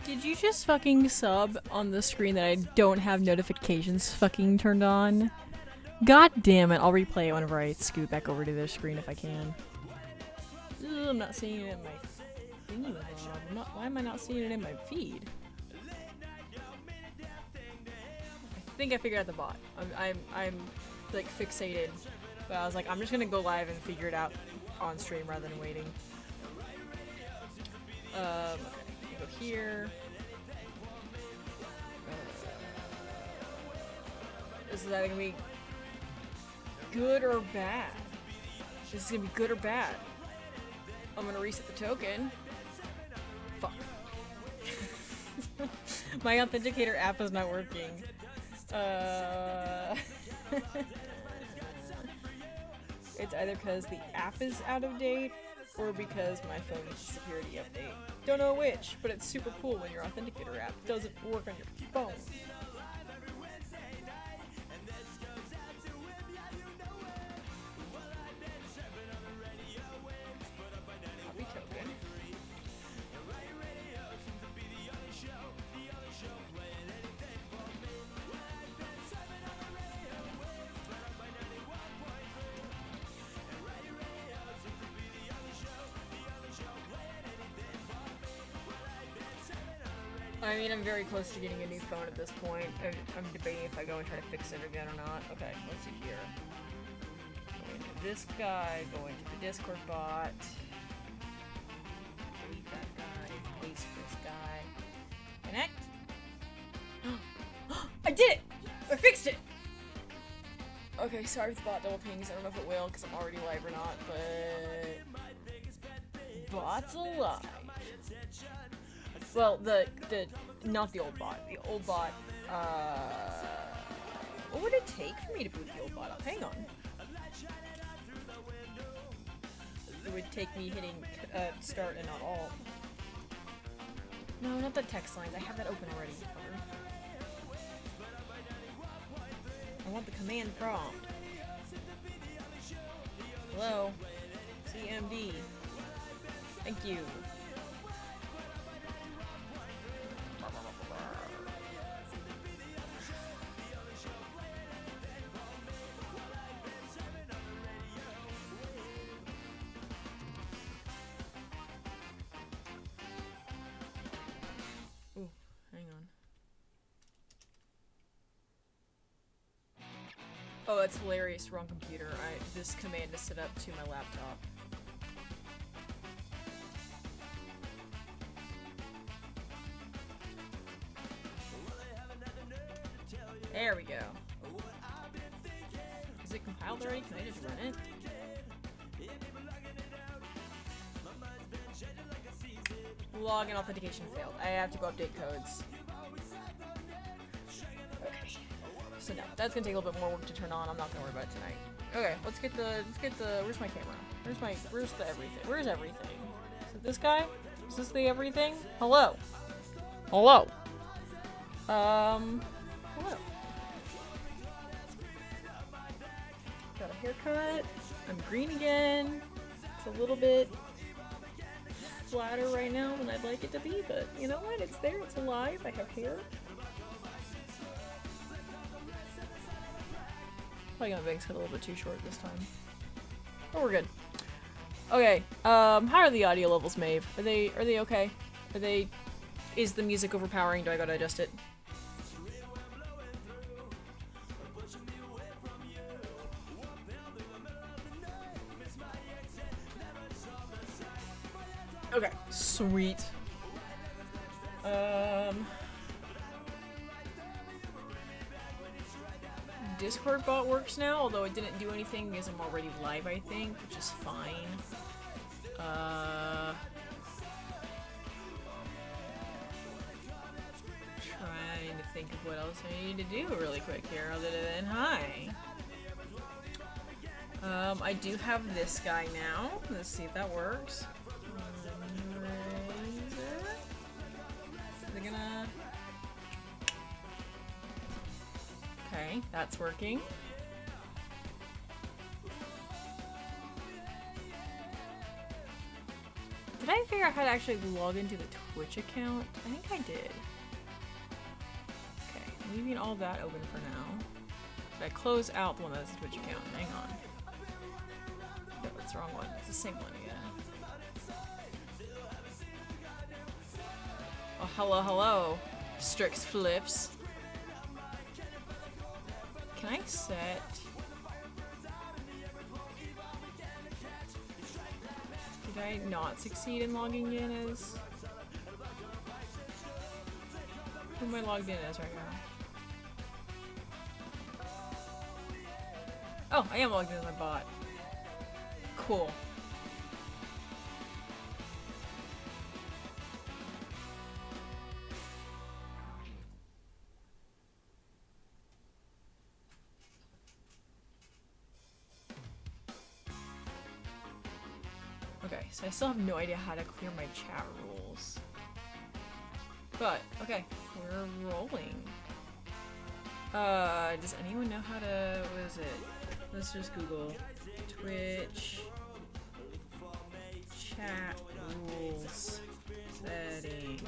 Did you just fucking sub on the screen that I don't have notifications fucking turned on? God damn it, I'll replay it whenever I scoot back over to their screen if I can. Ugh, I'm not seeing it in my thingy. Why am I not seeing it in my feed? I think I figured out the bot. I'm like fixated, but I was like, I'm just gonna go live and figure it out on stream rather than waiting. Okay, go here. Is that gonna be good or bad? This is gonna be good or bad. I'm gonna reset the token. Fuck. My authenticator app is not working. It's either because the app is out of date or because my phone needs a security update. Don't know which, but it's super cool when your authenticator app doesn't work on your phone. Copy token. I mean, I'm very close to getting a new phone at this point. I'm debating if I go and try to fix it again or not. Okay, let's see here. Go into this guy, go into the Discord bot. Delete that guy, paste this guy. Connect. I did it! I fixed it! Okay, sorry if the bot double pings. I don't know if it will because I'm already live or not, but... Bot's alive. Well, not the old bot. The old bot, what would it take for me to boot the old bot up? Hang on. It would take me hitting, start and not alt. No, not the text lines. I have that open already. I want the command prompt. Hello? PMD. Thank you. Oh, that's hilarious. Wrong computer. This command is set up to my laptop. There we go. Is it compiled already? Can I just run it? Login authentication failed. I have to go update codes. Okay. So no, that's gonna take a little bit more work to turn on. I'm not gonna worry about it tonight. Okay, let's get the, where's my camera? Where's the everything? Where's everything? Is it this guy? Is this the everything? Hello? Hello? Hello? Got a haircut. I'm green again. It's a little bit flatter right now than I'd like it to be, but you know what? It's there. It's alive. I have hair. Probably got my bangs cut a little bit too short this time. But we're good. Okay, how are the audio levels, Maeve? Are they okay? Is the music overpowering? Do I gotta adjust it? Okay, sweet. Discord bot works now, although it didn't do anything because I'm already live, I think, which is fine. Trying to think of what else I need to do really quick here, other than hi. I do have this guy now. Let's see if that works. Is it gonna... Okay, that's working. Did I figure out how to actually log into the Twitch account. I think I did. Okay, I'm leaving all that open for now. Did I close out the one that's a Twitch account? Hang on. No, that's the wrong one. It's the same one, yeah. Oh, hello, hello. Strix Flips. Can I set... Did I not succeed in logging in as... Who am I logged in as right now? Oh, I am logged in as my bot. Cool. Okay, so I still have no idea how to clear my chat rules. But, okay, we're rolling. Does anyone know how to, what is it? Let's just Google Twitch chat rules settings.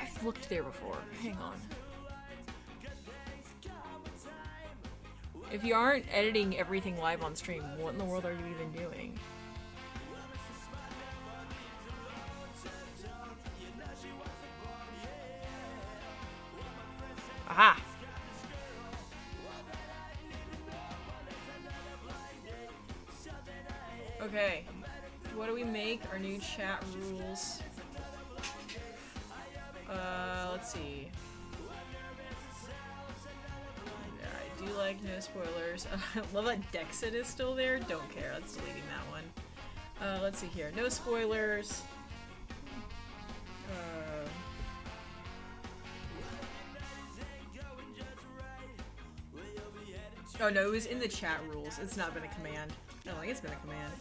I've looked there before. Hang on. If you aren't editing everything live on stream, what in the world are you even doing? Aha! Okay. What do we make? Our new chat rules. Let's see. I do like no spoilers. Love that Dexit is still there. Don't care. Let's deleting that one. Let's see here. No spoilers. Oh no, it was in the chat rules. It's not been a command. I don't think it's been a command.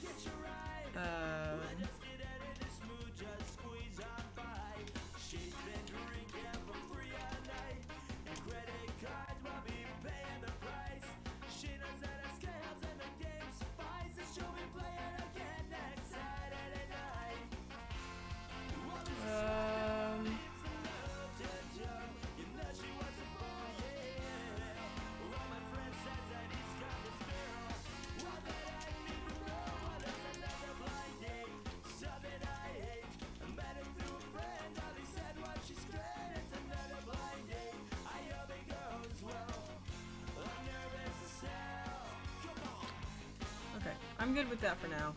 I'm good with that for now.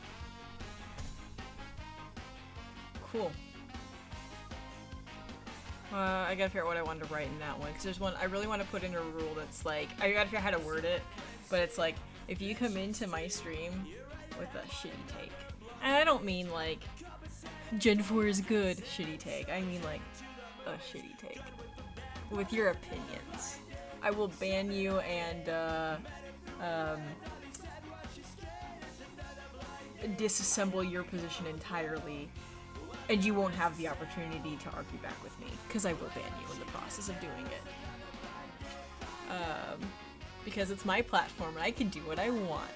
Cool. I gotta figure out what I wanted to write in that one, because there's one I really want to put in a rule that's like, I gotta figure out how to word it, but it's like, if you come into my stream with a shitty take, and I don't mean like, Gen 4 is good, shitty take, I mean like, a shitty take, with your opinions, I will ban you and, disassemble your position entirely, and you won't have the opportunity to argue back with me, because I will ban you in the process of doing it. Because it's my platform and I can do what I want.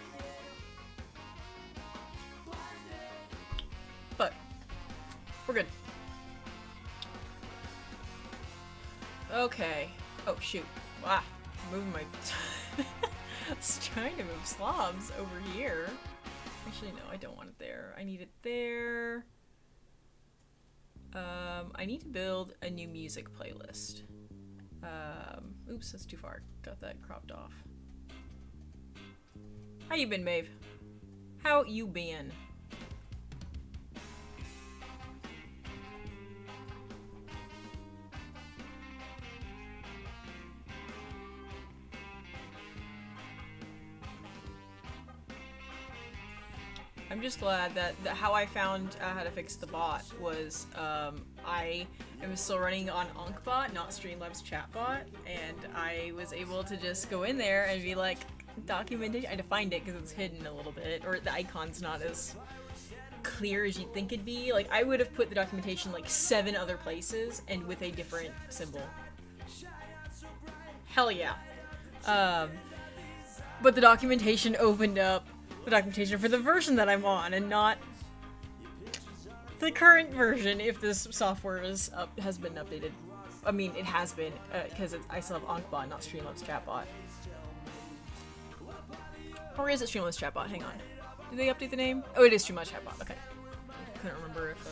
But, we're good. Okay. Oh shoot. Wow. I'm moving my... I was trying to move slobs over here. Actually, no, I don't want it there. I need it there. I need to build a new music playlist. Oops, that's too far. Got that cropped off. How you been, Maeve? How you been? I'm just glad that how I found how to fix the bot was I am still running on UnkBot, not Streamlabs chatbot, and I was able to just go in there and be like, documentation. I had to find it because it's hidden a little bit, or the icon's not as clear as you'd think it'd be. Like, I would have put the documentation like 7 other places and with a different symbol. Hell yeah. But the documentation opened up the documentation for the version that I'm on, and not the current version if this software has been updated. I mean, it has been, because I still have Ankbot, not Streamlabs Chatbot. Or is it Streamlabs Chatbot? Hang on. Did they update the name? Oh, it is Streamlabs Chatbot. Okay. Couldn't remember if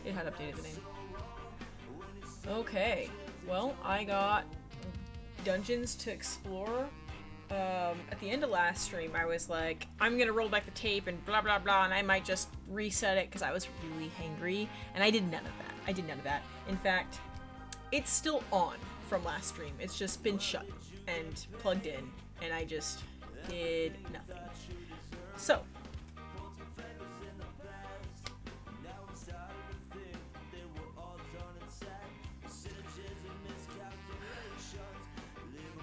it had updated the name. Okay. Well, I got dungeons to explore. At the end of last stream, I was like, I'm gonna roll back the tape and blah blah blah, and I might just reset it because I was really hangry, and I did none of that. In fact, it's still on from last stream. It's just been shut and plugged in, and I just did nothing. So,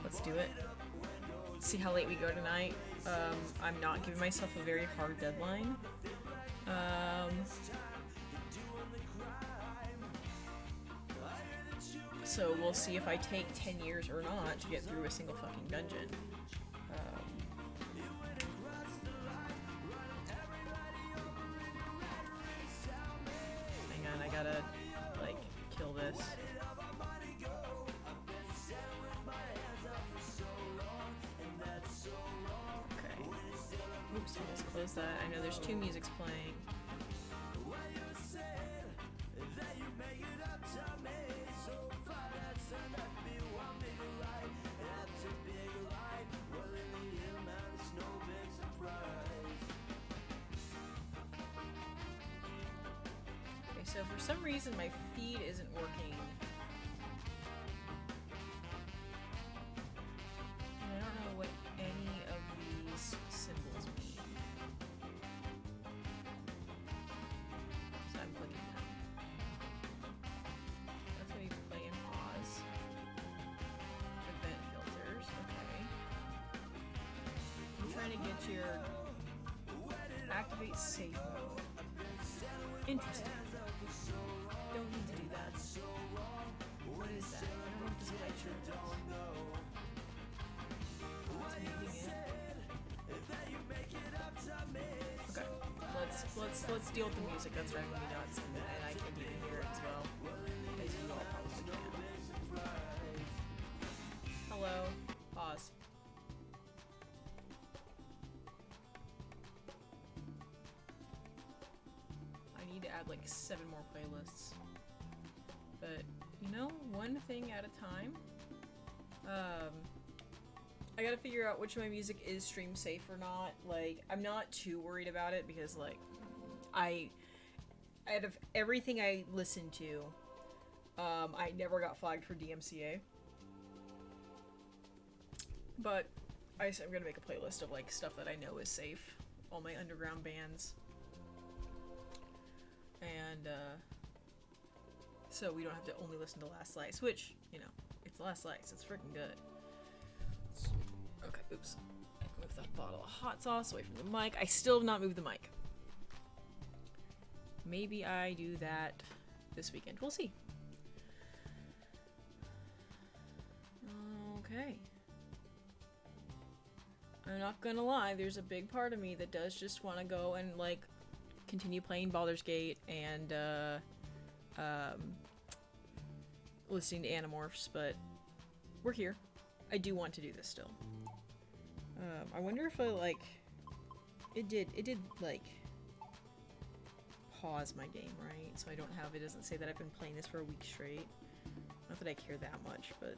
let's do it. See how late we go tonight. I'm not giving myself a very hard deadline. So we'll see if I take 10 years or not to get through a single fucking dungeon. Hang on, I gotta, like, kill this. Oops, let's close that. I know there's two musics playing. Okay, so for some reason my feed isn't working. And I don't know what any of these symbols mean. So I'm clicking them. That's how you play and pause. Event filters, okay. I'm trying to get your activate safe mode. Interesting. Don't need to do that. What is that? I don't know what this picture is. Okay, let's deal with the music that's driving me nuts, and I can even hear it as well, as you all probably can. Hello. Pause. I need to add like 7 more playlists, but you know, one thing at a time. I gotta figure out which of my music is stream safe or not. Like, I'm not too worried about it because, like, out of everything I listened to, I never got flagged for DMCA. But I'm gonna make a playlist of, like, stuff that I know is safe. All my underground bands. And, so we don't have to only listen to Last Slice, which, you know, it's Last Slice. It's freaking good. Okay, oops. Move that bottle of hot sauce away from the mic. I still have not moved the mic. Maybe I do that this weekend. We'll see. Okay. I'm not gonna lie, there's a big part of me that does just want to go and, like, continue playing Baldur's Gate and, listening to Animorphs, but we're here. I do want to do this still. I wonder if I, like, it did, like, pause my game, right? So I don't have, it doesn't say that I've been playing this for a week straight. Not that I care that much, but,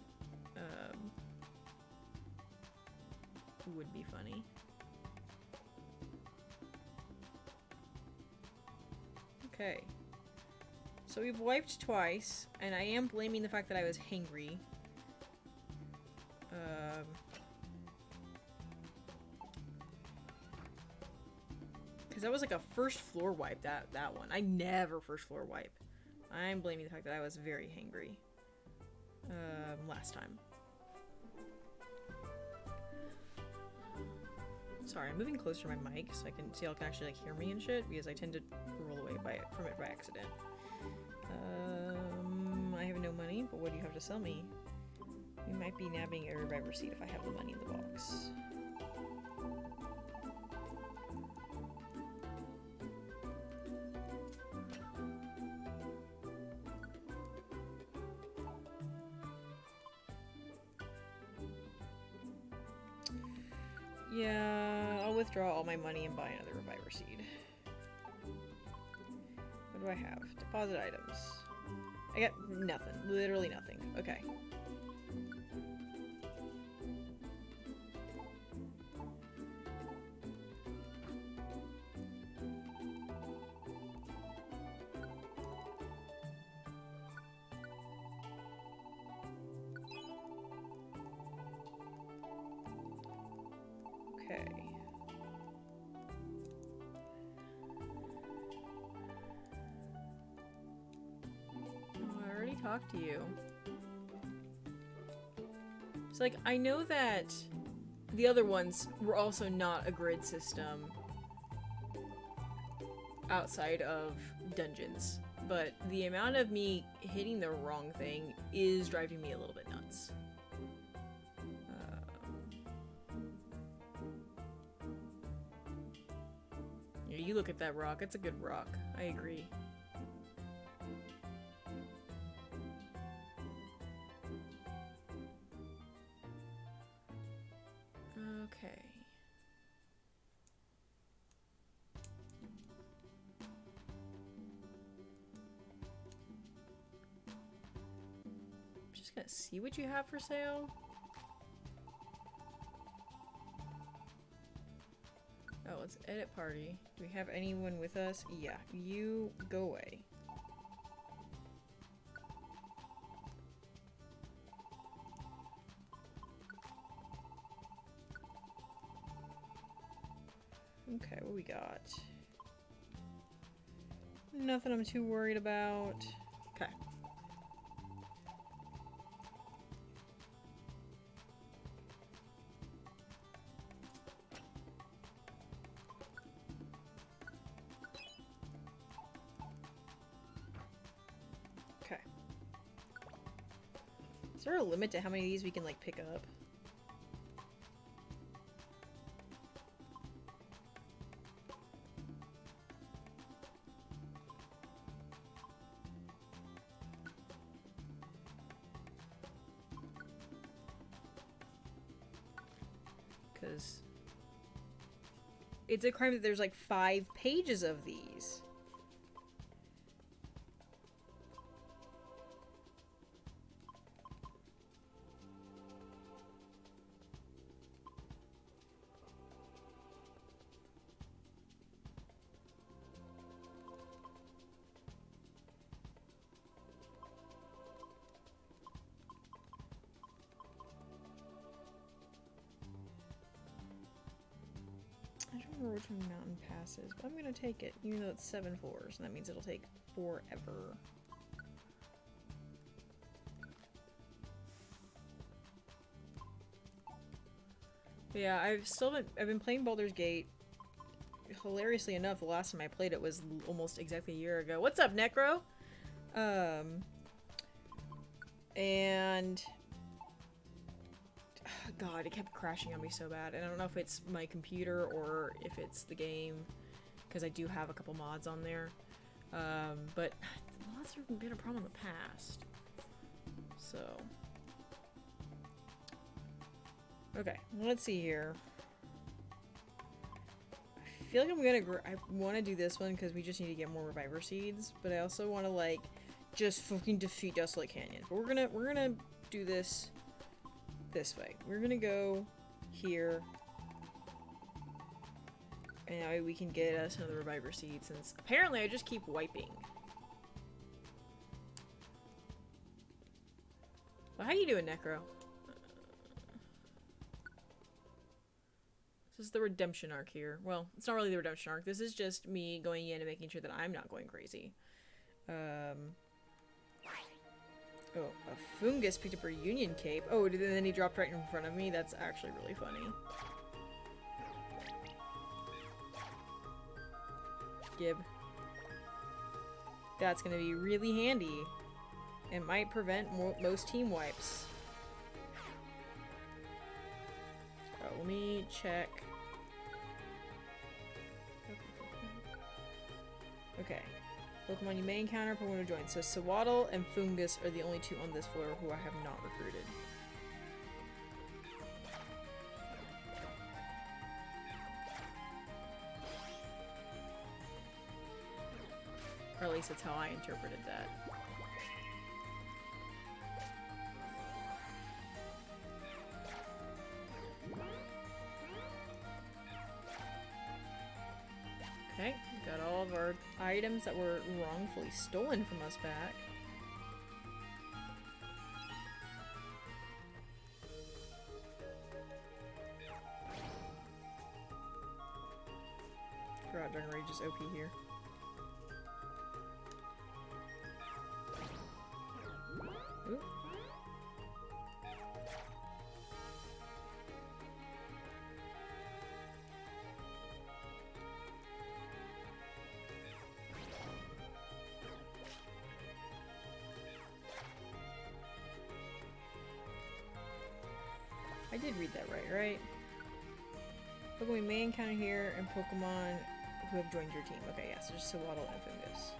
it would be funny. Okay. So we've wiped twice, and I am blaming the fact that I was hangry. Because that was like a first floor wipe, that one. I never first floor wipe. I'm blaming the fact that I was very hangry. Last time. Sorry, I'm moving closer to my mic so I can see y'all can actually, like, hear me and shit, because I tend to roll away from it by accident. I have no money, but what do you have to sell me? You might be nabbing a driver's seat if I have the money in the box. Yeah, I'll withdraw all my money and buy another Reviver Seed. What do I have? Deposit items. I got nothing. Literally nothing. Okay. Okay. Oh, I already talked to you. It's like, I know that the other ones were also not a grid system outside of dungeons, but the amount of me hitting the wrong thing is driving me a little bit nuts. Yeah, you look at that rock. It's a good rock. I agree. Okay. I'm just gonna see what you have for sale. Oh, let's edit party. Do we have anyone with us? Yeah, you go away. Okay, what we got? Nothing I'm too worried about. Okay. Okay. Is there a limit to how many of these we can, like, pick up? Because it's a crime that there's like 5 pages of these. I don't remember which one Mountain Pass is, but I'm gonna take it, even though it's 7 floors, and that means it'll take forever. But yeah, I've been playing Baldur's Gate. Hilariously enough, the last time I played it was almost exactly a year ago. What's up, Necro? And God, it kept crashing on me so bad, and I don't know if it's my computer or if it's the game, because I do have a couple mods on there. But mods have been a problem in the past. So, okay, let's see here. I feel like I want to do this one because we just need to get more Reviver Seeds, but I also want to, like, just fucking defeat Desolate Canyon. But we're gonna do this way. We're gonna go here, and now we can get us another Reviver Seed, since apparently I just keep wiping. Well, how you doing, Necro? This is the redemption arc here. Well, it's not really the redemption arc. This is just me going in and making sure that I'm not going crazy. Oh, a fungus picked up her Union Cape. Oh, and then he dropped right in front of me. That's actually really funny. Gib. That's gonna be really handy. It might prevent most team wipes. Oh, let me check. Okay. Pokemon you may encounter, Pokemon who join. So Sewaddle and Fungus are the only 2 on this floor who I have not recruited. least that's how I interpreted that. Okay, got all of our items that were wrongfully stolen from us back. Forgot Dragon Rage is OP here. Ooh. I did read that right? Pokemon we may encounter here and Pokemon who have joined your team. Okay, yeah, so just Sewaddle and Fungus.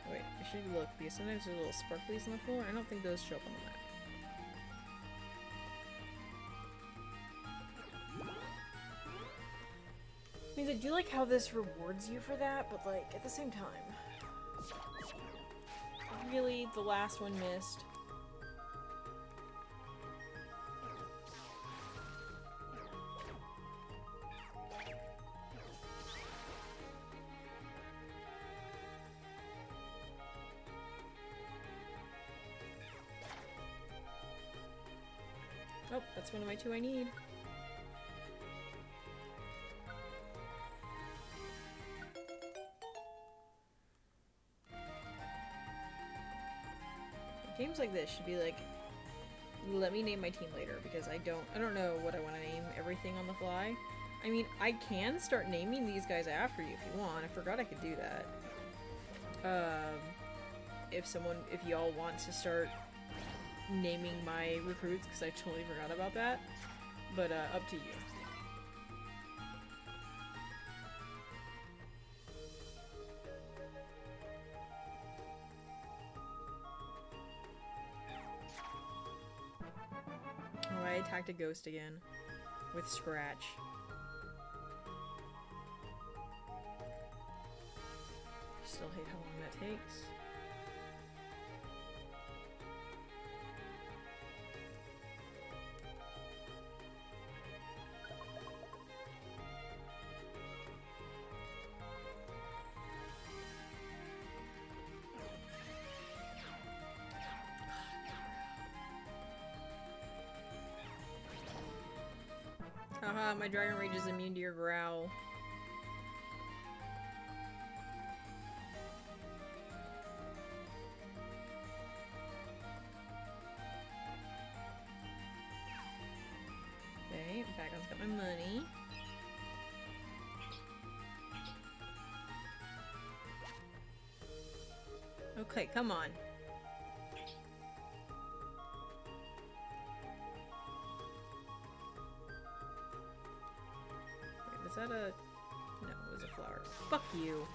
Wait, I should look because sometimes there's little sparklies on the floor. I don't think those show up on the map. I mean, I do like how this rewards you for that, but like, at the same time. Really, the last one missed. Oh, that's one of my two I need. Games like this should be like, let me name my team later, because I don't know what I want to name everything on the fly. I mean, I can start naming these guys after you if you want. I forgot I could do that. If y'all want to start naming my recruits, because I totally forgot about that. But, up to you. Oh, I attacked a ghost again. With Scratch. Still hate how long that takes. Haha, my Dragon Rage is immune to your growl. Okay, Bagon's got my money. Okay, come on. Was that a... No, it was a flower. Fuck you!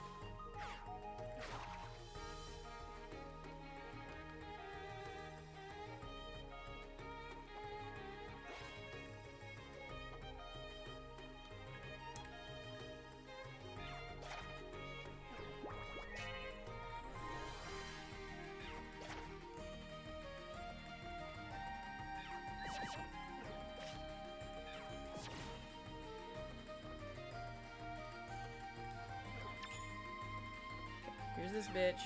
Here's this bitch.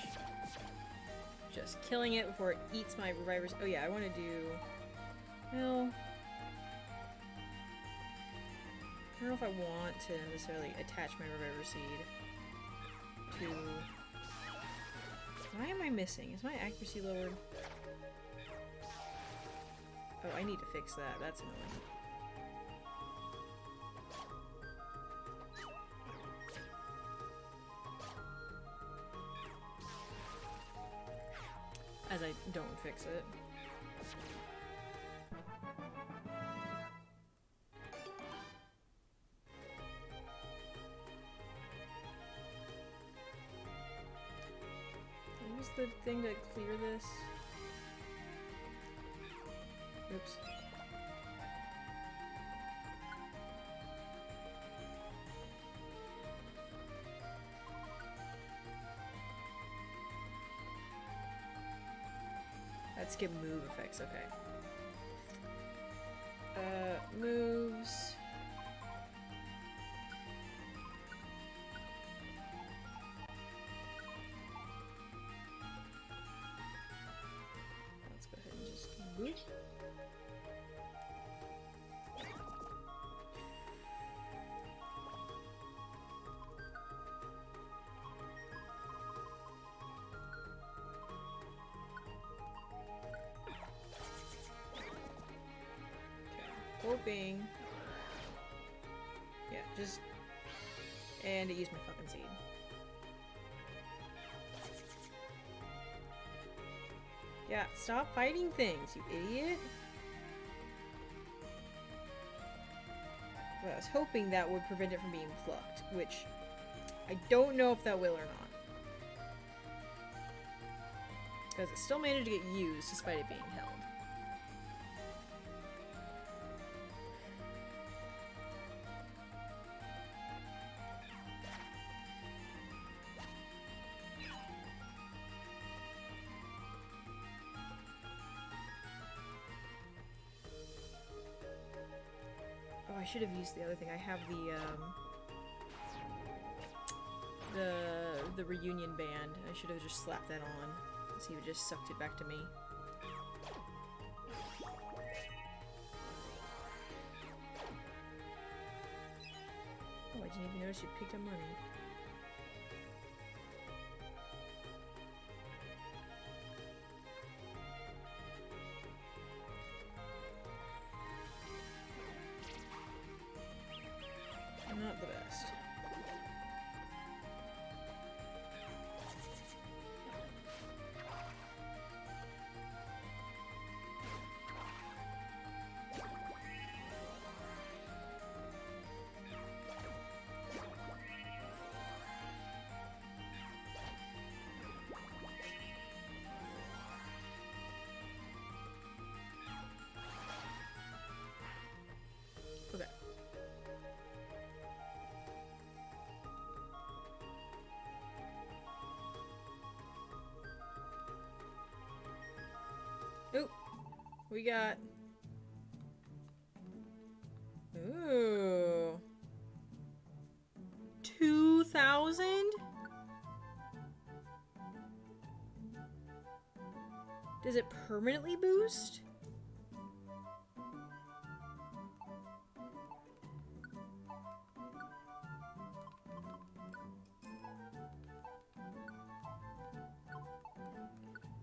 Just killing it before it eats my revivers. Oh yeah, I want to do... Well... I don't know if I want to necessarily attach my reviver seed to... Why am I missing? Is my accuracy lowered? Oh, I need to fix that. That's annoying. As I don't fix it. What was the thing to clear this? Oops. Let's skip move effects, okay. Moves. Let's go ahead and just move. Hoping. Yeah, just. And it used my fucking seed. Yeah, stop fighting things, you idiot. Well, I was hoping that would prevent it from being plucked, which I don't know if that will or not. Because it still managed to get used despite it being held. Oh, I should have used the other thing. I have the reunion band. I should have just slapped that on. So you just sucked it back to me. Oh, I didn't even notice you picked up money. Not the best. Okay. Ooh, we got. Ooh. 2,000? Does it permanently boost?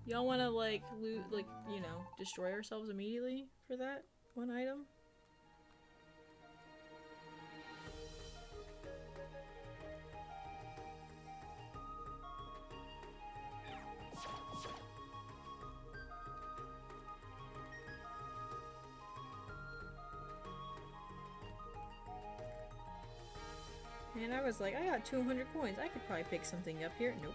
Y'all wanna, like, loot, like, you know, destroy ourselves immediately for that one item? And I was like, I got 200 coins. I could probably pick something up here. Nope.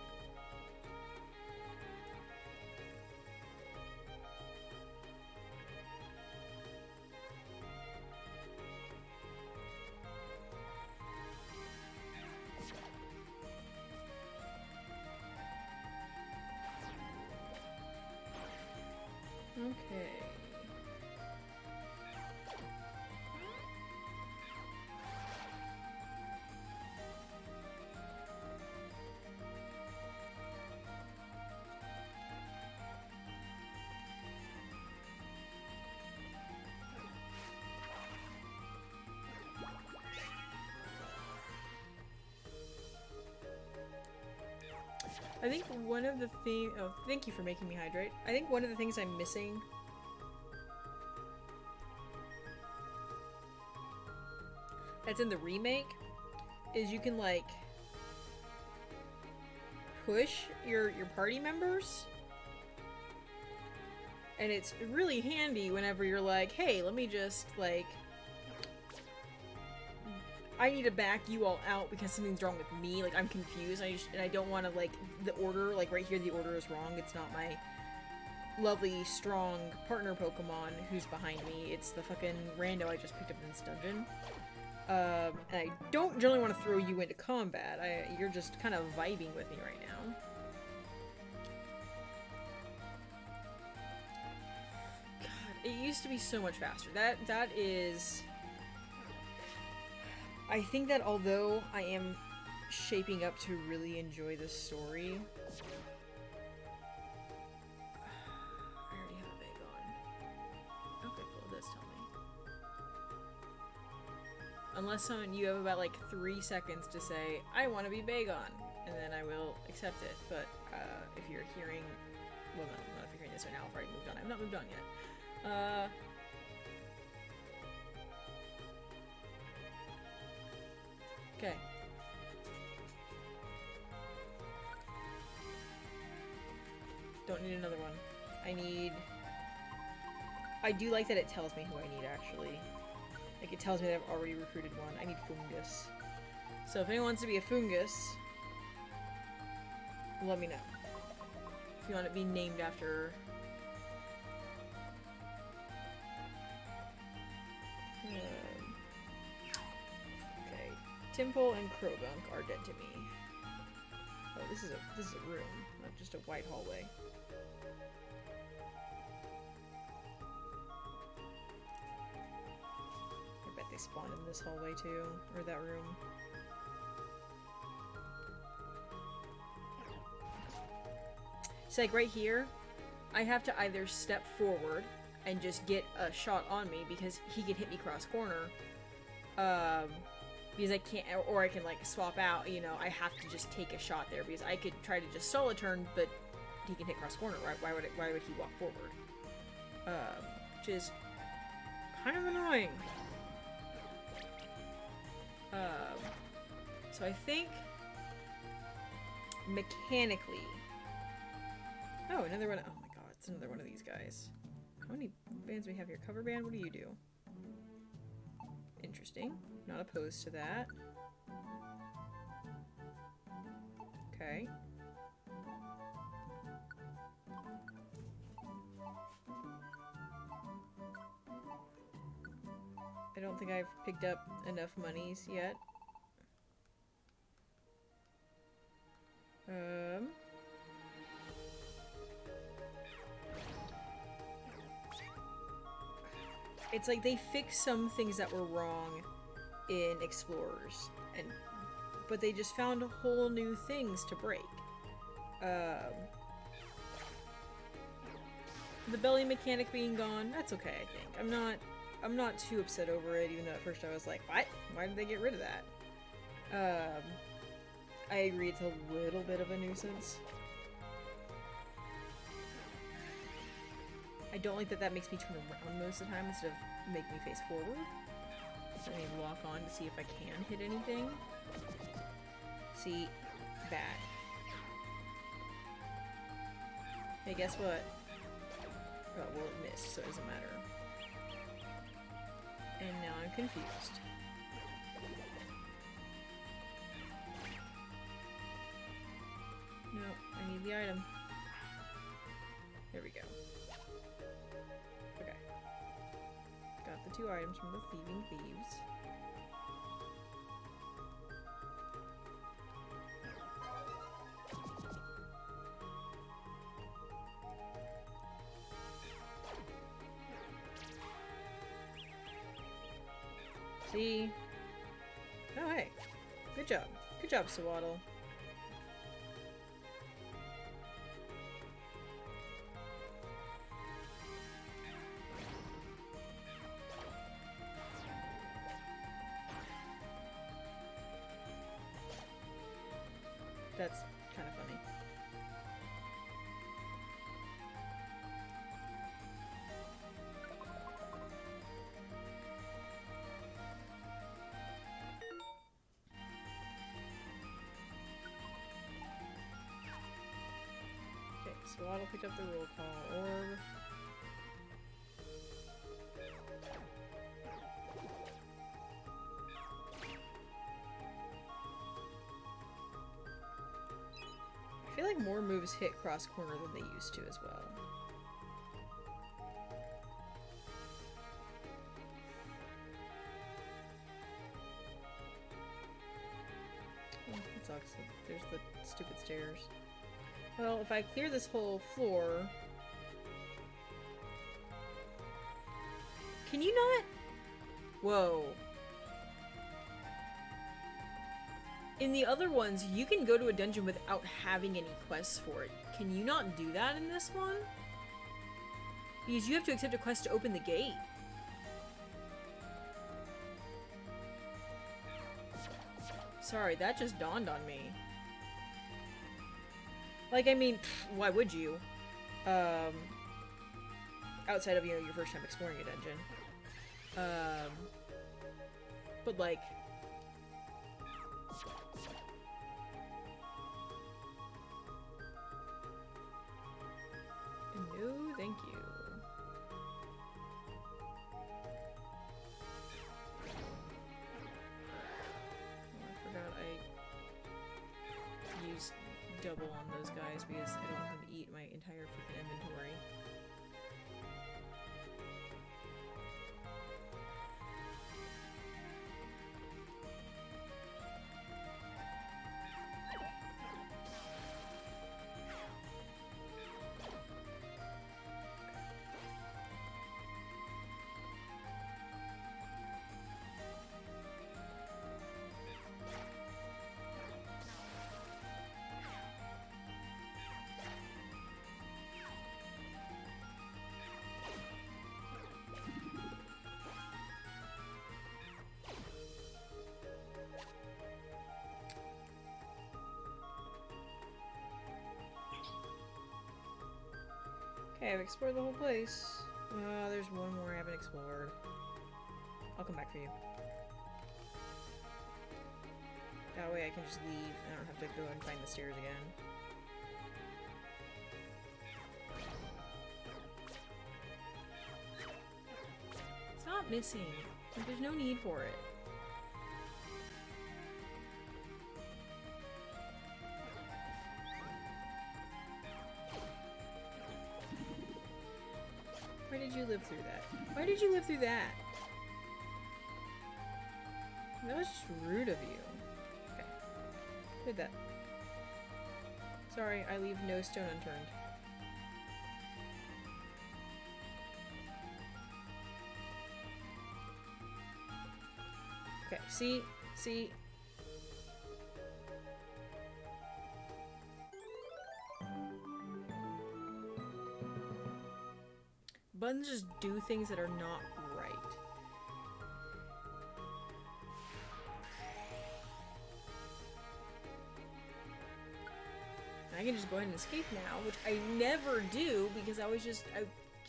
Okay. I think one of the things— oh, thank you for making me hydrate. I think one of the things I'm missing that's in the remake is you can, like, push your party members. And it's really handy whenever you're like, hey, let me just, like, I need to back you all out because something's wrong with me. Like, I'm confused. And I don't want to, like, the order, like, right here, the order is wrong. It's not my, lovely, strong partner Pokemon who's behind me. It's the fucking rando I just picked up in this dungeon. And I don't generally want to throw you into combat. You're just kind of vibing with me right now. God, it used to be so much faster. That is... I think that although I am shaping up to really enjoy this story... I already have a Bagon. Okay, cool. It does tell me. Unless you have about like 3 seconds to say, I want to be Bagon, and then I will accept it. But if you're hearing... Well, not if you're hearing this right now. I've already moved on. I've not moved on yet. Okay. Don't need another one. I do like that it tells me who I need, actually. Like, it tells me that I've already recruited one. I need Fungus. So if anyone wants to be a Fungus, let me know. If you want it to be named after... Okay. Timple and Crowgunk are dead to me. Oh, this is a room, not just a white hallway. I bet they spawned in this hallway too, or that room. So like right here, I have to either step forward and just get a shot on me because he can hit me cross corner, because I can't, or I can like swap out, you know, I have to just take a shot there because I could try to just solo turn, but he can hit cross corner, right? Why would he walk forward? Which is kind of annoying. So I think mechanically, oh, another one. Oh my god, it's another one of these guys. How many bands do we have here? Cover band, what do you do? Interesting. Not opposed to that. Okay. I don't think I've picked up enough monies yet. It's like they fixed some things that were wrong in Explorers, but they just found whole new things to break. The belly mechanic being gone, that's okay, I think. I'm not too upset over it, even though at first I was like, what? Why did they get rid of that? I agree, it's a little bit of a nuisance. I don't like that that makes me turn around most of the time instead of make me face forward. So I need to lock on to see if I can hit anything. See? Bad. Hey, guess what? Oh, well, it missed, so it doesn't matter. And now I'm confused. No, I need the item. There we go. Okay. Got the 2 items from the Thieving Thieves. See? Oh, hey. Good job. Good job, Swaddle. That's kind of funny. Okay, so Waddle picked up the roll call orb. I feel like more moves hit cross corner than they used to as well. sucks. There's the stupid stairs. Well, if I clear this whole floor... Can you not? Whoa. In the other ones, you can go to a dungeon without having any quests for it. Can you not do that in this one? Because you have to accept a quest to open the gate. Sorry, that just dawned on me. Like, I mean, why would you? Outside of, you know, your first time exploring a dungeon. But like... No, thank you. Oh, I forgot I used double on those guys because I don't want them to eat my entire freaking inventory. Okay, I've explored the whole place. There's one more I haven't explored. I'll come back for you. That way I can just leave and I don't have to go and find the stairs again. Stop missing. Like, there's no need for it. Why did you live through that? Why did you live through that? That was just rude of you. Okay. Did that. Sorry, I leave no stone unturned. Okay, see? See? Buttons just do things that are not right. I can just go ahead and escape now, which I never do because I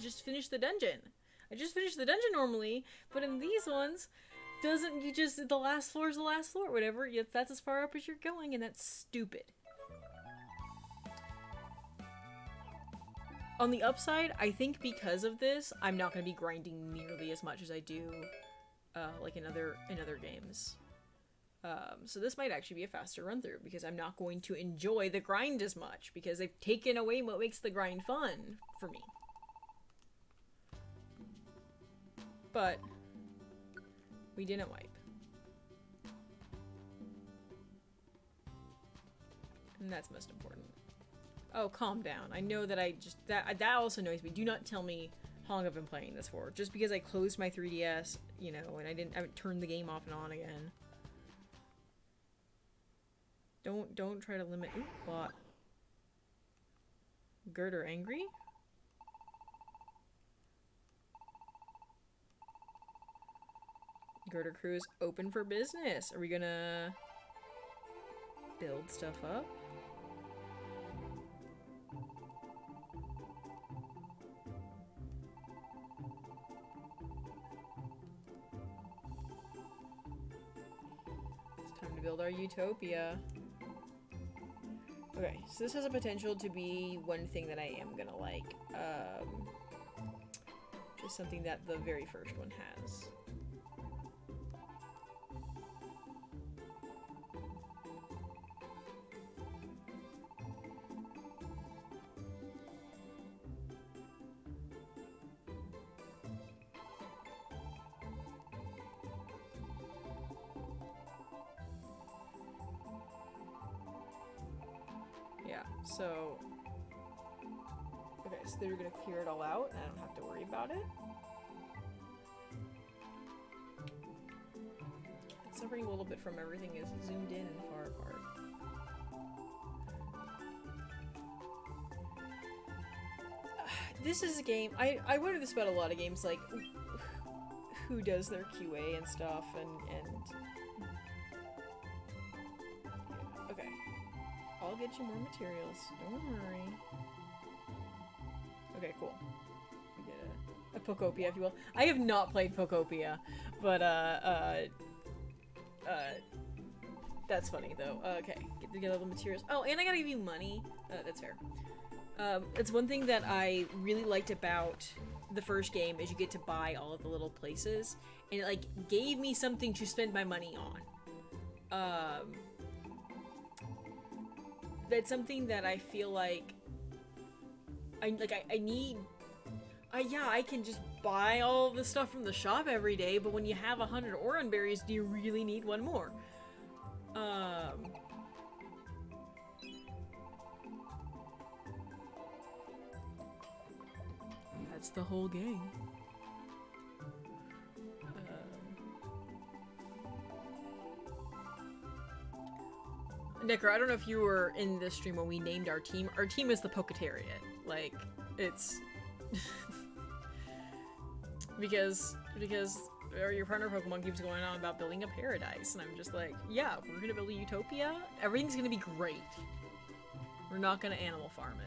just finished the dungeon. I just finished the dungeon normally, but in these ones, doesn't you just the last floor is the last floor, whatever. Yet that's as far up as you're going, and that's stupid. On the upside, I think because of this, I'm not going to be grinding nearly as much as I do, like in other games. So this might actually be a faster run through because I'm not going to enjoy the grind as much because they've taken away what makes the grind fun for me. But we didn't wipe. And that's most important. Oh, calm down. I know that that also annoys me. Do not tell me how long I've been playing this for. Just because I closed my 3DS, you know, and I haven't turned the game off and on again. Don't try to limit. Ooh, plot. Girder angry? Girder crew is open for business. Are we gonna build stuff up? It's time to build our utopia. Okay, so this has a potential to be one thing that I am gonna like. Just something that the very first one has. So, okay, so they're gonna clear it all out, and I don't have to worry about it. It's suffering a little bit from everything is zoomed in and far apart. This is a game, I wonder this about a lot of games, like, who does their QA and stuff, and yeah, okay. I'll get you more materials, don't worry. Okay, cool. We get a Pokopia, if you will. I have not played Pokopia, but, that's funny, though. Okay, get all the materials. Oh, and I gotta give you money. That's fair. It's one thing that I really liked about the first game is you get to buy all of the little places, and it, like, gave me something to spend my money on. That's something that I feel like I need. Yeah, I can just buy all of the stuff from the shop every day, but when you have 100 Oran berries, do you really need one more? That's the whole game. Nicker, I don't know if you were in this stream when we named our team. Our team is the Poketariat. Like, it's... because your partner Pokemon keeps going on about building a paradise, and I'm just like, yeah, we're gonna build a utopia. Everything's gonna be great. We're not gonna animal farm it.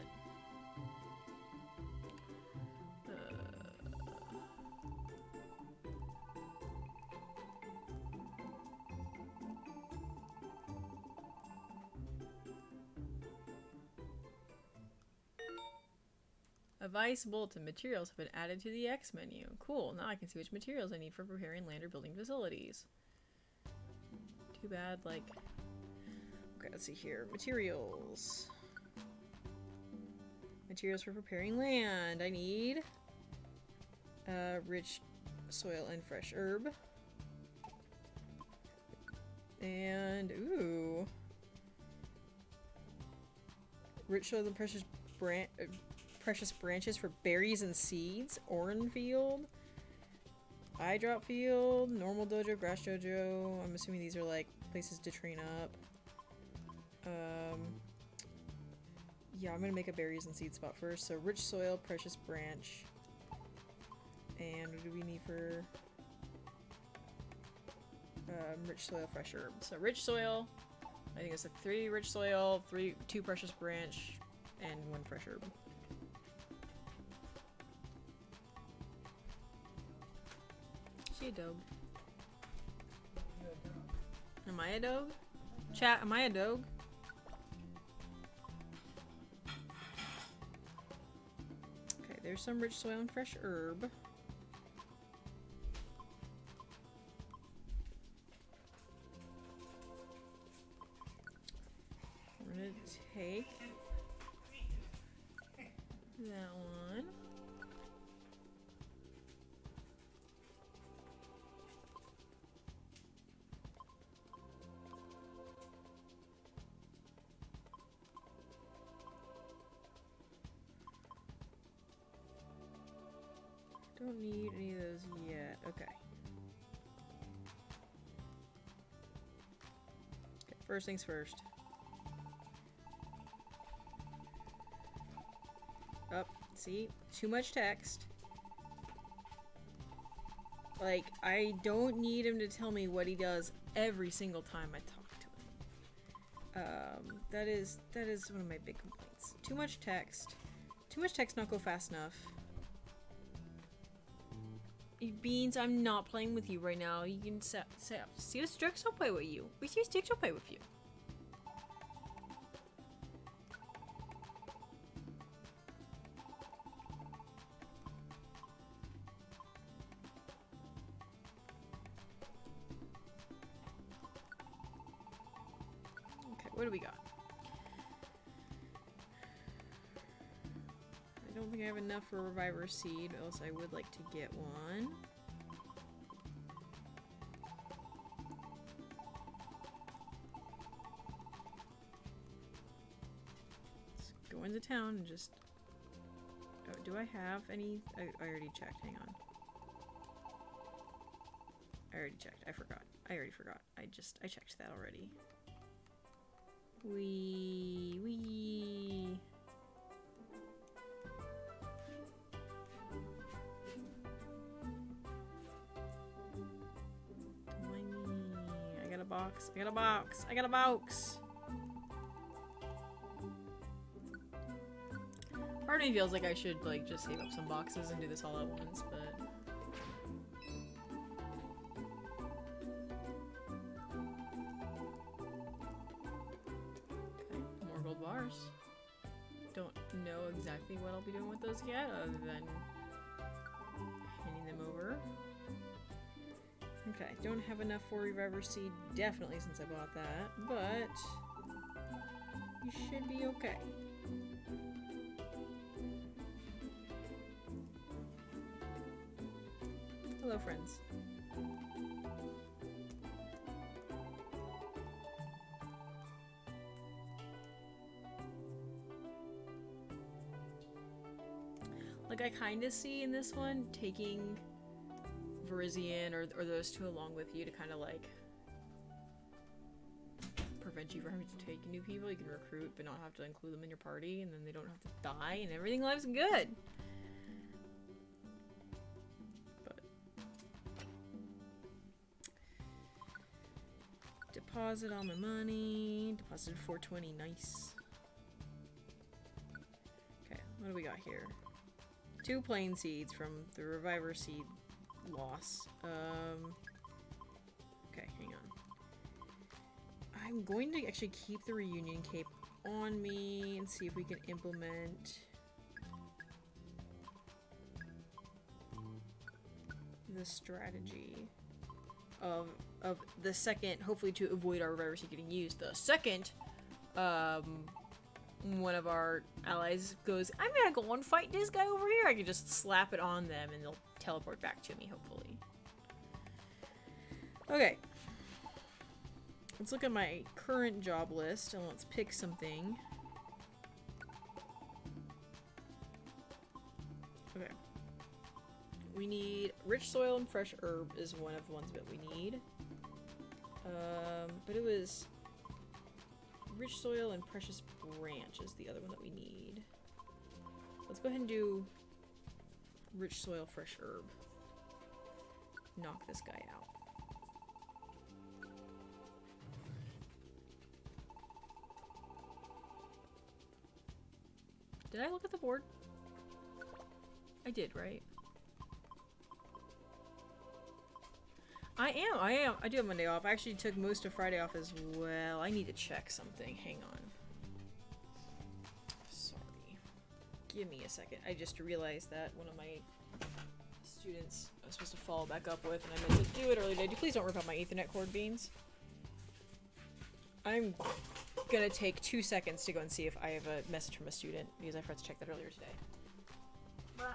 Advice bulletin. Materials have been added to the X menu. Cool, now I can see which materials I need for preparing land or building facilities. Too bad, like... Okay, let's see here. Materials. Materials for preparing land. I need... rich soil and fresh herb. And, ooh... rich soil and precious branches for berries and seeds. Oran field. Eye drop field. Normal dojo. Grass dojo. I'm assuming these are like places to train up. Yeah, I'm gonna make a berries and seed spot first. So rich soil, precious branch. And what do we need for rich soil, fresh herb? So rich soil. I think it's like 3 rich soil, 2 precious branch, and 1 fresh herb. She a dog. Am I a dog? Chat, am I a dog? Okay, there's some rich soil and fresh herb. We're gonna take that one. Don't need any of those yet. Okay. Okay, first things first. Up, see? Too much text. Like, I don't need him to tell me what he does every single time I talk to him. That is one of my big complaints. Too much text. Too much text not go fast enough. Beans, I'm not playing with you right now. You can see us Drexel play with you. We see us Drexel play with you. Okay, what do we got? I don't think I have enough for Reviver Seed, else I would like to get one. Let's into town and just... Oh, do I have any? I already checked. Hang on. I already checked. I forgot. I already forgot. I checked that already. Wee. I got a box. I got a box. I got a box. Part of me feels like I should like just save up some boxes and do this all at once, but okay, more gold bars. Don't know exactly what I'll be doing with those yet, other than handing them over. Okay, don't have enough for Reviver Seed, definitely, since I bought that, but you should be okay. Hello, friends. Like, I kind of see in this one taking Verizian or those two along with you to kind of like prevent you from having to take new people. You can recruit but not have to include them in your party, and then they don't have to die and everything lives good. But deposit all my money. Deposited 420, nice. Okay, what do we got here? 2 plain seeds from the Reviver Seed loss. Okay, hang on. I'm going to actually keep the Reunion Cape on me and see if we can implement the strategy of the second, hopefully to avoid our Reviver Seed getting used. The second, one of our allies goes, I'm gonna go and fight this guy over here. I can just slap it on them and they'll teleport back to me, hopefully. Okay. Let's look at my current job list and let's pick something. Okay. We need rich soil and fresh herb is one of the ones that we need. But it was rich soil and precious branch is the other one that we need. Let's go ahead and do rich soil, fresh herb. Knock this guy out. Did I look at the board? I did, right? I am. I do have Monday off. I actually took most of Friday off as well. I need to check something. Hang on. Sorry. Give me a second. I just realized that one of my students I was supposed to follow back up with, and I meant to do it earlier today. Please don't rip out my Ethernet cord, Beans. I'm gonna take 2 seconds to go and see if I have a message from a student, because I forgot to check that earlier today. I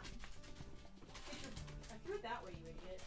threw it that way, you idiot.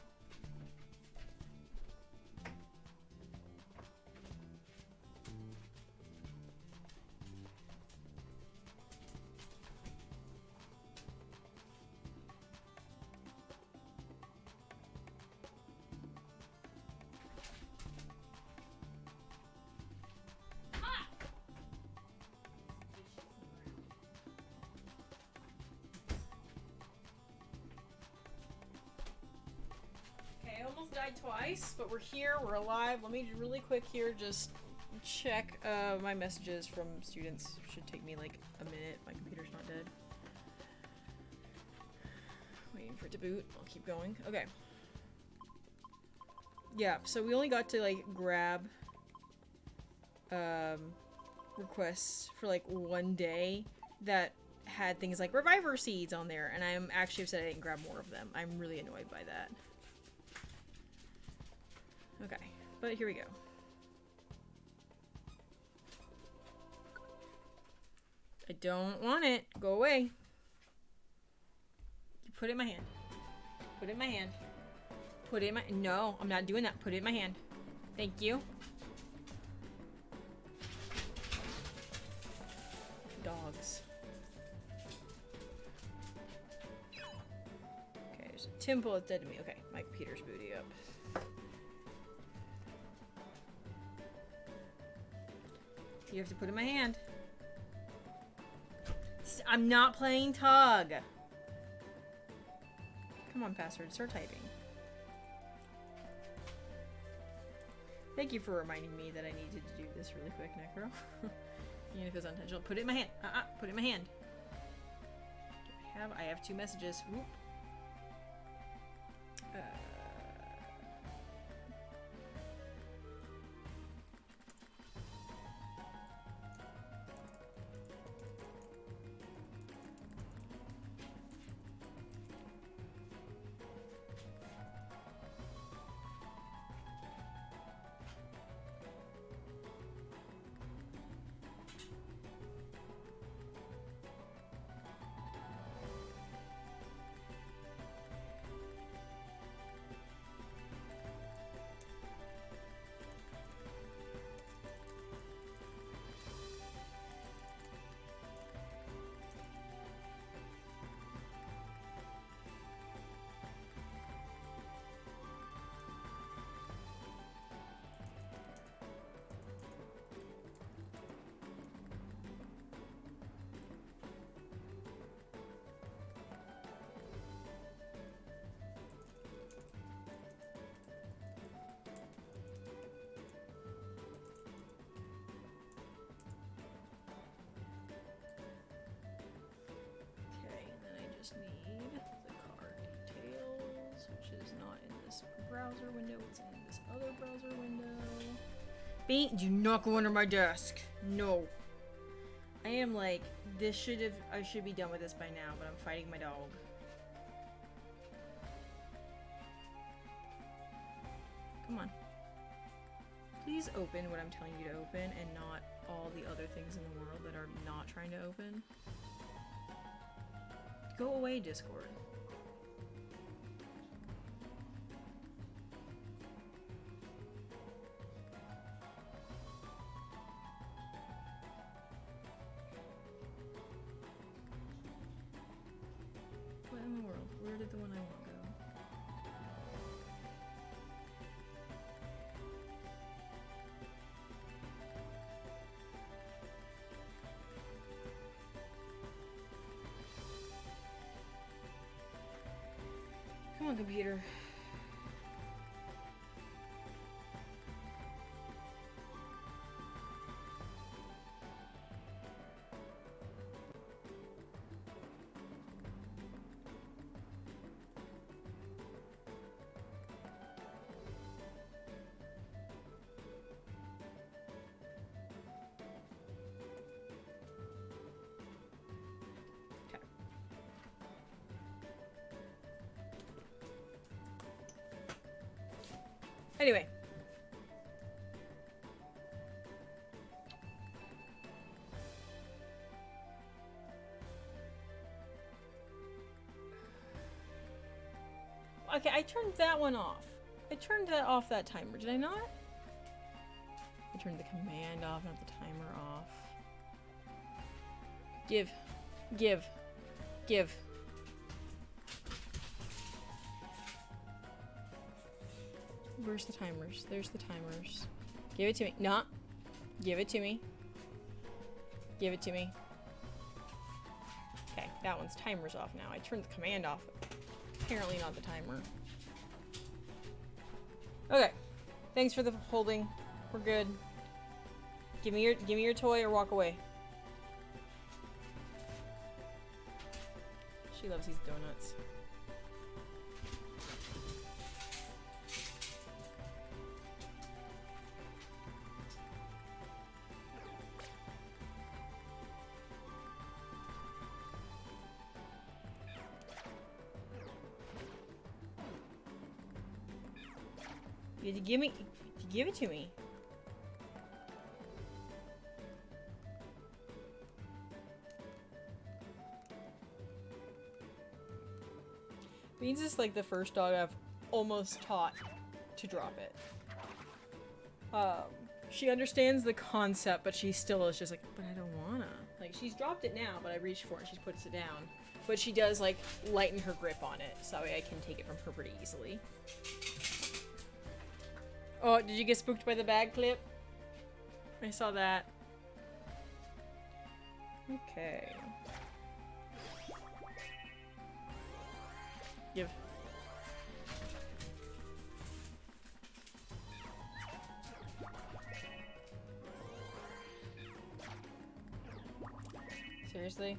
Died twice, but we're here, we're alive. Let me really quick here just check my messages from students. Should take me like a minute. My computer's not dead. Waiting for it to boot. I'll keep going. Okay. Yeah, so we only got to like grab requests for like one day that had things like Reviver Seeds on there, and I'm actually upset I didn't grab more of them. I'm really annoyed by that. Okay, but here we go. I don't want it. Go away. You put it in my hand. Put it in my hand. Put it in my... No, I'm not doing that. Put it in my hand. Thank you. Dogs. Temple is dead to me. Okay, my computer's booty up. You have to put it in my hand. I'm not playing tug. Come on, password. Start typing. Thank you for reminding me that I needed to do this really quick, Necro. Even if it's unintentional. Put it in my hand. Put it in my hand. I have 2 messages. Whoop. Just need the card details, which is not in this browser window, it's in this other browser window. Do not go under my desk. No. I am like, I should be done with this by now, but I'm fighting my dog. Come on. Please open what I'm telling you to open and not all the other things in the world that are not trying to open. Go away, Discord. What in the world? Where did the one I want go? Come on, computer. Anyway. Okay, I turned that one off. I turned that off, that timer. Did I not? I turned the command off, not the timer off. Give. Give. Give. Where's the timers? There's the timers. Give it to me. Nah. Give it to me. Give it to me. Okay, that one's timer's off now. I turned the command off. Apparently not the timer. Okay. Thanks for the holding. We're good. Give me your toy or walk away. She loves these donuts. Did you give it to me? Beans is like the first dog I've almost taught to drop it. She understands the concept, but she still is just like, but I don't wanna. Like, she's dropped it now, but I reached for it and she puts it down. But she does, like, lighten her grip on it, so that way I can take it from her pretty easily. Oh, did you get spooked by the bag clip? I saw that. Okay. Give. Seriously?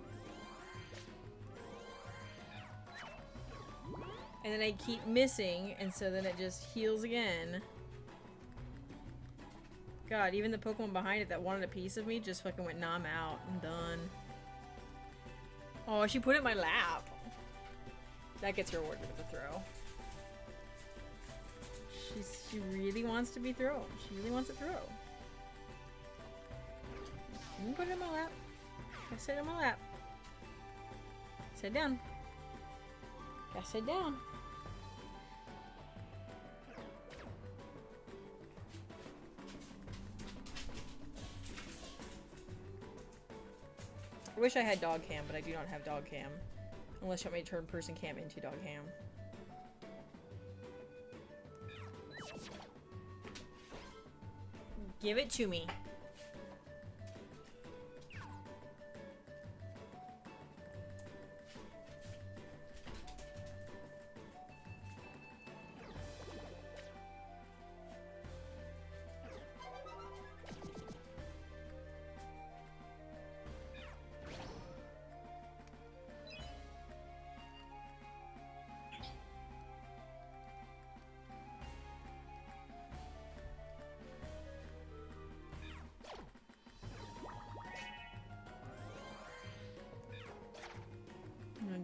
And then I keep missing, and so then it just heals again. God, even the Pokemon behind it that wanted a piece of me just fucking went, nah, I'm out. I'm done. Oh, she put it in my lap. That gets rewarded with a throw. She really wants to be thrown. She really wants a throw. You can put it in my lap. I sit in my lap. Sit down. Gotta sit down. I wish I had dog cam, but I do not have dog cam. Unless you want me to turn person cam into dog cam. Give it to me.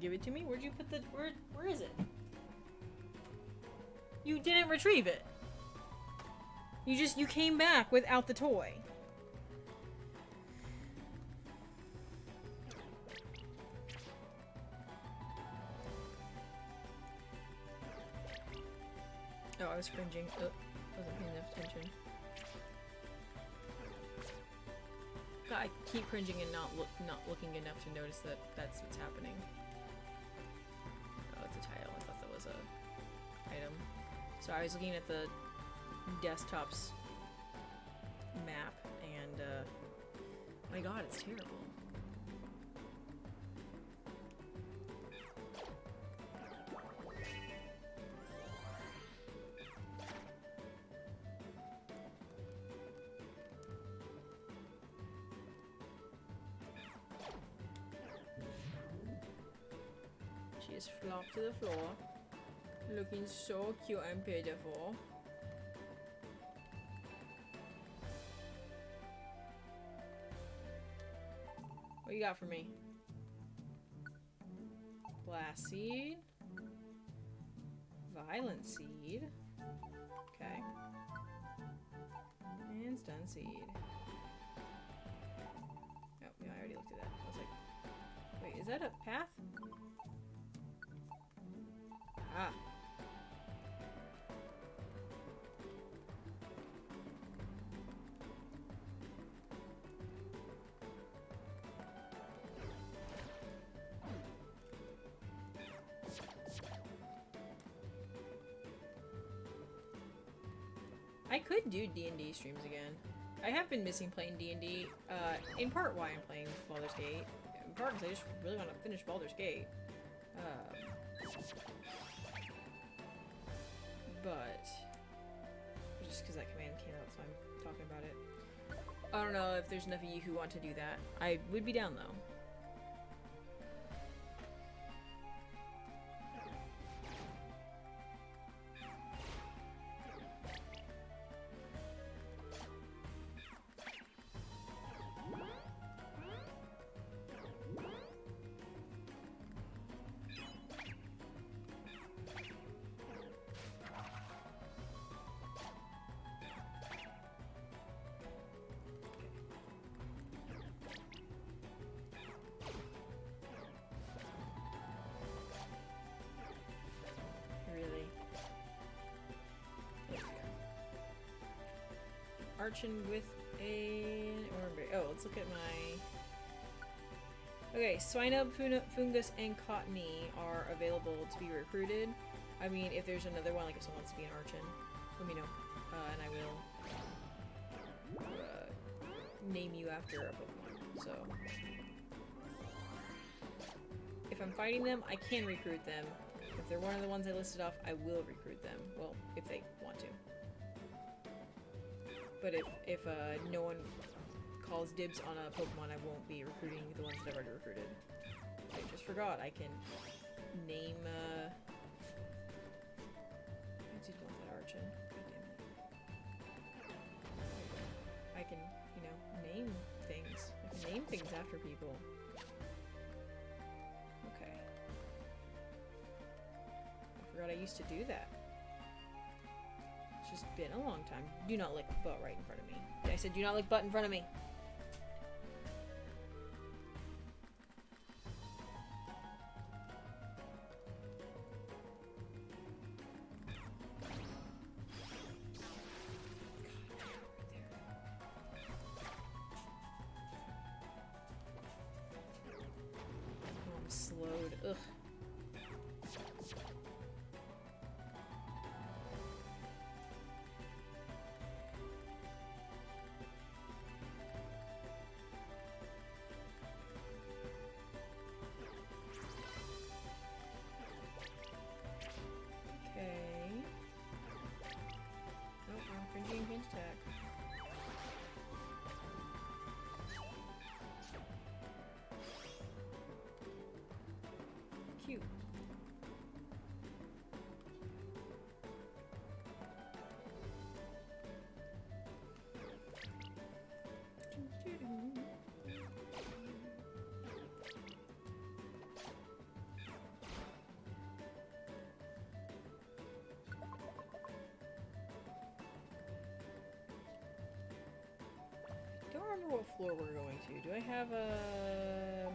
Give it to me? Where'd you put the... Where is it? You didn't retrieve it. You came back without the toy. Oh, I was cringing. Oh, wasn't paying enough attention. God, I keep cringing and not looking enough to notice that that's what's happening. Oh, it's a title. I thought that was a item. So I was looking at the desktop's map, and my God, it's terrible. She is flopped to the floor, looking so cute and beautiful. What you got for me? Blast Seed. Violent Seed. Okay. And Stun Seed. Oh, yeah, I already looked at that. I was like, wait, is that a path? Ah. I could do D&D streams again. I have been missing playing D&D, in part why I'm playing Baldur's Gate. In part because I just really want to finish Baldur's Gate. But just because that command came out, so I'm talking about it. I don't know if there's enough of you who want to do that. I would be down though. Arching with an orange. Oh, let's look at my... Okay, Swinub, Fungus, and Cottony are available to be recruited. I mean, if there's another one, like if someone wants to be an Archon, let me know. And I will name you after a Pokemon. So, if I'm fighting them, I can recruit them. If they're one of the ones I listed off, I will recruit them. Well, if they want to. But if no one calls dibs on a Pokemon, I won't be recruiting the ones that I've already recruited. I just forgot. I can name, I did want that Archon. God damn it. I can, you know, name things. I can name things after people. Okay. I forgot I used to do that. It's just been a long time. Do not lick butt right in front of me. I said do not lick butt in front of me. Slowed. Ugh. Okay. Oh, I'm cringing against attack. Cute. I don't remember what floor we're going to. Do I have a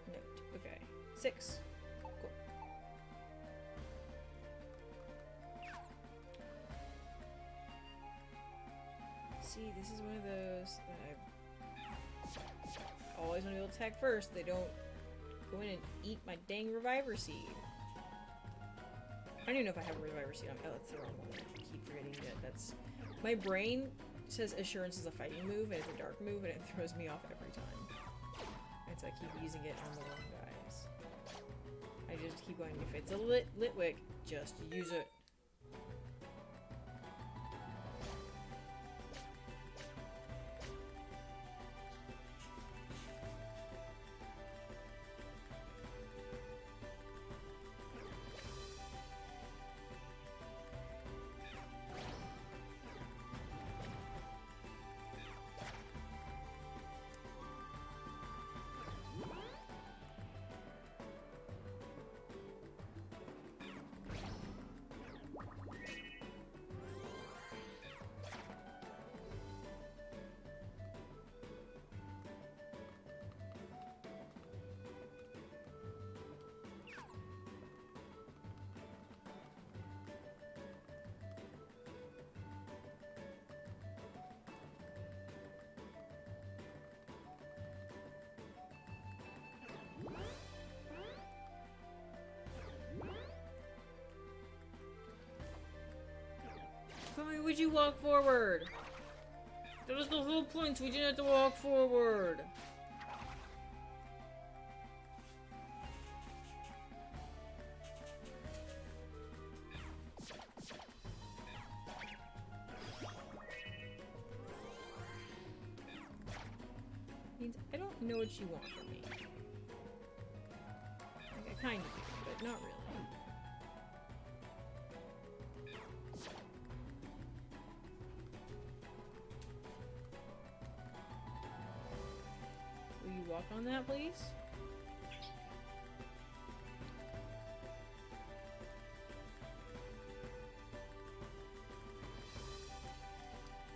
note? Okay. 6. Cool. See, this is one of those that I always want to be able to attack first. They don't go in and eat my dang Reviver Seed. I don't even know if I have a Reviver Seed on. Oh, that's the wrong one. I keep forgetting that. That's... My brain says Assurance is a fighting move, and it's a dark move, and it throws me off every time. And so I keep using it on the wrong guys. I just keep going, if it's a Litwick, just use it. Why would you walk forward? That was the whole point, we didn't have to walk forward. Means I don't know what you want from me. Like, I kind of do, but not really. Will you walk on that, please?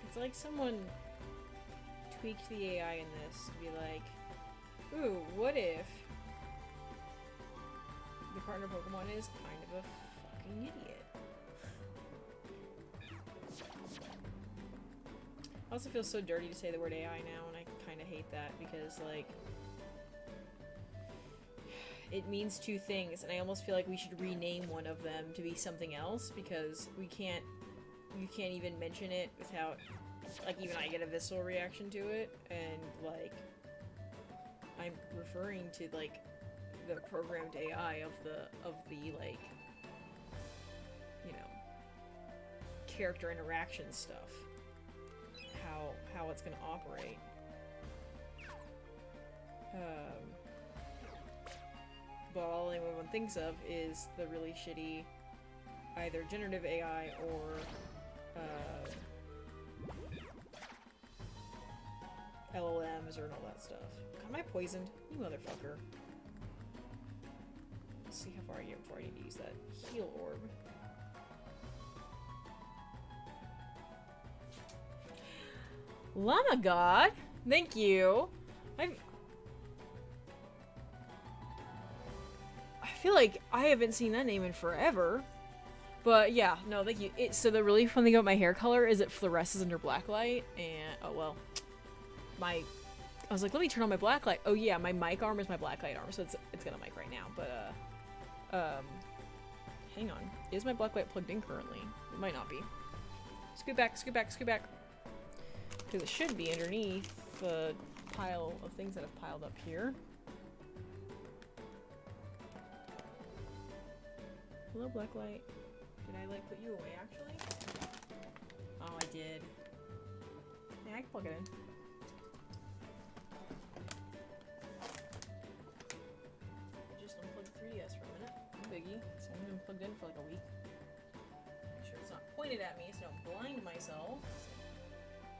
It's like someone tweaked the AI in this to be like, ooh, what if the partner Pokemon is kind of a fucking idiot? I also feel so dirty to say the word AI now, and I kind of hate that because, like, it means two things, and I almost feel like we should rename one of them to be something else because you can't even mention it without, like, even I get a visceral reaction to it, and, like, I'm referring to, like, the programmed AI of the, like, you know, character interaction stuff. How it's gonna operate. But all anyone thinks of is the really shitty either generative AI or LLMs or all that stuff. Am I poisoned? You motherfucker. Let's see how far I get before I need to use that heal orb. Llama God! Thank you! I feel like I haven't seen that name in forever. But yeah, no, thank you. So the really fun thing about my hair color is it fluoresces under black light, and oh well. I was like, let me turn on my black light. Oh yeah, my mic arm is my black light arm, so it's got a mic right now. But hang on. Is my black light plugged in currently? It might not be. Scoot back, scoot back, scoot back. Because it should be underneath the pile of things that have piled up here. Hello, blacklight. Did I, like, put you away, actually? Oh, I did. Yeah, I can plug it in. I just unplugged 3DS for a minute. No biggie. It's only been plugged in for, like, a week. Make sure it's not pointed at me so I don't blind myself.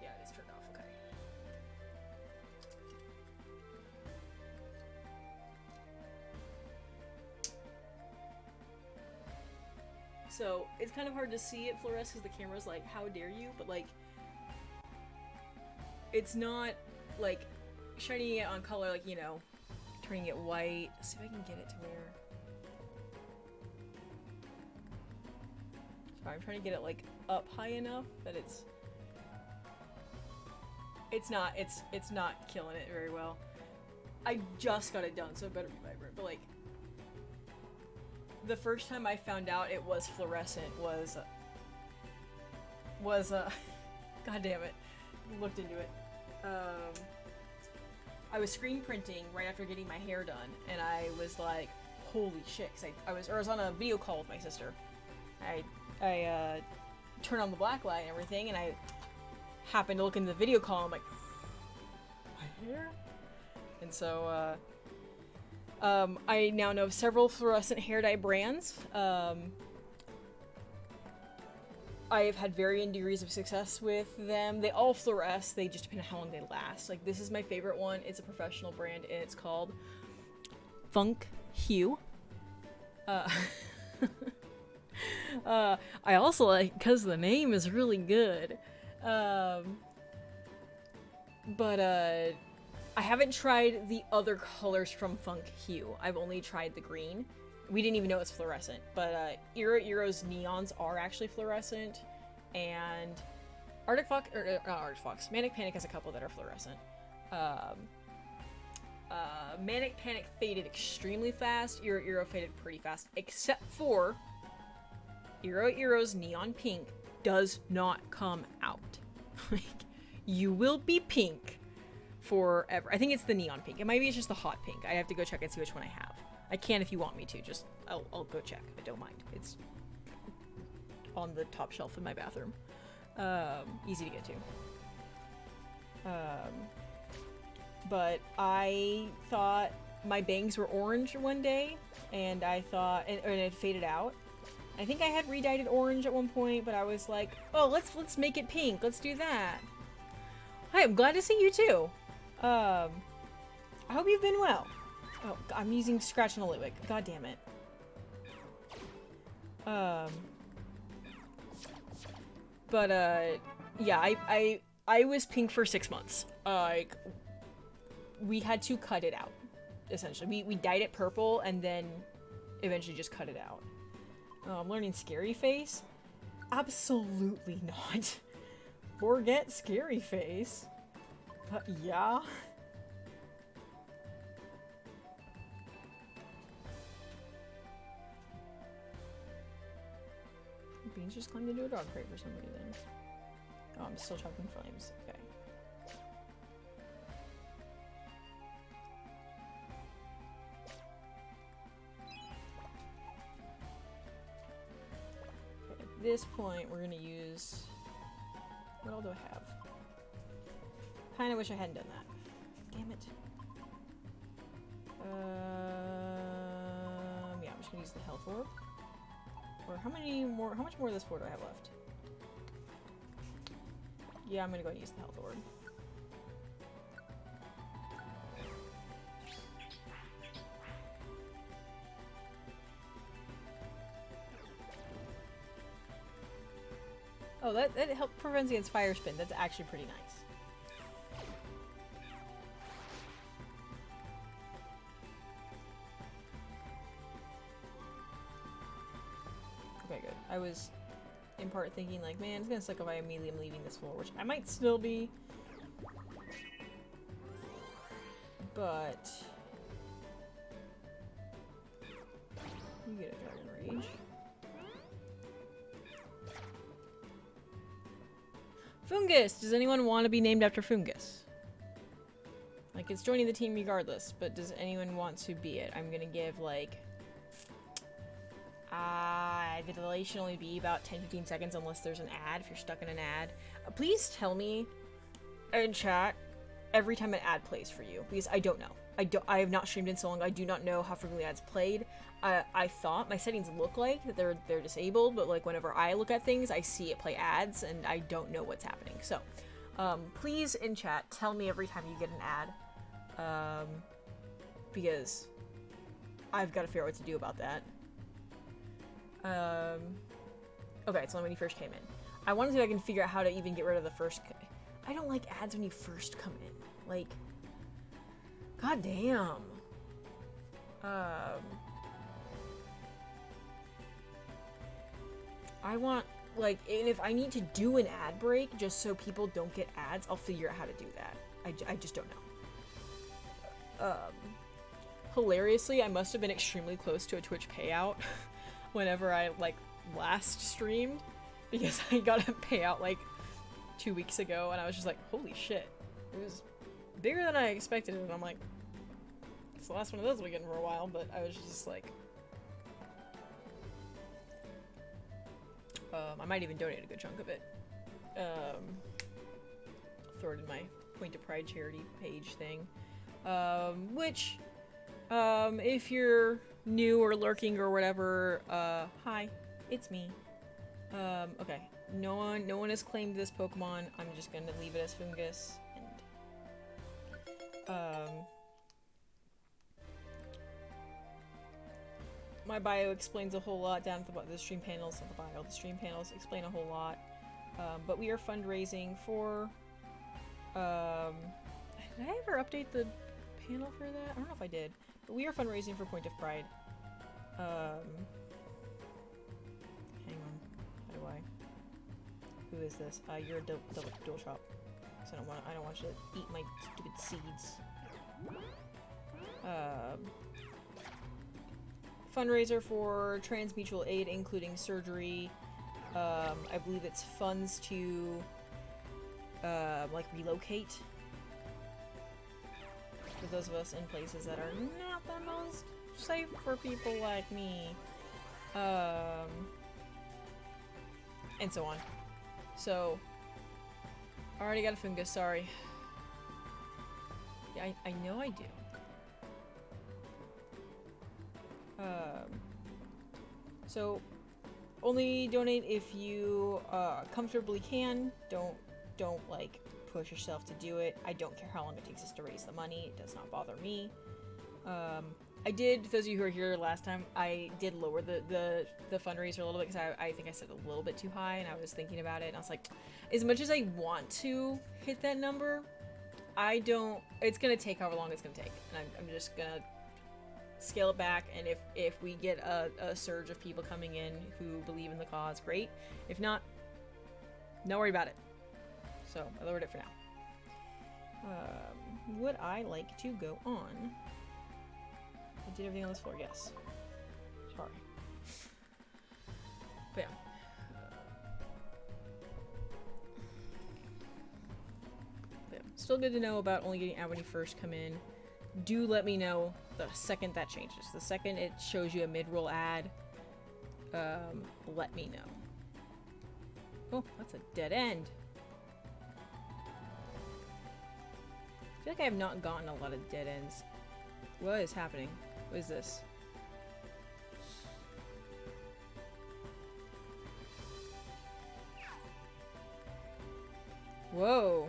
Yeah, it is turned off. Okay. So, it's kind of hard to see it fluoresce because the camera's like, how dare you? But, like, it's not, like, shining it on color, like, you know, turning it white. Let's see if I can get it to where... Sorry, I'm trying to get it, like, up high enough that it's not killing it very well. I just got it done, so it better be vibrant, but, like, the first time I found out it was fluorescent was god damn it, looked into it. I was screen printing right after getting my hair done, and I was like, holy shit, 'cause I was on a video call with my sister. I turned on the black light and everything, and I happened to look in the video call, and I'm like, my hair? And so, I now know of several fluorescent hair dye brands. I have had varying degrees of success with them. They all fluoresce, they just depend on how long they last. Like, this is my favorite one. It's a professional brand, and it's called Funk Hue. I also like, because the name is really good. But I haven't tried the other colors from Funk Hue. I've only tried the green. We didn't even know it's fluorescent, but Ero's neons are actually fluorescent, and Arctic Fox, or not Arctic Fox, Manic Panic has a couple that are fluorescent. Manic Panic faded extremely fast, Ero faded pretty fast, except for Ero's neon pink does not come out. Like, you will be pink forever. I think it's the neon pink. It might be just the hot pink. I have to go check and see which one I have. I can if you want me to. Just I'll go check. I don't mind. It's on the top shelf in my bathroom. Easy to get to. But I thought my bangs were orange one day, and I thought, and it faded out. I think I had re-dyed it orange at one point, but I was like, oh, let's make it pink. Let's do that. Hi, I'm glad to see you too. I hope you've been well. Oh, I'm using Scratch and Oliwick. God damn it. Yeah, I was pink for 6 months. Like, we had to cut it out, essentially. We dyed it purple and then eventually just cut it out. Oh, I'm learning Scary Face? Absolutely not. Forget Scary Face. Yeah. Beans just climbed into a dog crate for some reason. Oh, I'm still chopping flames. Okay. Okay, at this point, we're gonna use... What all do I have? Kinda wish I hadn't done that. Damn it. Yeah, I'm just gonna use the health orb. Or how much more of this floor do I have left? Yeah, I'm gonna go ahead and use the health orb. Oh, that prevents against fire spin. That's actually pretty nice. Okay, good. I was in part thinking like, man, it's gonna suck if I immediately am leaving this floor, which I might still be. But you get a Dragon Rage. Fungus! Does anyone want to be named after Fungus? Like, it's joining the team regardless, but does anyone want to be it? I'm gonna give, like... the delay should only be about 10-15 seconds unless there's an ad, if you're stuck in an ad. Please tell me in chat every time an ad plays for you, because I don't know. I have not streamed in so long, I do not know how frequently ads played. I thought my settings look like that they're disabled, but like whenever I look at things, I see it play ads, and I don't know what's happening. So, please in chat tell me every time you get an ad, because I've got to figure out what to do about that. Okay, so when you first came in, I want to see if I can figure out how to even get rid of the first. I don't like ads when you first come in. Like, god damn. I want, like, and if I need to do an ad break just so people don't get ads, I'll figure out how to do that. I just don't know. Hilariously, I must have been extremely close to a Twitch payout whenever I, like, last streamed, because I got a payout, like, 2 weeks ago, and I was just like, holy shit. It was bigger than I expected, and I'm like, it's the last one of those we're getting for a while, but I was just like... I might even donate a good chunk of it. Throw it in my Point of Pride charity page thing. Which, if you're new or lurking or whatever, hi, it's me. Okay. No one has claimed this Pokemon. I'm just gonna leave it as Fungus, and, my bio explains a whole lot down at the stream panels, not the bio. The stream panels explain a whole lot. But we are fundraising for, did I ever update the panel for that? I don't know if I did. But we are fundraising for Point of Pride. Hang on. How do I? Who is this? You're a dual shop. So I don't want you to eat my stupid seeds. Fundraiser for trans mutual aid, including surgery. I believe it's funds to, like, relocate. For those of us in places that are not the most safe for people like me. And so on. So, I already got a Fungus, sorry. Yeah, I know I do. So, only donate if you comfortably can. Don't like push yourself to do it. I don't care how long it takes us to raise the money. It does not bother me. I did, those of you who were here last time, I did lower the fundraiser a little bit because I think I set it a little bit too high, and I was thinking about it, and I was like, as much as I want to hit that number, it's gonna take however long it's gonna take, and I'm just gonna scale it back, and if we get a surge of people coming in who believe in the cause, great. If not, don't worry about it. So, I lowered it for now. Would I like to go on? I did everything on this floor, yes. Sorry. But yeah. still good to know about only getting out when you first come in. Do let me know the second that changes. The second it shows you a mid-roll ad, let me know. Oh, that's a dead end. I feel like I have not gotten a lot of dead ends. What is happening? What is this? Whoa.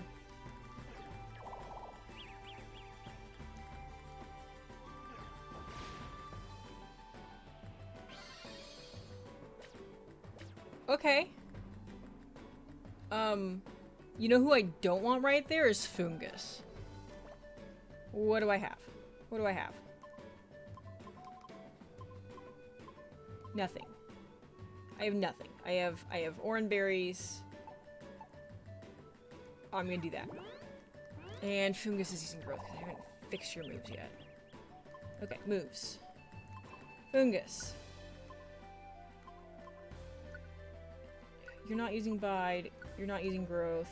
Okay. You know who I don't want right there is Fungus. What do I have? What do I have? Nothing. I have nothing. I have orange berries. I'm gonna do that. And Fungus is using growth because I haven't fixed your moves yet. Okay, moves. Fungus. You're not using Bide. You're not using growth.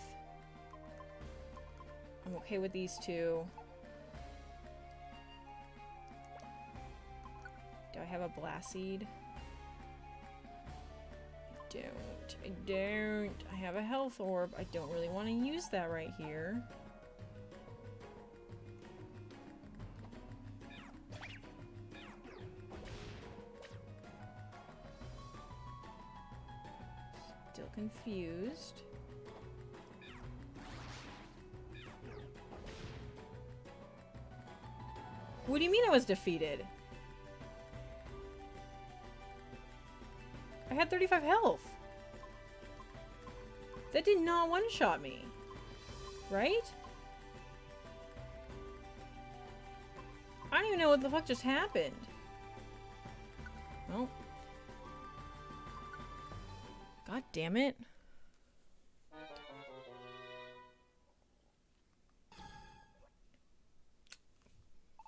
I'm okay with these two. Do I have a Blast Seed? I don't. I have a Health Orb. I don't really want to use that right here. Still confused. What do you mean I was defeated? I had 35 health. That did not one-shot me. Right? I don't even know what the fuck just happened. Well. God damn it.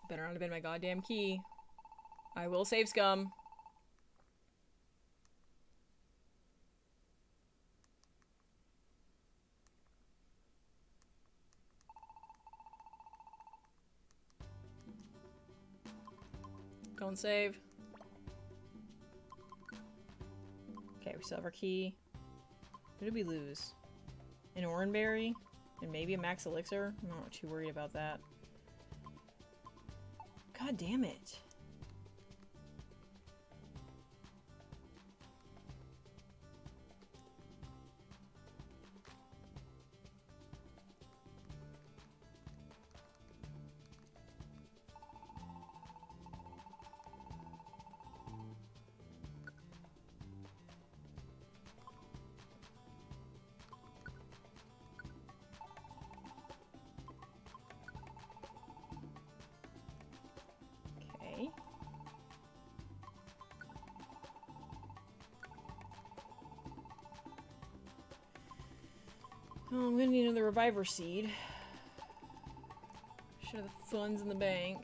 Better not have been my goddamn key. I will save scum. Don't save. Okay, we still have our key. What did we lose? An Oranberry? And maybe a Max Elixir? I'm not too worried about that. God damn it. Okay. Oh, I'm gonna need another Reviver Seed. Should have the funds in the bank.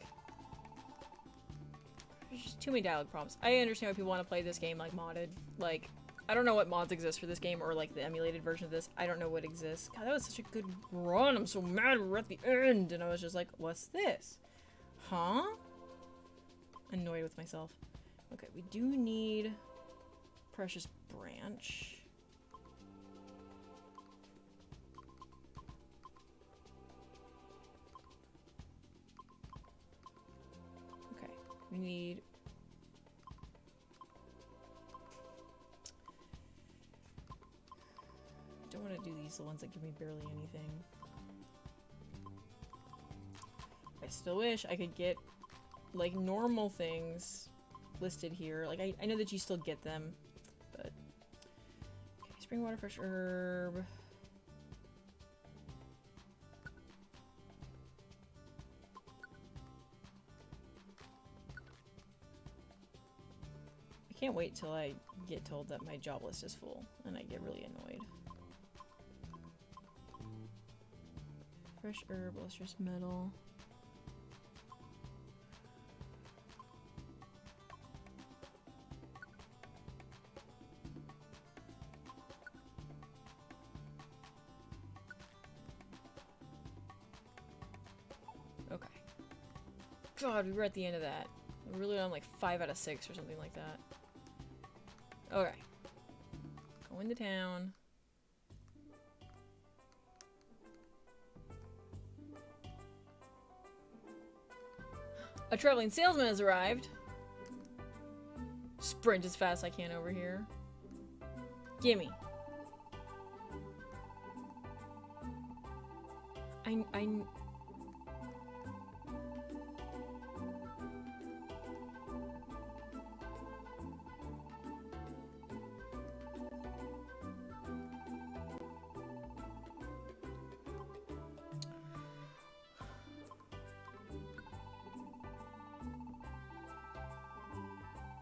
There's just too many dialogue prompts. I understand why people want to play this game like modded. Like, I don't know what mods exist for this game or like the emulated version of this. I don't know what exists. God, that was such a good run. I'm so mad we're at the end. And I was just like, what's this? Huh? Annoyed with myself. Okay, we do need Precious Branch. Okay, we need... I don't want to do these, the ones that give me barely anything. I still wish I could get like normal things listed here. Like I know that you still get them, but okay, spring water, fresh herb. I can't wait till I get told that my job list is full and I get really annoyed. Fresh herb, lustrous metal. God, we were at the end of that. We're really on like 5 out of 6 or something like that. Okay. Go into town. A traveling salesman has arrived. Sprint as fast as I can over here. Gimme.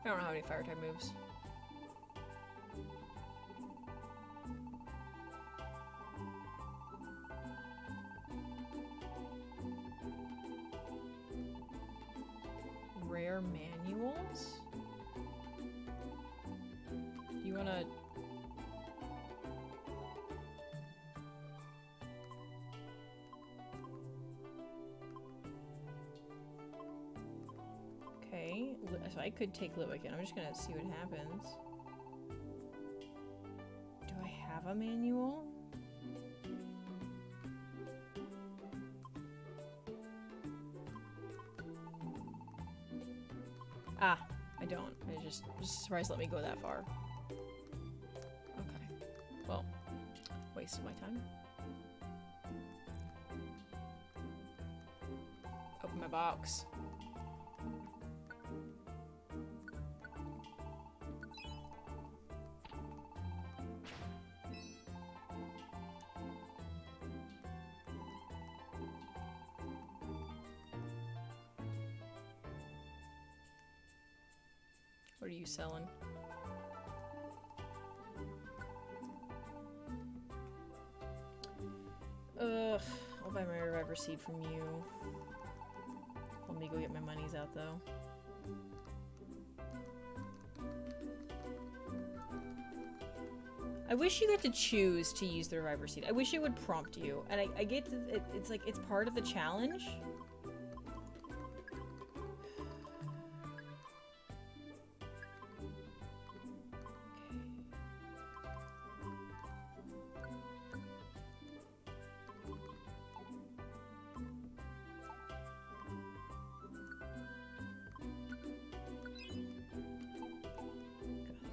I don't know how many fire type moves. Rare manuals? Do you wanna... Okay, so I could take Livikin. I'm just gonna see what happens. Do I have a manual? Ah, I don't. I just surprised let me go that far. Okay. Well, wasted my time. Open my box. What are you selling? Ugh, I'll buy my reviver seed from you. Let me go get my monies out though. I wish you got to choose to use the reviver seed. I wish it would prompt you. And I get that it's like, it's part of the challenge.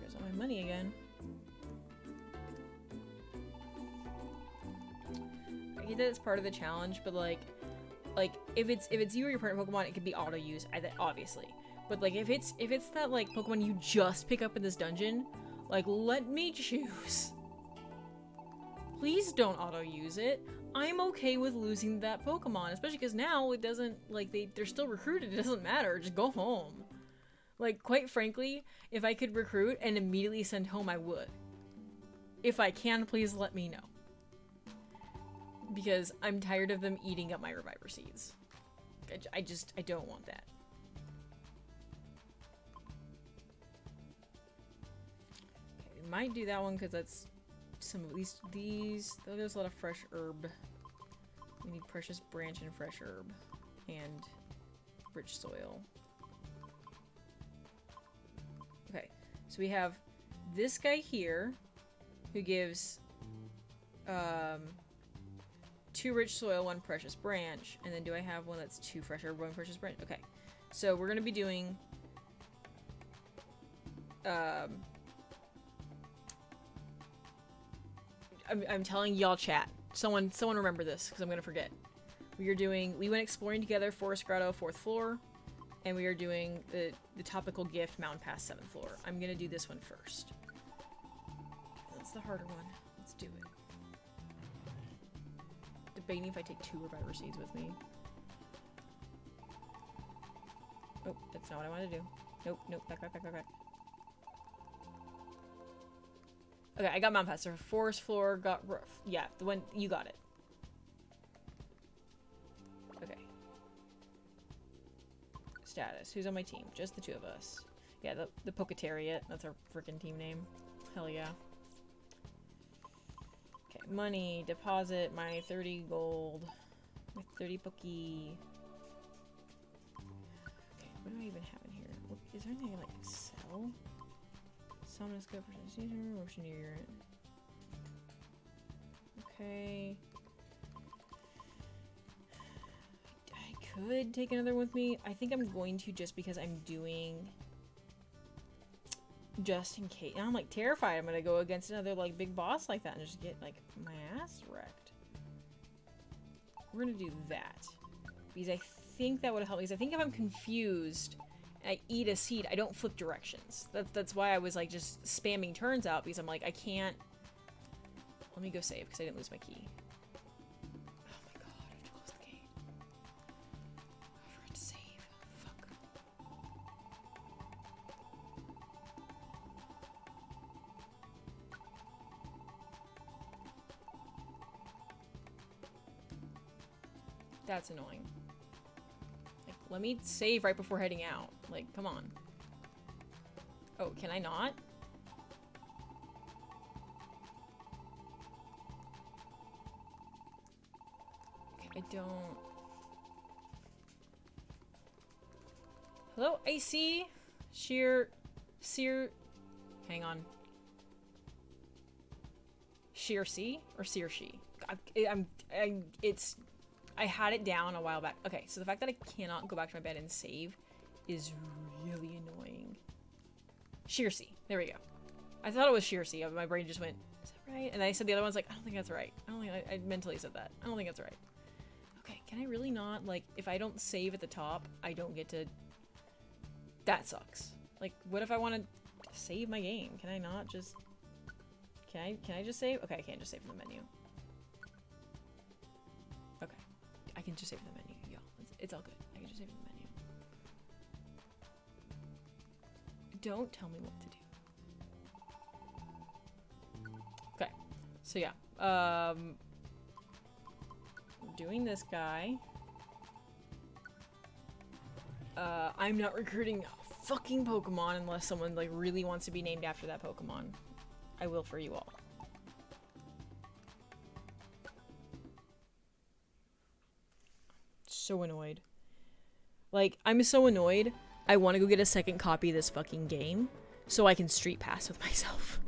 There's all my money again. I get that it's part of the challenge, but like if it's you or your partner Pokemon, it could be auto use, obviously. But like if it's that like Pokemon you just pick up in this dungeon, like let me choose. Please don't auto use it. I'm okay with losing that Pokemon, especially because now it doesn't like they're still recruited. It doesn't matter. Just go home. Like quite frankly, if I could recruit and immediately send home, I would. If I can, please let me know. Because I'm tired of them eating up my reviver seeds. I don't want that. Okay, we might do that one because that's some of these. There's a lot of fresh herb. We need precious branch and fresh herb. And rich soil. Okay, so we have this guy here who gives 2 rich soil, 1 precious branch, and then do I have one that's 2 fresh herb, 1 precious branch? Okay, so we're gonna be doing I'm telling y'all chat. Someone remember this because I'm gonna forget. We went exploring together, Forest Grotto, 4th floor, and we are doing the topical gift, Mountain Pass, 7th floor. I'm gonna do this one first. That's the harder one. Let's do it. Debating if I take 2 reviver seeds with me. Oh, that's not what I want to do. Nope, back. Okay, I got Mountain Pass. So Forest Floor got roof. Yeah, the one, you got it. Okay. Status. Who's on my team? Just the 2 of us. Yeah, the Poketariat. That's our freaking team name. Hell yeah. Okay, money, deposit, my 30 gold, my 30 Poke. what do I even have in here? What, is there anything I like sell? Summon scope for season, motion near your end. Okay. I could take another with me. I think I'm going to just because I'm doing just in case. Now I'm like terrified I'm gonna go against another like big boss like that and just get like my ass wrecked. We're gonna do that because I think that would help me. Because I think if I'm confused and I eat a seed, I don't flip directions. That's why I was like just spamming turns out because I'm like I can't. Let me go save because I didn't lose my key. Oh my god, I have to close the gate. I forgot to save. Fuck. That's annoying. Like, let me save right before heading out. Like, come on. Oh, can I not? I don't... Hello, AC? Sear... Hang on. Sheer C? Or Sear She? I had it down a while back. Okay, so the fact that I cannot go back to my bed and save is really annoying. Sheer C. There we go. I thought it was Sheer C. My brain just went, is that right? And I said the other one's like, I don't think that's right. I don't think I mentally said that. I don't think that's right. Okay, can I really not? Like, if I don't save at the top, I don't get to... That sucks. Like, what if I want to save my game? Can I not just... Can I just save? Okay, I can't just save from the menu. Okay. I can just save from the menu, y'all. It's all good. I can just save from the menu. Don't tell me what to do. Okay. So yeah. Doing this guy. I'm not recruiting fucking Pokemon unless someone like really wants to be named after that Pokemon. I will for you all. So annoyed. Like, I'm so annoyed. I want to go get a second copy of this fucking game so I can street pass with myself.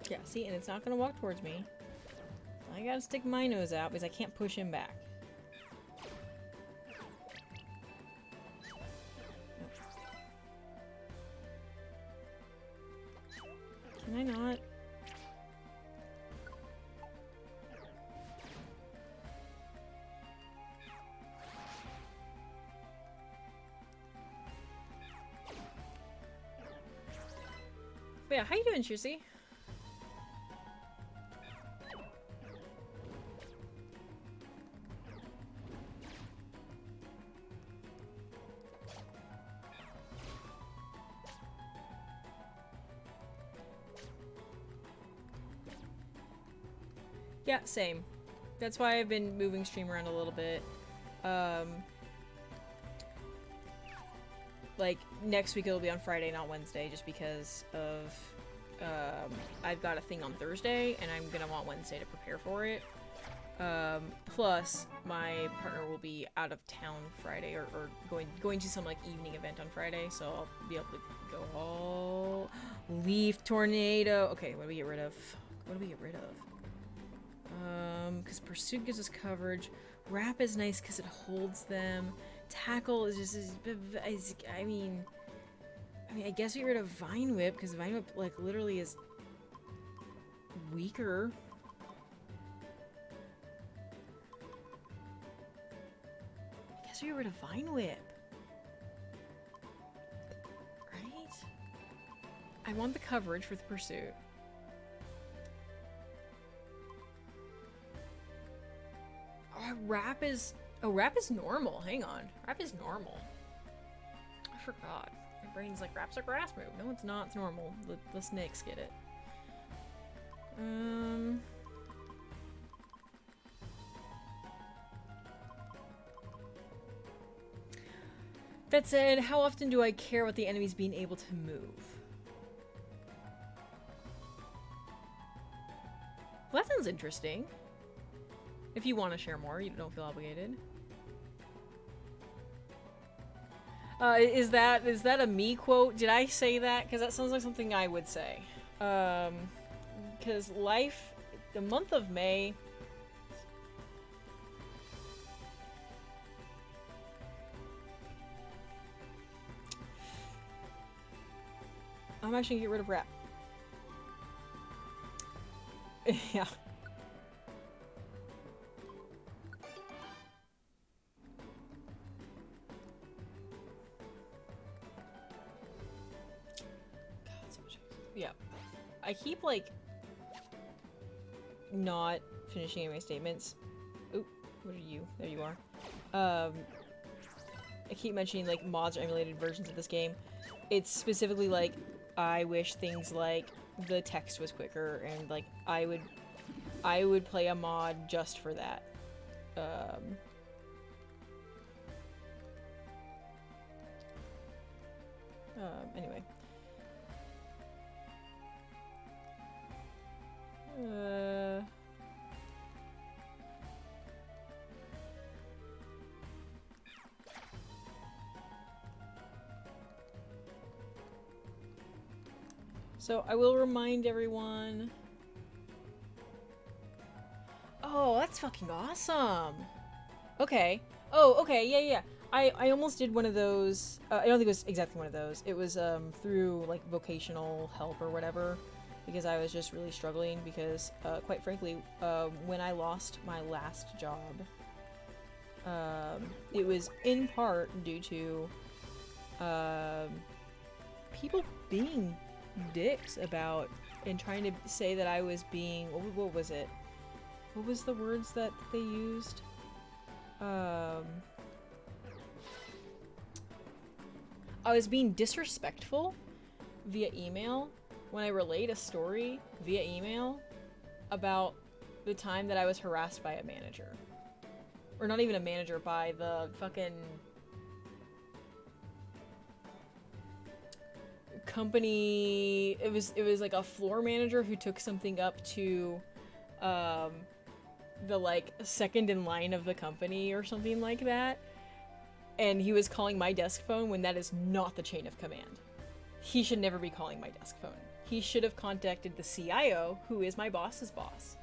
Yeah, see, and it's not gonna walk towards me. I gotta stick my nose out because I can't push him back. Nope. Can I not? But yeah, how you doing, Shusy? Yeah, same. That's why I've been moving stream around a little bit. Like, next week it'll be on Friday, not Wednesday, just because of, I've got a thing on Thursday, and I'm gonna want Wednesday to prepare for it. Plus, my partner will be out of town Friday, or going to some, like, evening event on Friday, so I'll be able to go all... Leaf Tornado! Okay, what do we get rid of? What do we get rid of? Because Pursuit gives us coverage. Wrap is nice because it holds them. Tackle is just, I mean, I guess we get rid of Vine Whip because Vine Whip, like, literally is weaker. I guess we get rid of Vine Whip. Right? I want the coverage for the Pursuit. Wrap is... Oh, Wrap is normal. Hang on. Wrap is normal. I forgot. My brain's like, Wrap's a grass move. No, it's not. It's normal. The snakes get it. That said, how often do I care about the enemies being able to move? Well, that sounds interesting. If you want to share more, you don't feel obligated. Is that a me quote? Did I say that? Because that sounds like something I would say. Because the month of May... I'm actually gonna get rid of rap. Yeah. God, so much. Yeah. I keep, like, not finishing any of my statements. Oop, what are you? There you are. I keep mentioning, like, mods or emulated versions of this game. It's specifically, like, I wish things like the text was quicker, and, like, I would play a mod just for that. Anyway. So I will remind everyone. Oh, that's fucking awesome. Okay. Oh, okay. Yeah, yeah. I almost did one of those. I don't think it was exactly one of those. It was through like vocational help or whatever, because I was just really struggling because quite frankly, when I lost my last job, it was in part due to people being dicks about and trying to say that I was being what was it? What was the words that they used? I was being disrespectful via email when I relayed a story via email about the time that I was harassed by a manager. Or not even a manager, by the fucking company. It was like a floor manager who took something up to the like second in line of the company or something like that, and he was calling my desk phone when that is not the chain of command. He should never be calling my desk phone. He should have contacted the CIO, who is my boss's boss,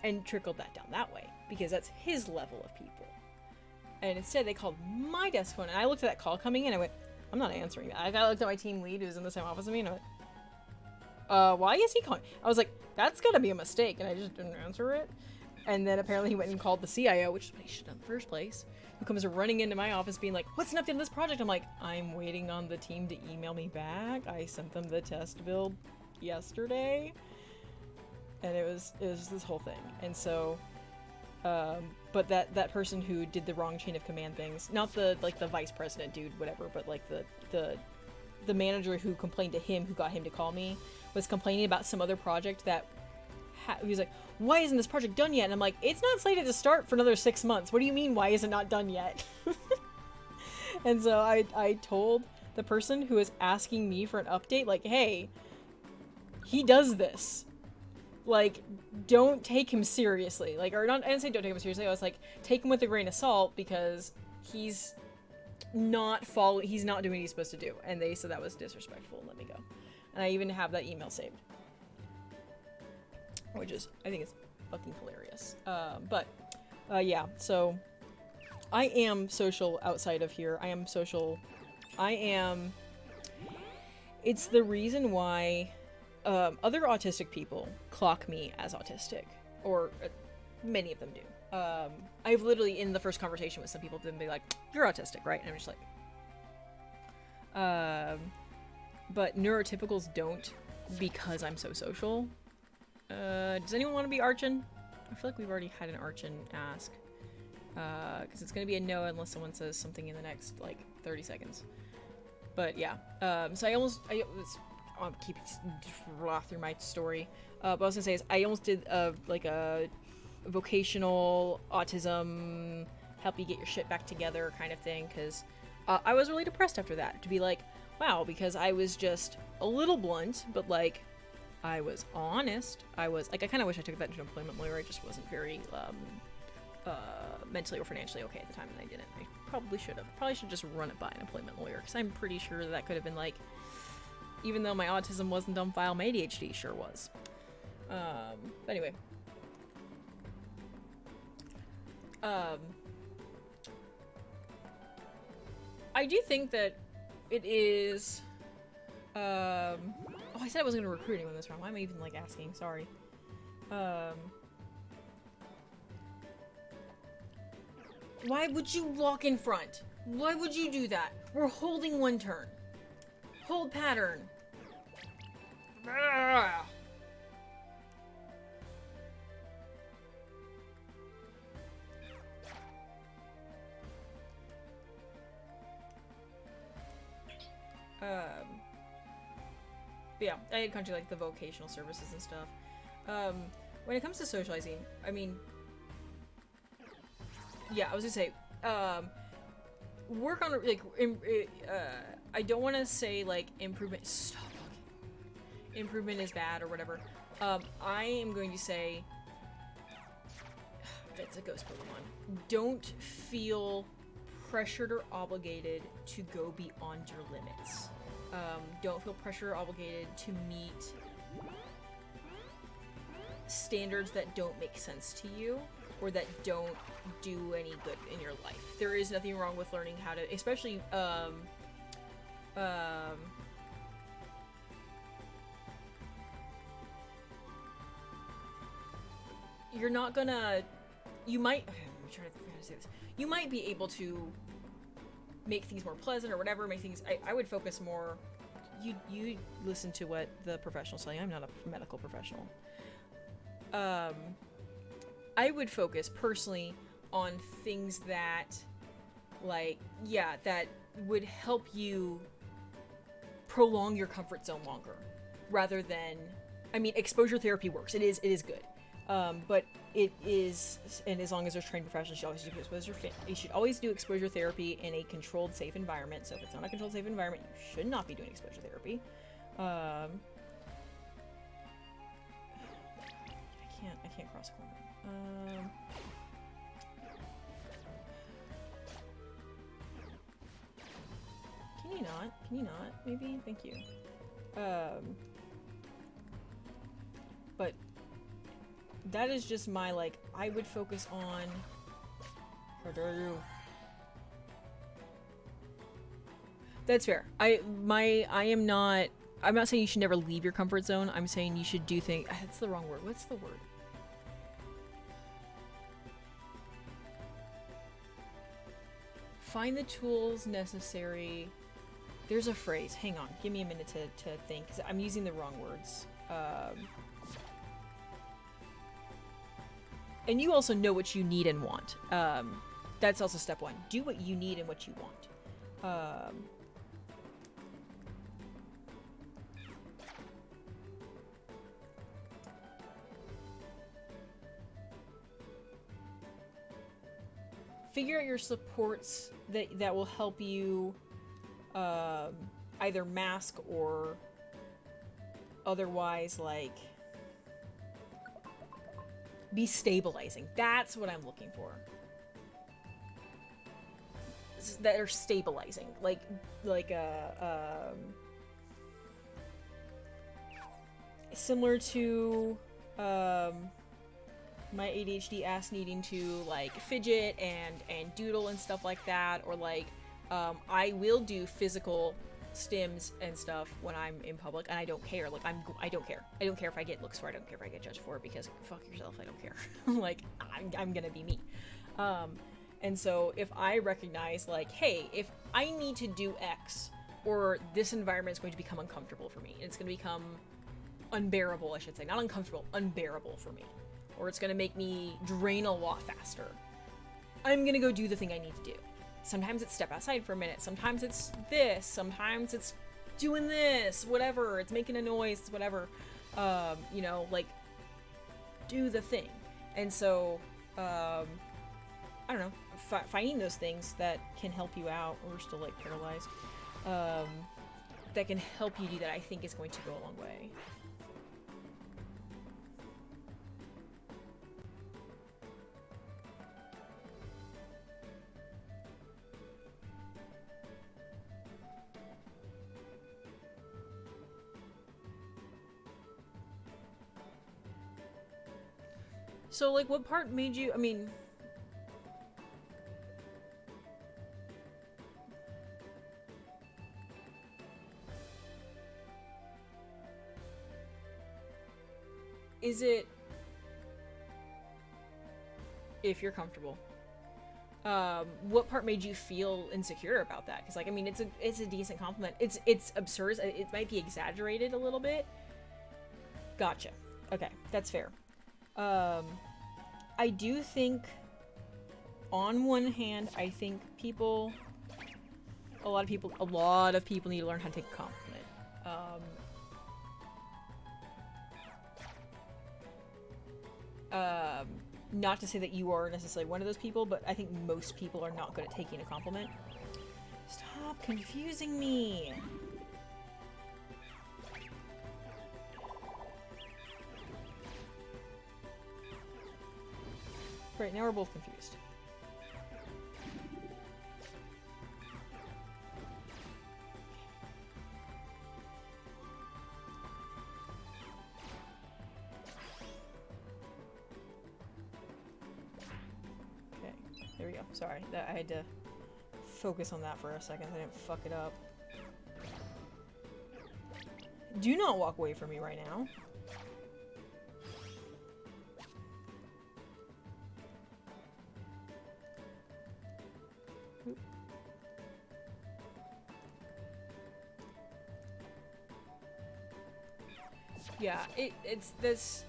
and trickled that down that way, because that's his level of people. And instead they called my desk phone, and I looked at that call coming in, I went, I'm not answering that. I looked at my team lead, who's in the same office as me, and I went, why is he calling? I was like, that's gotta be a mistake, and I just didn't answer it. And then apparently he went and called the CIO, which is what he should have done in the first place, who comes running into my office being like, what's an update on this project? I'm like, I'm waiting on the team to email me back. I sent them the test build yesterday. And it was this whole thing. And so, but that person who did the wrong chain of command things, not the, like, the vice president dude, whatever, but, like, the manager who complained to him, who got him to call me, was complaining about some other project that he was like, why isn't this project done yet? And I'm like, it's not slated to start for another 6 months. What do you mean, why is it not done yet? And so I told the person who was asking me for an update, like, hey, he does this. Like, don't take him seriously. Like, or not, I didn't say don't take him seriously. I was like, take him with a grain of salt, because he's not doing what he's supposed to do. And they said that was disrespectful and let me go. And I even have that email saved. Which is, I think it's fucking hilarious. Yeah, so I am social outside of here. It's the reason why other autistic people clock me as autistic, or many of them do. I've literally, in the first conversation with some people, been like, you're autistic, right? And I'm just like, but neurotypicals don't, because I'm so social. Does anyone want to be Archon? I feel like we've already had an Archon ask. Because it's going to be a no unless someone says something in the next, like, 30 seconds. But, yeah. So I'll keep through my story. What I was going to say is, I almost did, like, a vocational autism, help you get your shit back together kind of thing, because I was really depressed after that, to be like, wow, because I was just a little blunt, but like, I was honest. I was like, I kind of wish I took that to an employment lawyer. I just wasn't very mentally or financially okay at the time, and I didn't. I probably should have. Probably should just run it by an employment lawyer, because I'm pretty sure that could have been like, even though my autism wasn't on file, my ADHD sure was. But anyway. I do think that it is, oh, I said I wasn't going to recruit anyone this round. Why am I even, like, asking? Sorry. Why would you walk in front? Why would you do that? We're holding one turn. Hold pattern. Ah. Yeah, I had country like the vocational services and stuff. When it comes to socializing, I mean, yeah, I was gonna say, work on, like, I don't want to say, like, improvement, stop talking. Improvement is bad or whatever. I am going to say, that's a ghost Pokemon. Don't feel pressured or obligated to go beyond your limits. Don't feel pressured or obligated to meet standards that don't make sense to you or that don't do any good in your life. There is nothing wrong with learning how to, especially, you're not gonna, you might, okay, I'm trying to say this. You might be able to make things more pleasant or whatever, make things, I would focus more, you listen to what the professionals say. I'm not a medical professional. I would focus personally on things that, like, yeah, that would help you prolong your comfort zone longer, rather than, I mean, exposure therapy works. It is good. But it is, and as long as there's trained professionals, you should always do exposure therapy in a controlled, safe environment. So if it's not a controlled, safe environment, you should not be doing exposure therapy. I can't cross a corner. Can you not? Can you not? Maybe? Thank you. But that is just my, like, I would focus on, how dare you? That's fair. I'm not saying you should never leave your comfort zone. I'm saying you should do things, that's the wrong word. What's the word? Find the tools necessary. There's a phrase. Hang on. Give me a minute to think, because I'm using the wrong words. And you also know what you need and want. That's also step one. Do what you need and what you want. Figure out your supports that will help you either mask or otherwise, like, be stabilizing. That's what I'm looking for. That are stabilizing. Like similar to my ADHD ass needing to, like, fidget and doodle and stuff like that, or like I will do physical stims and stuff when I'm in public, and I don't care. Like, I don't care. I don't care if I get looks for it. I don't care if I get judged for it, because fuck yourself, I don't care. Like, I'm gonna be me. And so if I recognize, like, hey, if I need to do X, or this environment is going to become uncomfortable for me, it's going to become unbearable, I should say. Not uncomfortable, unbearable for me. Or it's going to make me drain a lot faster. I'm going to go do the thing I need to do. Sometimes it's step outside for a minute. Sometimes it's this. Sometimes it's doing this. Whatever. It's making a noise. Whatever. You know, like, do the thing. And so, I don't know. finding those things that can help you out. We're still like paralyzed. That can help you do that, I think is going to go a long way. So, like, what part made you, I mean... Is it... If you're comfortable. What part made you feel insecure about that? Because, like, I mean, it's a decent compliment. It's absurd. It might be exaggerated a little bit. Gotcha. Okay, that's fair. I do think, on one hand, I think a lot of people need to learn how to take a compliment. Not to say that you are necessarily one of those people, but I think most people are not good at taking a compliment. Stop confusing me! Right, now we're both confused. Okay, there we go. Sorry, I had to focus on that for a second. I didn't fuck it up. Do not walk away from me right now. Yeah, it's this...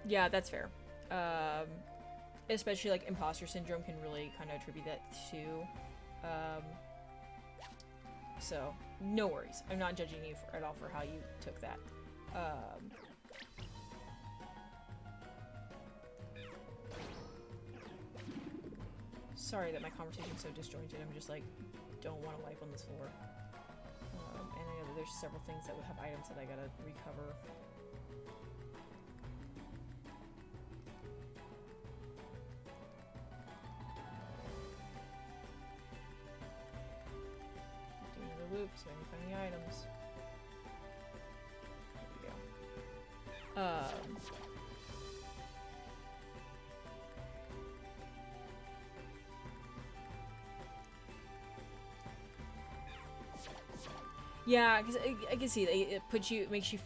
Yeah, that's fair. Especially, like, imposter syndrome can really kind of attribute that to. So, no worries. I'm not judging you at all for how you took that. Sorry that my conversation's so disjointed. I'm just like, don't want to wipe on this floor. And I know that there's several things that would have items that I gotta recover. Do another loop so I can find the items. There we go. Yeah, because I can see that it puts you, it makes you,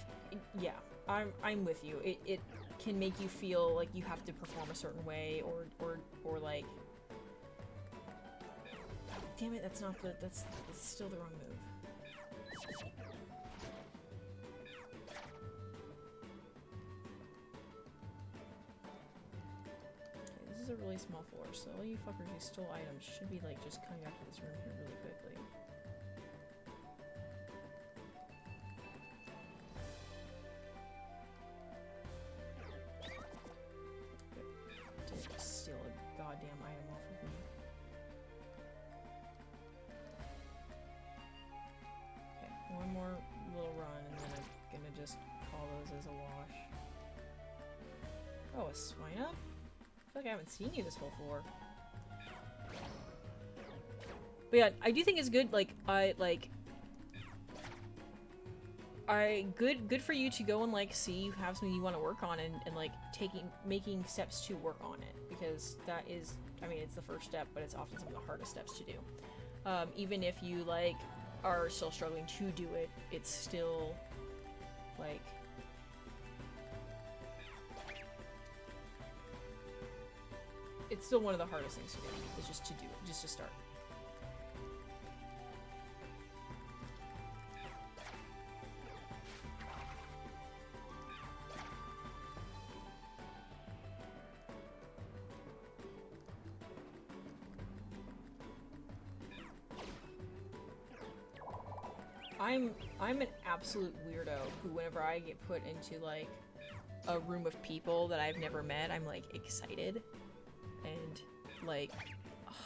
yeah, I'm with you. It can make you feel like you have to perform a certain way, or like, damn it, that's not good. That's still the wrong move. Okay, this is a really small floor, so all you fuckers who stole items should be like just coming back to this room here really quickly. Steal a goddamn item off of me. Okay, one more little run and then I'm gonna just call those as a wash. Oh, a swine up? I feel like I haven't seen you this whole floor. But yeah, I do think it's good, like, good for you to go and, like, see you have something you want to work on and like, making steps to work on it. Because that is, I mean, it's the first step, but it's often some of the hardest steps to do. Even if you, like, are still struggling to do it, it's still, like... It's still one of the hardest things to do, is just to do it, just to start. I'm an absolute weirdo who, whenever I get put into, like, a room of people that I've never met, I'm like excited and like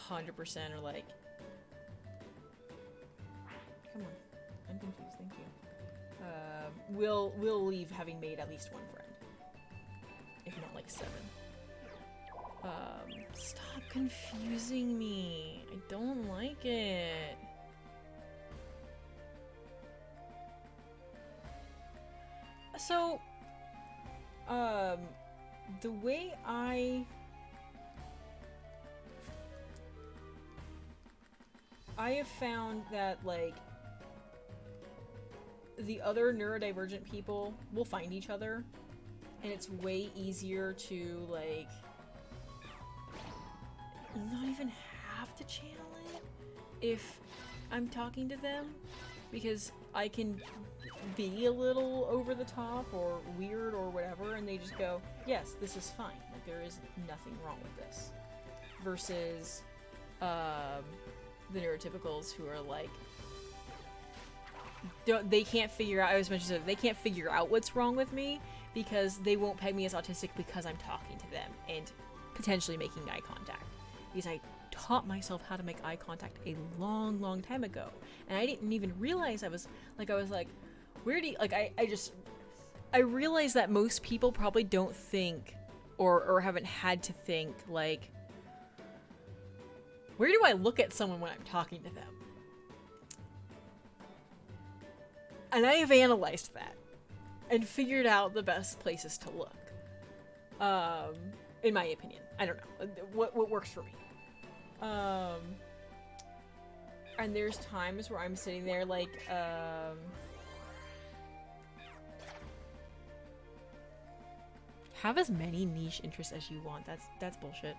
100% are like, come on, I'm confused, thank you. We'll leave having made at least one friend, if not like 7. Stop confusing me. I don't like it. So, the way I have found that, like, the other neurodivergent people will find each other, and it's way easier to, like, not even have to channel it if I'm talking to them, because I can be a little over the top or weird or whatever, and they just go, yes, this is fine. Like, there is nothing wrong with this. Versus, the neurotypicals who are like, they can't figure out, I was mentioning, they can't figure out what's wrong with me because they won't peg me as autistic because I'm talking to them and potentially making eye contact. Because I taught myself how to make eye contact a long, long time ago. And I didn't even realize I was like, where do you, like, I realized that most people probably don't think or haven't had to think, like, where do I look at someone when I'm talking to them? And I have analyzed that and figured out the best places to look. In my opinion. I don't know. What works for me. And there's times where I'm sitting there like, have as many niche interests as you want. That's bullshit.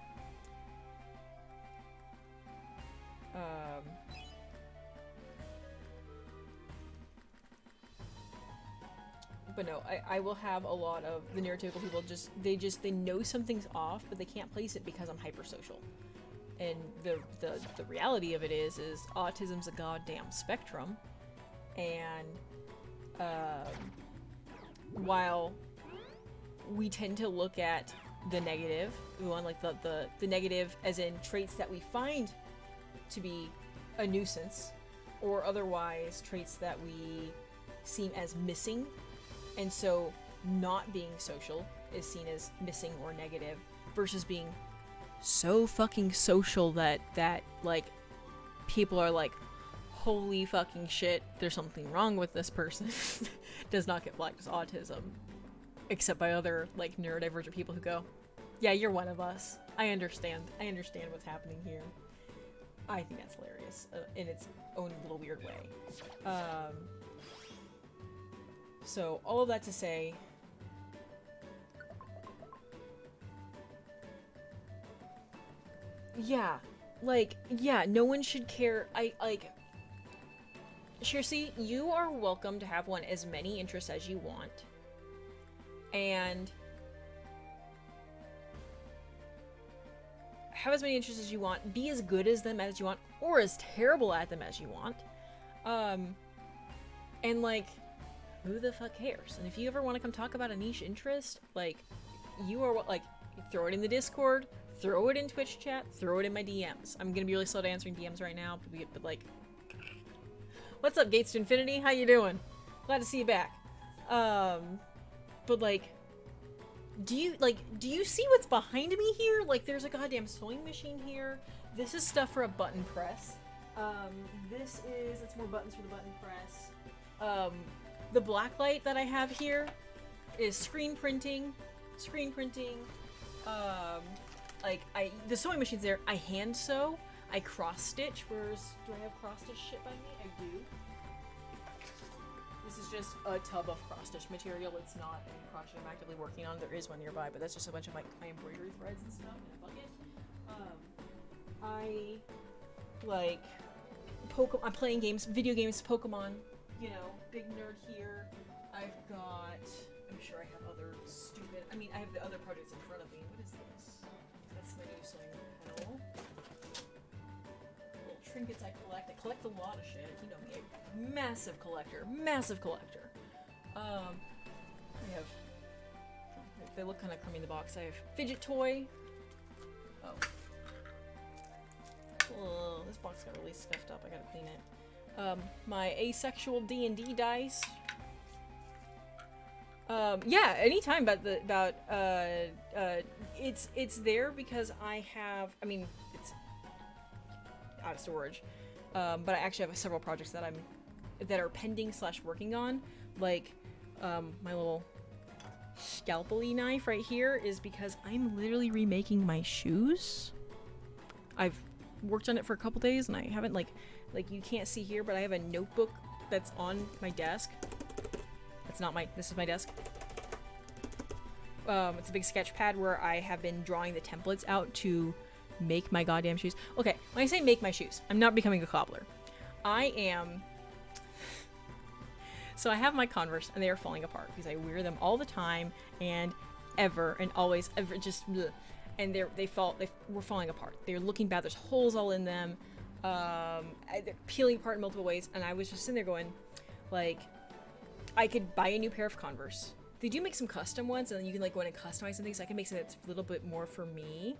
But no, I will have a lot of the neurotypical people they know something's off, but they can't place it because I'm hypersocial. And the reality of it is autism's a goddamn spectrum, and while we tend to look at the negative, we want like the negative as in traits that we find to be a nuisance, or otherwise traits that we seem as missing. And so not being social is seen as missing or negative, versus being so fucking social that like people are like, holy fucking shit, there's something wrong with this person. Does not get flagged as autism, except by other like neurodivergent people who go, yeah, you're one of us. I understand what's happening here. I think that's hilarious in its own little weird way. So, all of that to say, yeah, no one should care. Shirsi, you are welcome to have as many interests as you want. And have as many interests as you want, be as good as them as you want, or as terrible at them as you want. And like, who the fuck cares? And if you ever want to come talk about a niche interest, like, you are like, throw it in the Discord, throw it in Twitch chat, throw it in my DMs. I'm gonna be really slow to answering DMs right now, but like, what's up, Gates to Infinity? How you doing? Glad to see you back. But like, do you see what's behind me here? Like, there's a goddamn sewing machine here. This is stuff for a button press. It's more buttons for the button press. The black light that I have here is screen printing. The sewing machine's there. I hand sew. I cross stitch. Do I have cross stitch shit by me? I do. This is just a tub of cross stitch material. It's not any project I'm actively working on. There is one nearby, but that's just a bunch of my embroidery threads and stuff in a bucket. I'm playing video games, Pokemon. You know, big nerd here. I'm sure I have other stupid, I have the other projects in front of me. What is this? That's my new sewing panel. Little trinkets I collect a lot of shit. You know me, a massive collector. I have they look kind of crummy in the box. I have fidget toy. Oh. Oh, this box got really scuffed up. I gotta clean it. My asexual D&D dice. Yeah, anytime it's there because I have, I mean, it's out of storage, but I actually have several projects that are pending / working on, like, my little scalpely knife right here is because I'm literally remaking my shoes. I've worked on it for a couple days and I haven't, like you can't see here, but I have a notebook that's on my desk. This is my desk. It's a big sketch pad where I have been drawing the templates out to make my goddamn shoes. Okay, when I say make my shoes, I'm not becoming a cobbler. So I have my Converse and they are falling apart because I wear them all the time and always just bleh. And they were falling apart. They're looking bad. There's holes all in them. They're peeling apart in multiple ways. And I was just sitting there going, like, I could buy a new pair of Converse. They do make some custom ones, and then you can, like, go in and customize some things. So I can make something that's a little bit more for me,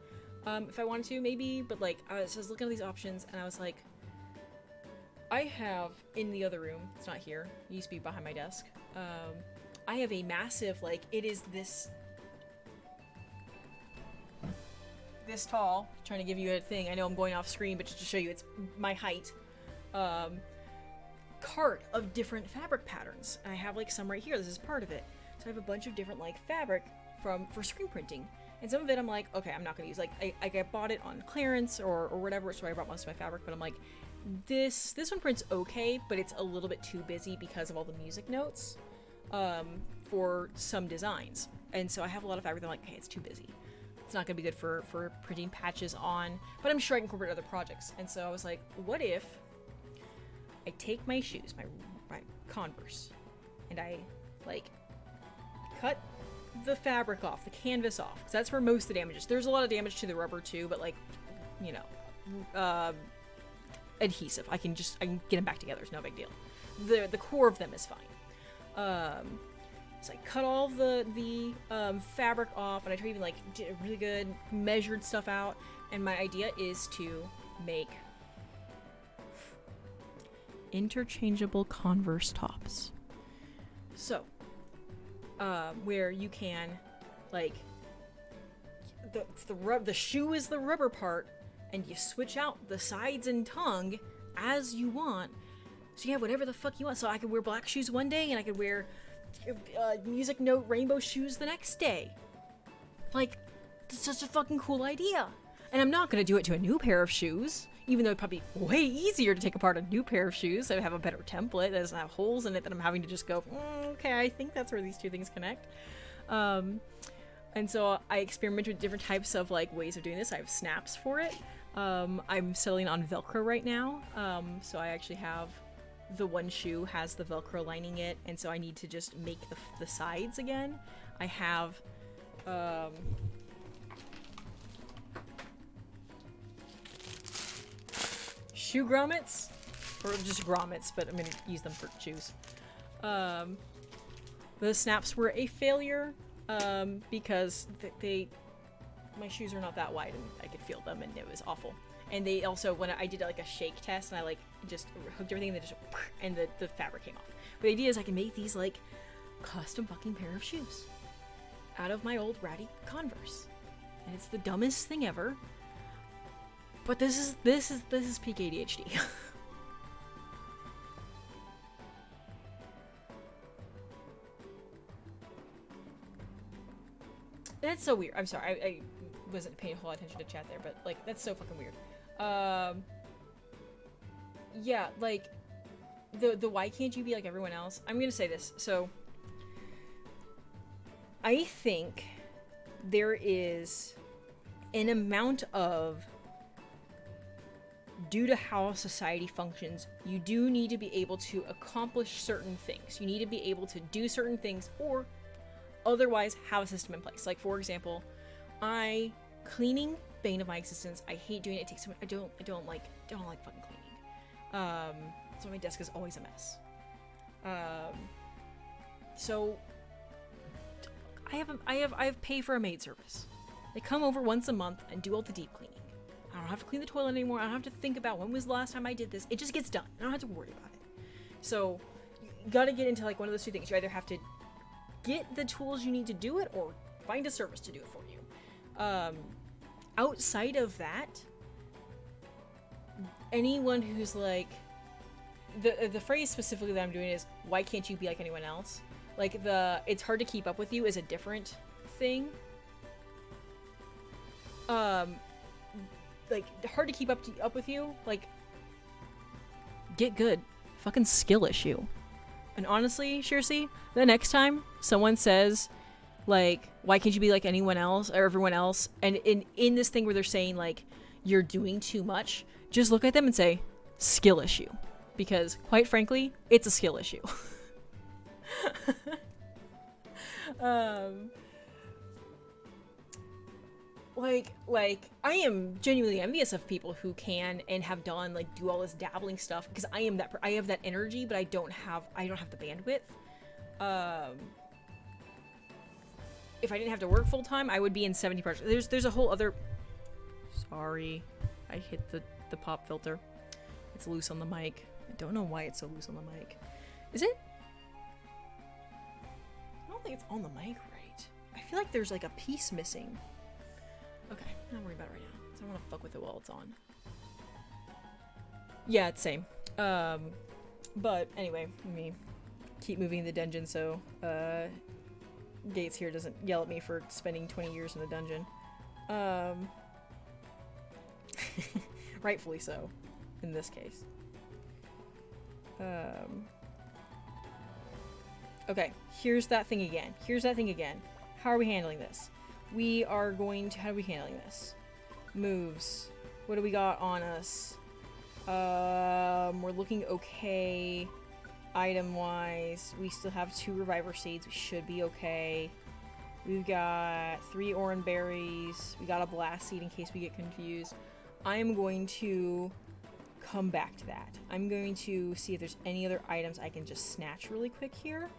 if I wanted to, maybe. But, like, I was looking at these options, and I was like, I have, in the other room, it's not here, it used to be behind my desk, I have a massive, like, it is this tall, trying to give you a thing, I know I'm going off screen, but just to show you it's my height, cart of different fabric patterns. And I have, like, some right here, this is part of it. So I have a bunch of different, like, fabric for screen printing. And some of it I'm like, okay, I'm not gonna use, like, I bought it on clearance or whatever, so I brought most of my fabric, but I'm like, this one prints okay, but it's a little bit too busy because of all the music notes for some designs. And so I have a lot of fabric that I'm like, okay, it's too busy. It's not gonna be good for printing patches on, but I'm sure I can incorporate other projects. And so I was like, what if I take my shoes, my Converse, and I, like, cut the fabric off, the canvas off, because that's where most of the damage is. There's a lot of damage to the rubber too, but, like, you know, adhesive. I can get them back together. It's no big deal. The core of them is fine. So I cut all the fabric off, and I try to even, like, did really good measured stuff out. And my idea is to make interchangeable Converse tops. So, where you can, like, the shoe is the rubber part, and you switch out the sides and tongue as you want, so you have whatever the fuck you want. So I could wear black shoes one day, and I could wear music note rainbow shoes the next day. Like, it's such a fucking cool idea. And I'm not gonna do it to a new pair of shoes, even though it'd probably be way easier to take apart a new pair of shoes. I have a better template that doesn't have holes in it that I'm having to just go, okay, I think that's where these two things connect. And so I experiment with different types of, like, ways of doing this. I have snaps for it. I'm settling on Velcro right now. So I actually have the one shoe has the Velcro lining it, and so I need to just make the sides again. I have shoe grommets, or just grommets, but I'm gonna use them for shoes. The snaps were a failure because my shoes are not that wide and I could feel them, and it was awful. And they also, when I did, like, a shake test, and I, like, just hooked everything, and the fabric came off. But the idea is I can make these, like, custom fucking pair of shoes out of my old ratty Converse, and it's the dumbest thing ever. But this is peak ADHD. That's so weird. I'm sorry. I wasn't paying a whole lot of attention to chat there, but, like, that's so fucking weird. Yeah, like, the why can't you be like everyone else? I'm gonna say this. So, I think there is an amount of, due to how society functions, you do need to be able to accomplish certain things. You need to be able to do certain things, or otherwise have a system in place. Like, for example, cleaning, bane of my existence. I hate doing it. It takes so much. I don't like fucking cleaning. So my desk is always a mess. So I have pay for a maid service. They come over once a month and do all the deep cleaning. I don't have to clean the toilet anymore. I don't have to think about when was the last time I did this. It just gets done. I don't have to worry about it. So you gotta get into like one of those two things. You either have to get the tools you need to do it or find a service to do it for you. Outside of that, anyone who's like, the phrase specifically that I'm doing is, why can't you be like anyone else? Like it's hard to keep up with you is a different thing. Like, hard to keep up with you, like, get good. Fucking skill issue. And honestly, Shirsi, the next time someone says, like, why can't you be like anyone else or everyone else, and in this thing where they're saying, like, you're doing too much, just look at them and say, skill issue. Because, quite frankly, it's a skill issue. Like, I am genuinely envious of people who can and have done, like, do all this dabbling stuff, because I have that energy, but I don't have the bandwidth. If I didn't have to work full time, I would be in 70 projects. There's a whole other, sorry, I hit the pop filter. It's loose on the mic. I don't know why it's so loose on the mic. Is it? I don't think it's on the mic right. I feel like there's like a piece missing. Okay, I'm not worried about it right now. So I don't want to fuck with it while it's on. Yeah, it's same. But anyway, let me keep moving the dungeon so Gates here doesn't yell at me for spending 20 years in a dungeon. Rightfully so, in this case. Okay, here's that thing again. How are we handling this? We are going to... How are we handling this? Moves. What do we got on us? We're looking okay. Item-wise. We still have 2 Reviver Seeds. We should be okay. We've got 3 Oran Berries. We got a Blast Seed in case we get confused. I'm going to come back to that. I'm going to see if there's any other items I can just snatch really quick here.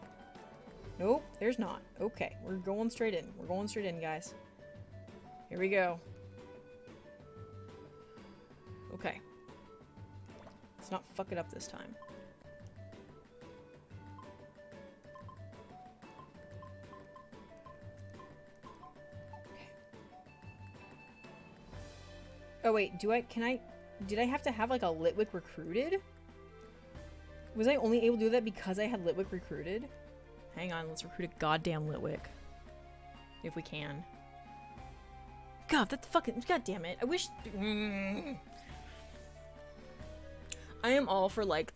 Nope, there's not. Okay, we're going straight in. We're going straight in, guys. Here we go. Okay. Let's not fuck it up this time. Okay. Oh wait, did I have to have like a Litwick recruited? Was I only able to do that because I had Litwick recruited? Hang on, let's recruit a goddamn Litwick. If we can. God, that's fucking... God damn it. I wish... I am all for, like,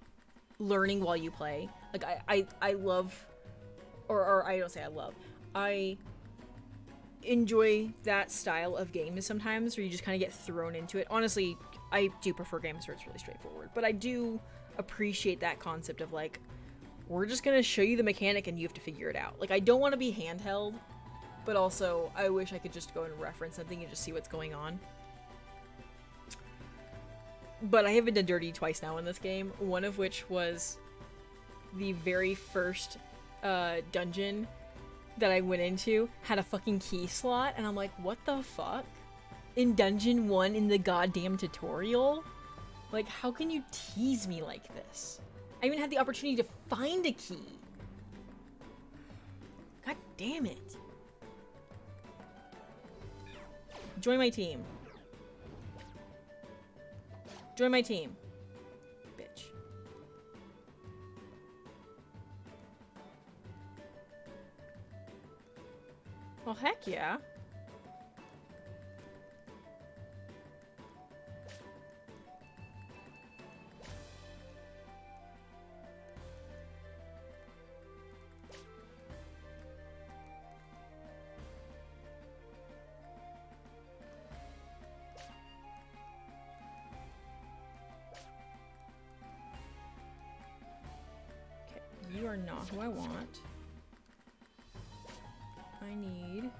learning while you play. Like, I love... Or I don't say I love. I enjoy that style of game sometimes, where you just kind of get thrown into it. Honestly, I do prefer games where it's really straightforward. But I do appreciate that concept of, like, we're just gonna show you the mechanic and you have to figure it out. Like, I don't want to be handheld, but also I wish I could just go and reference something and just see what's going on. But I have been done dirty twice now in this game, one of which was the very first dungeon that I went into had a fucking key slot, and I'm like, what the fuck? In Dungeon 1 in the goddamn tutorial? Like, how can you tease me like this? I even had the opportunity to find a key. God damn it. Join my team. Join my team. Bitch. Well, heck yeah. You are not who I want. I need...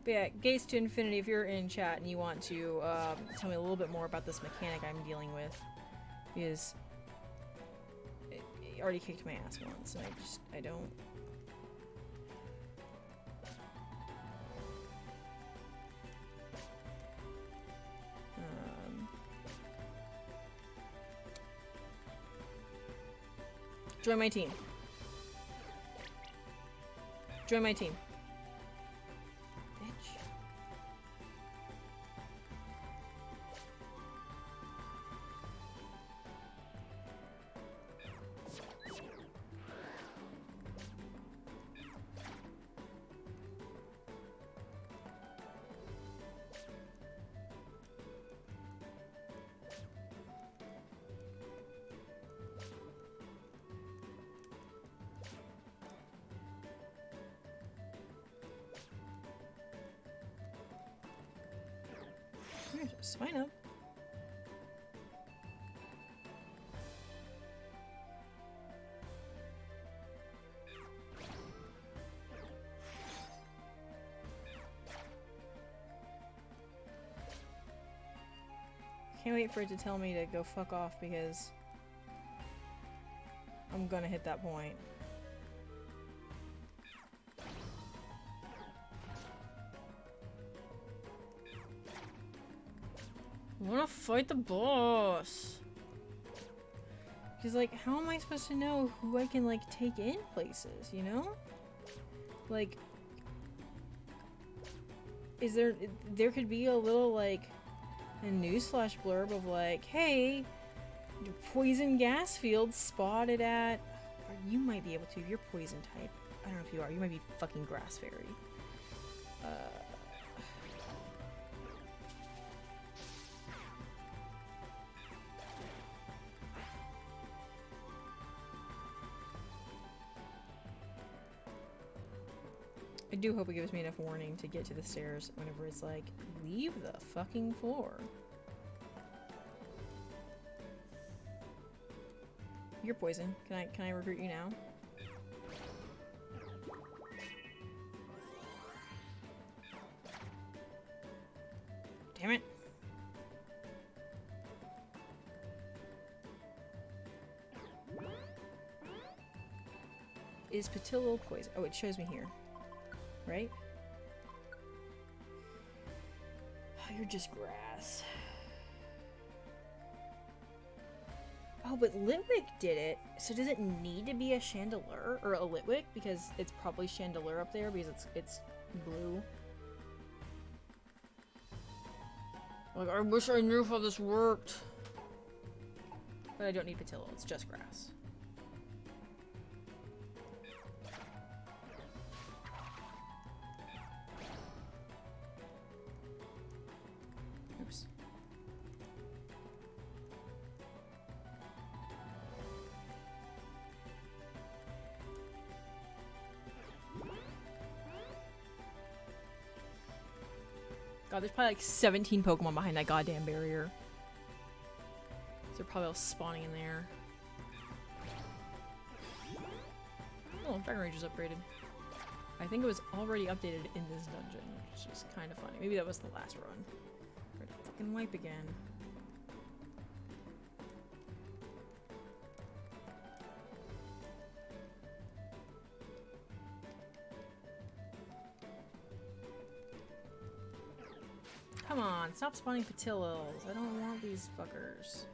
But yeah, Gates to Infinity, if you're in chat and you want to tell me a little bit more about this mechanic I'm dealing with, is... already kicked my ass once, and I don't... Join my team. Join my team. Bitch. Just sign up. Can't wait for it to tell me to go fuck off because I'm gonna hit that point. I wanna fight the boss. Because, like, how am I supposed to know who I can, like, take in places, you know? Like, is there could be a little, like, a newsflash blurb of, like, hey, your poison gas field spotted at... Or you might be able to if you're poison type. I don't know if you are. You might be fucking grass fairy. I do hope it gives me enough warning to get to the stairs whenever it's like, leave the fucking floor. You're poison. Can I recruit you now? Damn it. Is Patillo poison? Oh, it shows me here. Right? Oh, you're just grass. Oh, but Litwick did it. So does it need to be a Chandelure or a Litwick? Because it's probably Chandelure up there because it's blue. Like, I wish I knew how this worked. But I don't need Patillo. It's just grass. Oops. God, there's probably like 17 Pokemon behind that goddamn barrier. So they're probably all spawning in there. Oh, Dragon Rage is upgraded. I think it was already updated in this dungeon, which is kind of funny. Maybe that was the last run. We're gonna fucking wipe again. Come on, stop spawning Patillos. I don't want these fuckers.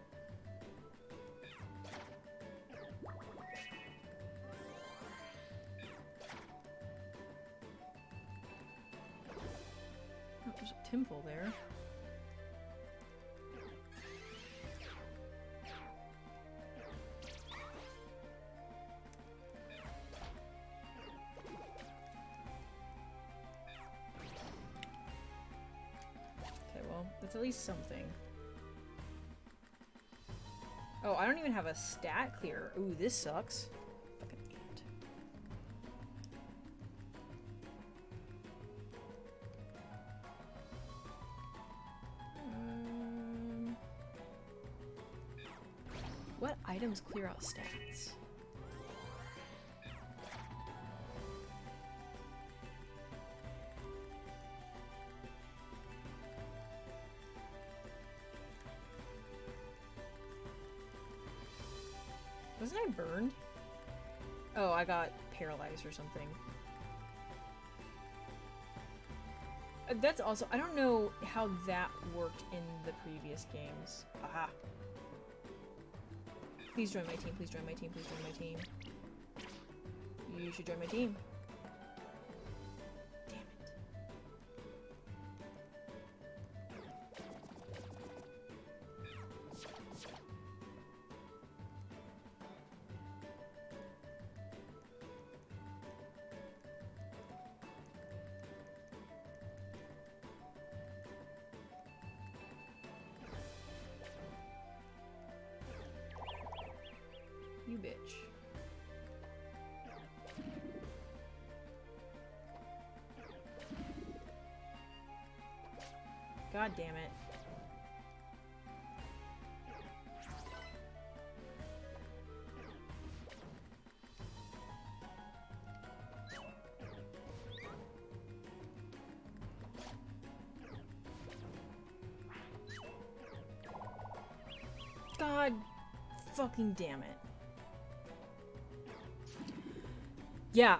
Oh, there's a temple there. That's at least something. Oh, I don't even have a stat clear. Ooh, this sucks. Fucking ant. What items clear out stats? Wasn't I burned? Oh, I got paralyzed or something. That's also... I don't know how that worked in the previous games. Aha. Please join my team, please join my team, please join my team. You should join my team. Damn it. You bitch. God damn it. God fucking damn it. Yeah,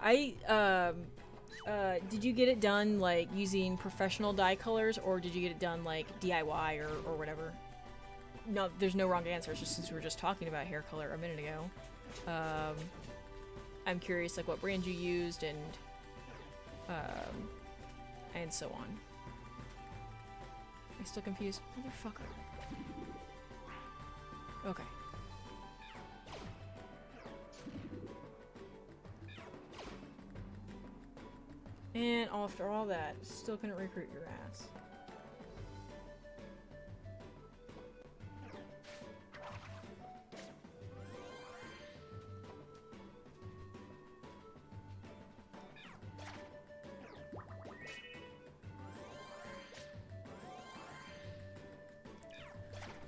did you get it done, like, using professional dye colors, or did you get it done, like, DIY or whatever? No, there's no wrong answer, it's just since we were just talking about hair color a minute ago. I'm curious, like, what brand you used, and so on. Am I still confused? Motherfucker. Okay. And after all that, still couldn't recruit your ass.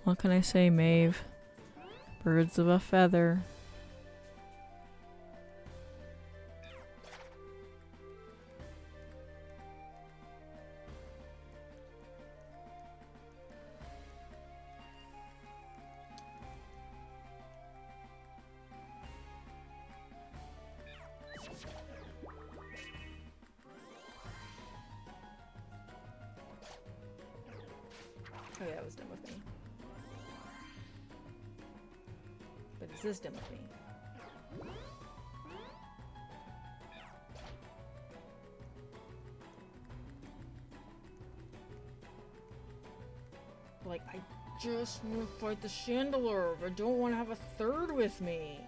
What can I say, Maeve? Birds of a feather. Oh yeah, that was done with me. But is this done with me? Like, I just want to fight the Chandelier. I don't want to have a third with me.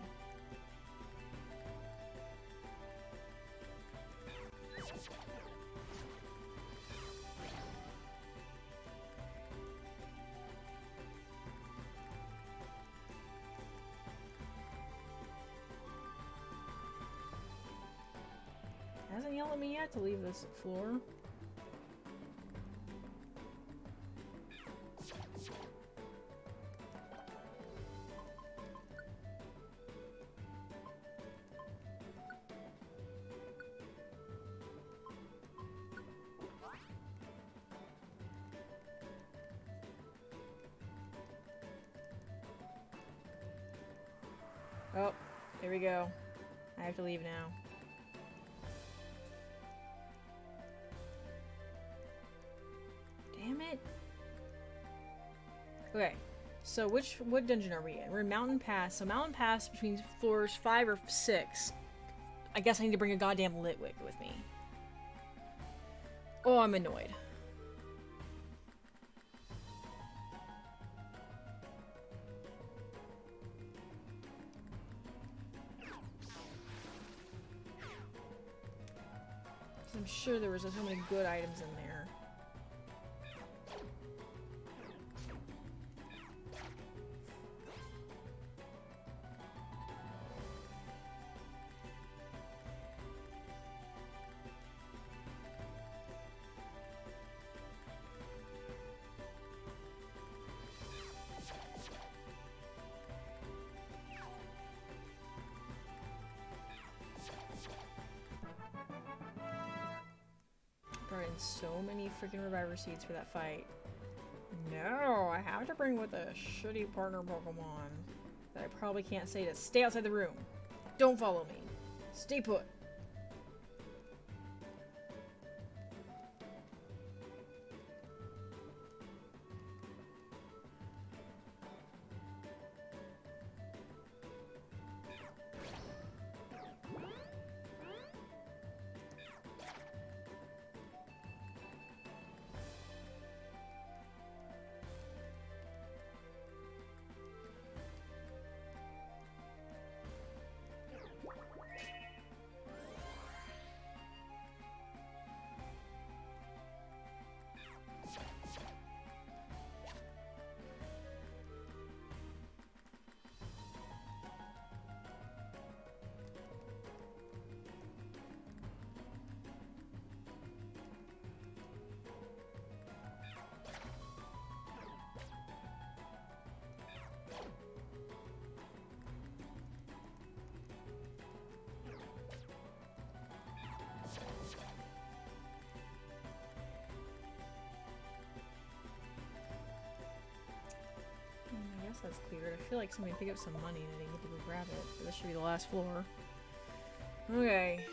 Hasn't yelled at me yet to leave this floor. Oh, here we go. I have to leave now. Damn it. Okay, so what dungeon are we in? We're in Mountain Pass. So Mountain Pass between floors 5 or 6. I guess I need to bring a goddamn Litwick with me. Oh, I'm annoyed. I'm sure there was so many good items in there. Brought in so many freaking reviver seeds for that fight. No, I have to bring with a shitty partner Pokemon that I probably can't say to stay outside the room. Don't follow me. Stay put. I guess that's cleared. I feel like somebody picked up some money and I didn't get to go grab it. But this should be the last floor. Okay.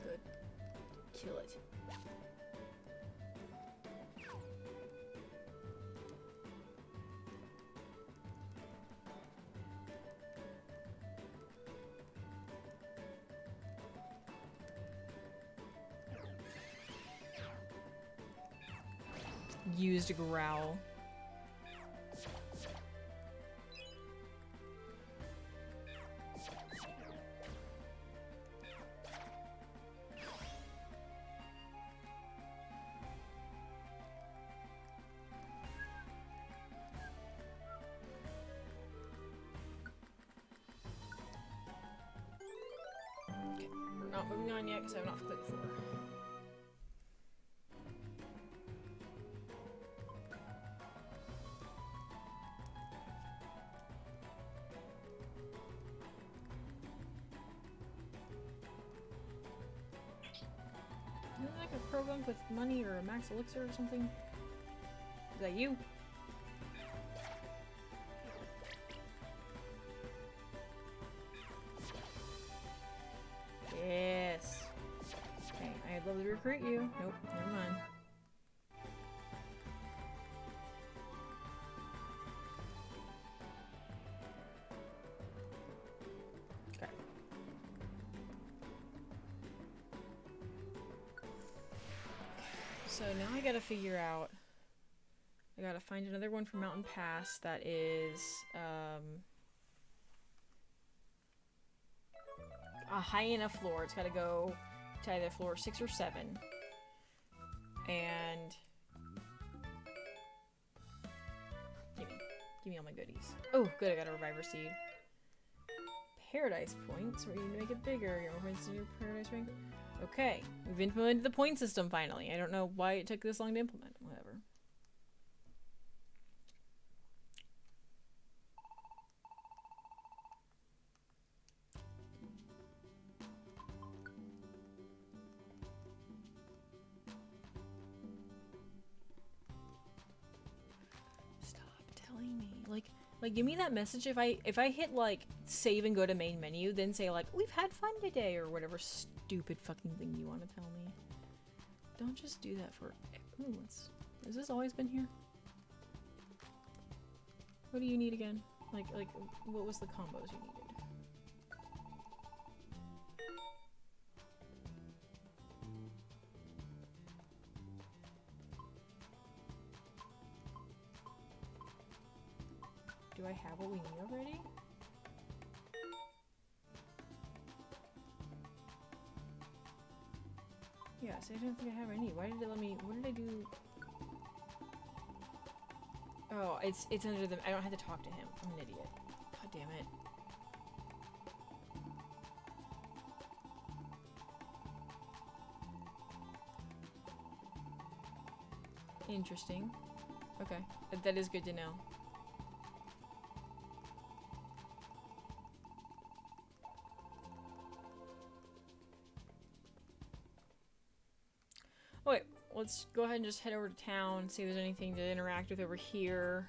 Good. Kill it. Used growl. Okay, we're not moving on yet because I have not clicked for. Isn't that like a program with money or a max elixir or something? Is that you? Yes. Okay, I'd love to recruit you. Nope, never mind. Okay. So now I gotta figure out. I gotta find another one for Mountain Pass that is a high enough floor. It's gotta go to either floor 6 or 7. And give me all my goodies. Oh, good, I got a Reviver Seed. Paradise points. We're gonna make it bigger. Your points in your Paradise ring. Okay, we've implemented the point system finally. I don't know why it took this long to implement. Whatever. Stop telling me. Like give me that message if I hit like save and go to main menu, then say like we've had fun today or whatever stupid fucking thing you want to tell me. Don't just do that for. Ooh, has this always been here? What do you need again? Like what was the combos you needed? Do I have what we need already? Yeah, so I don't think I have what I need. Why did it let me? What did I do? Oh, it's under the. I don't have to talk to him. I'm an idiot. God damn it. Interesting. Okay, that is good to know. Oh, wait, let's go ahead and just head over to town, see if there's anything to interact with over here.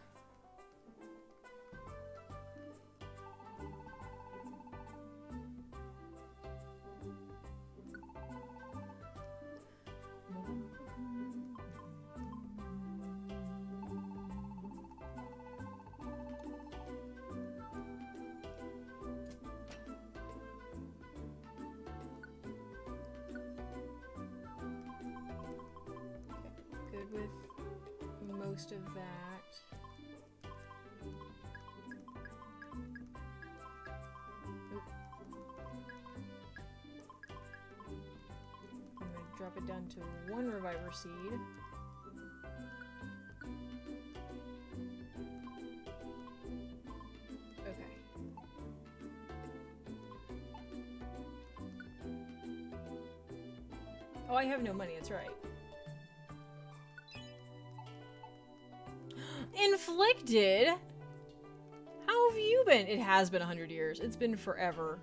Good with most of that. Oop. I'm gonna drop it down to 1 reviver seed. Okay. Oh, I have no money, that's right. Inflicted? How have you been? It has been 100 years. It's been forever.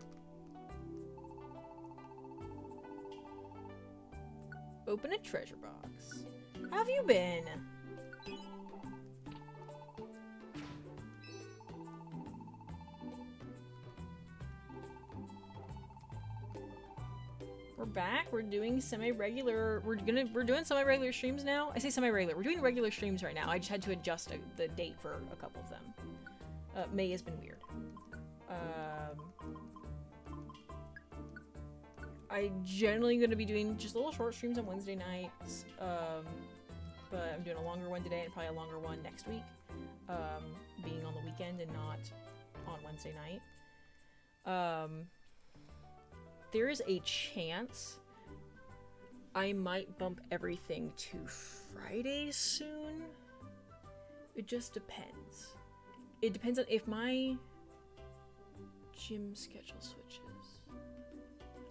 Open a treasure box. How have you been? We're back. We're doing semi-regular. We're doing semi-regular streams now. I say semi-regular. We're doing regular streams right now. I just had to adjust the date for a couple of them. May has been weird. I generally going to be doing just little short streams on Wednesday nights. But I'm doing a longer one today and probably a longer one next week. Being on the weekend and not on Wednesday night. There is a chance I might bump everything to Fridays soon. It just depends. It depends on if my gym schedule switches.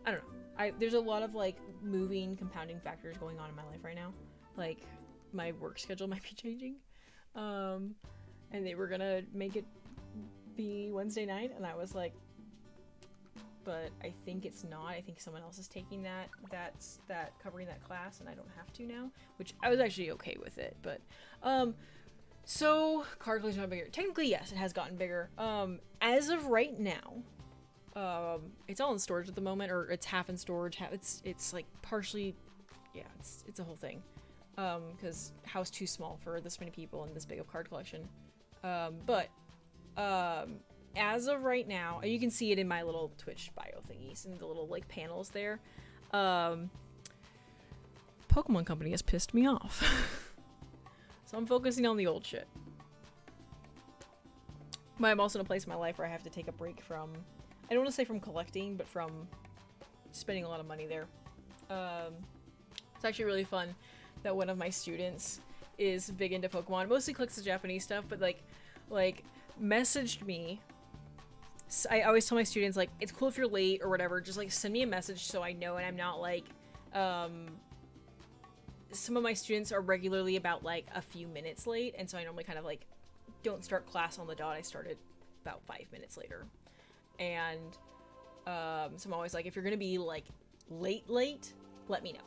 I don't know. There's a lot of like moving, compounding factors going on in my life right now. Like my work schedule might be changing. And they were gonna make it be Wednesday night, and I was like, but I think it's not. I think someone else is taking that's covering that class, and I don't have to now, which I was actually okay with it. But so card collection's not bigger. Technically, yes, it has gotten bigger. As of right now, it's all in storage at the moment, or it's half in storage. It's like partially, yeah, it's a whole thing. Because house too small for this many people and this big of card collection. As of right now, you can see it in my little Twitch bio thingies and the little like panels there. Pokemon Company has pissed me off. So I'm focusing on the old shit. But I'm also in a place in my life where I have to take a break from, I don't want to say from collecting, but from spending a lot of money there. It's actually really fun that one of my students is big into Pokemon. Mostly collects the Japanese stuff, but like messaged me. I always tell my students, like, it's cool if you're late or whatever, just like send me a message so I know, and I'm not like, some of my students are regularly about like a few minutes late, and so I normally kind of like don't start class on the dot. I started about 5 minutes later. And so I'm always like, if you're gonna be like late, let me know.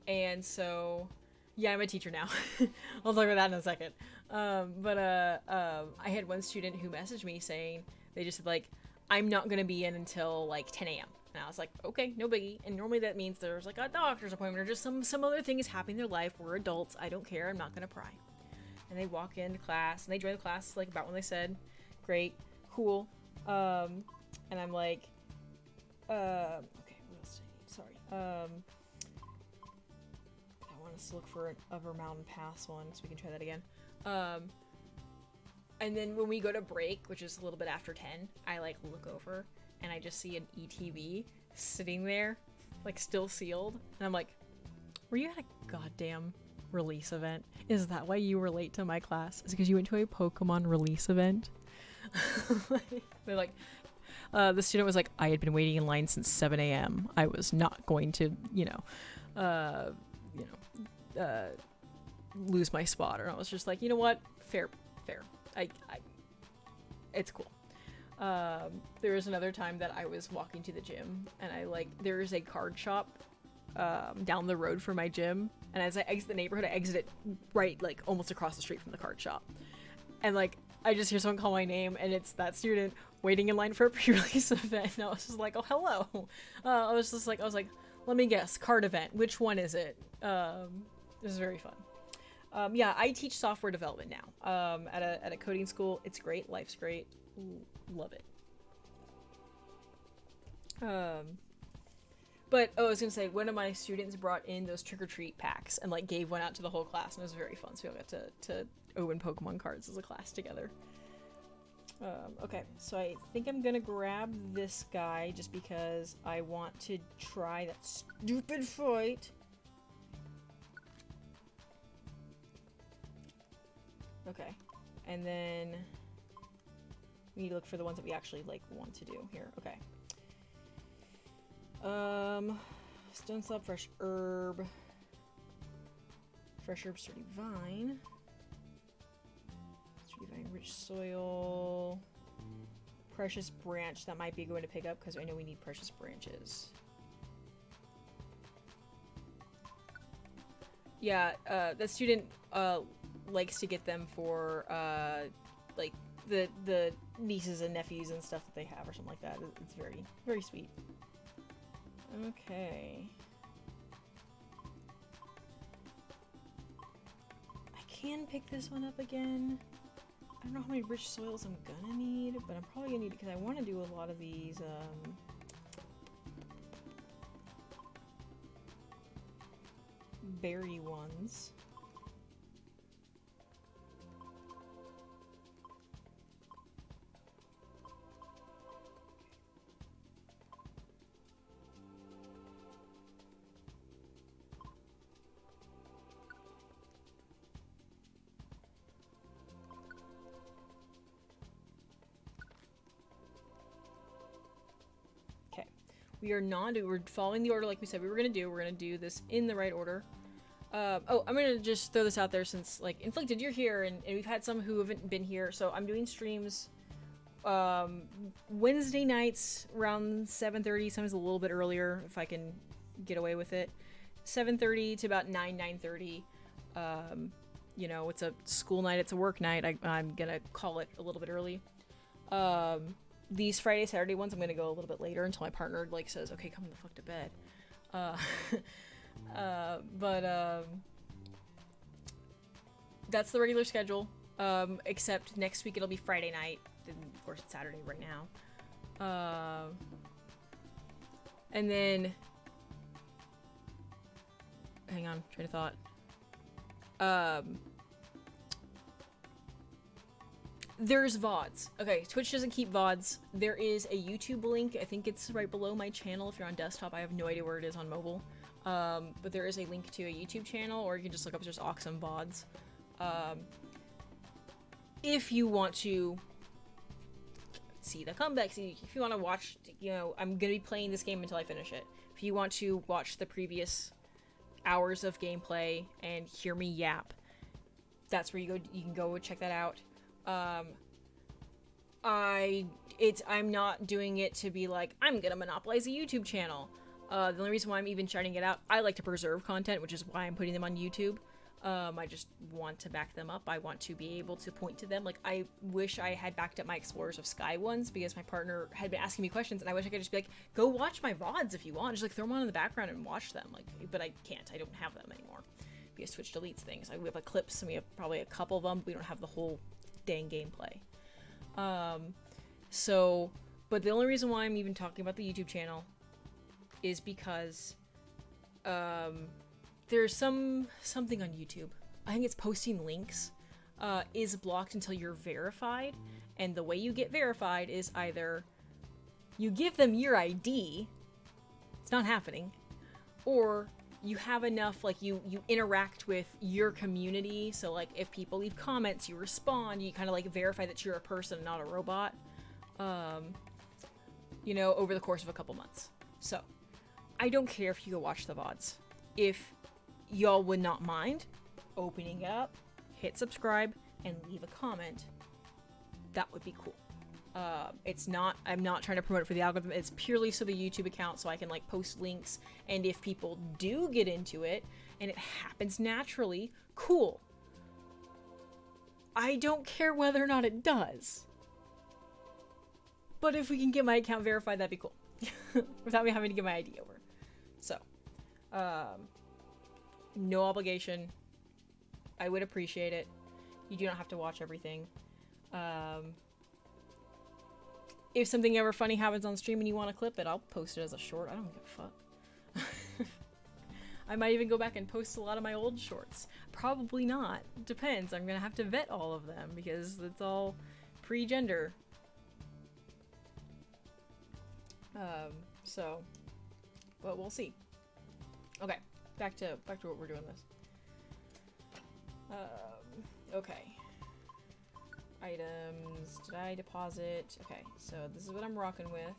And so yeah, I'm a teacher now. I'll talk about that in a second. I had one student who messaged me saying, they just said like, I'm not gonna be in until like 10 a.m. And I was like, okay, no biggie. And normally that means there's like a doctor's appointment or just some other thing is happening in their life. We're adults. I don't care. I'm not gonna pry. And they walk into class and they join the class like about when they said, great, cool. And I'm like, okay, what else do I need? Sorry. I want us to look for an Upper Mountain Pass one so we can try that again. And then when we go to break, which is a little bit after 10, I like look over and I just see an ETB sitting there, like still sealed. And I'm like, were you at a goddamn release event? Is that why you were late to my class? Is it because you went to a Pokemon release event? They're like, the student was like, I had been waiting in line since 7 a.m. I was not going to, lose my spot. Or I was just like, you know what? Fair. It's cool. There was another time that I was walking to the gym and there is a card shop down the road from my gym, And as I exit the neighborhood, I exit it right, like, almost across the street from the card shop. And, like, I just hear someone call my name, and it's that student waiting in line for a pre-release event. And I was just like, oh, hello. I was like, let me guess, card event. Which one is it? This is very fun. Yeah, I teach software development now at a coding school. It's great. Life's great. Love it. But, I was gonna say, one of my students brought in those trick-or-treat packs and, like, gave one out to the whole class, and it was very fun. So we all got to open Pokemon cards as a class together. Okay, so I think I'm gonna grab this guy just because I want to try that stupid fight. Okay, and then we need to look for the ones that we actually, like, want to do here. Okay. Stone Slab, Fresh Herb. Fresh Herb, Sturdy Vine. Sturdy Vine, Rich Soil. Precious Branch, that might be going to pick up because I know we need Precious Branches. Yeah, the student, likes to get them for, like, the nieces and nephews and stuff that they have or something like that. It's very, very sweet. Okay. I can pick this one up again. I don't know how many rich soils I'm gonna need, but I'm probably gonna need it because I want to do a lot of these, berry ones. We're following the order like we said we were gonna do. We're gonna do this in the right order. Oh, I'm gonna just throw this out there since, like, Inflicted, you're here, and we've had some who haven't been here, so I'm doing streams, Wednesday nights around 7:30, sometimes a little bit earlier if I can get away with it. 7:30 to about 9:30. You know, it's a school night, it's a work night. I'm gonna call it a little bit early. These Friday, Saturday ones, I'm gonna go a little bit later until my partner, like, says, okay, come the fuck to bed. That's the regular schedule. Except next week it'll be Friday night. And of course, it's Saturday right now. And then... Hang on, train of thought. There's VODs. Okay, Twitch doesn't keep VODs. There is a YouTube link. I think it's right below my channel. If you're on desktop, I have no idea where it is on mobile. But there is a link to a YouTube channel, or you can just look up just Awesome VODs. If you want to see the comebacks, if you want to watch, you know, I'm going to be playing this game until I finish it. If you want to watch the previous hours of gameplay and hear me yap, that's where you can go check that out. I'm not doing it to be like, I'm gonna monopolize a YouTube channel. The only reason why I'm even shouting it out, I like to preserve content, which is why I'm putting them on YouTube. I just want to back them up. I want to be able to point to them. Like, I wish I had backed up my Explorers of Sky ones because my partner had been asking me questions, and I wish I could just be like, go watch my VODs if you want. Just, like, throw them on in the background and watch them. Like, but I can't. I don't have them anymore because Twitch deletes things. We have, like, clips, and we have probably a couple of them. But we don't have the whole dang gameplay. But the only reason why I'm even talking about the YouTube channel is because, there's something on YouTube. I think it's posting links, is blocked until you're verified, and the way you get verified is either you give them your ID, it's not happening, or you have enough, like, you interact with your community, so, like, if people leave comments, you respond, you kind of, like, verify that you're a person, not a robot, you know, over the course of a couple months. So, I don't care if you go watch the VODs. If y'all would not mind opening it up, hit subscribe, and leave a comment, that would be cool. I'm not trying to promote it for the algorithm, it's purely so the YouTube account so I can, like, post links, and if people do get into it and it happens naturally, cool. I don't care whether or not it does. But if we can get my account verified, that'd be cool. Without me having to give my ID over. So, no obligation. I would appreciate it. You do not have to watch everything. If something ever funny happens on stream and you want to clip it, I'll post it as a short. I don't give a fuck. I might even go back and post a lot of my old shorts. Probably not. Depends. I'm gonna have to vet all of them because it's all pre-gender. So, but we'll see. Okay, back to what we're doing this. Okay. Items. Did I deposit? Okay, so this is what I'm rocking with.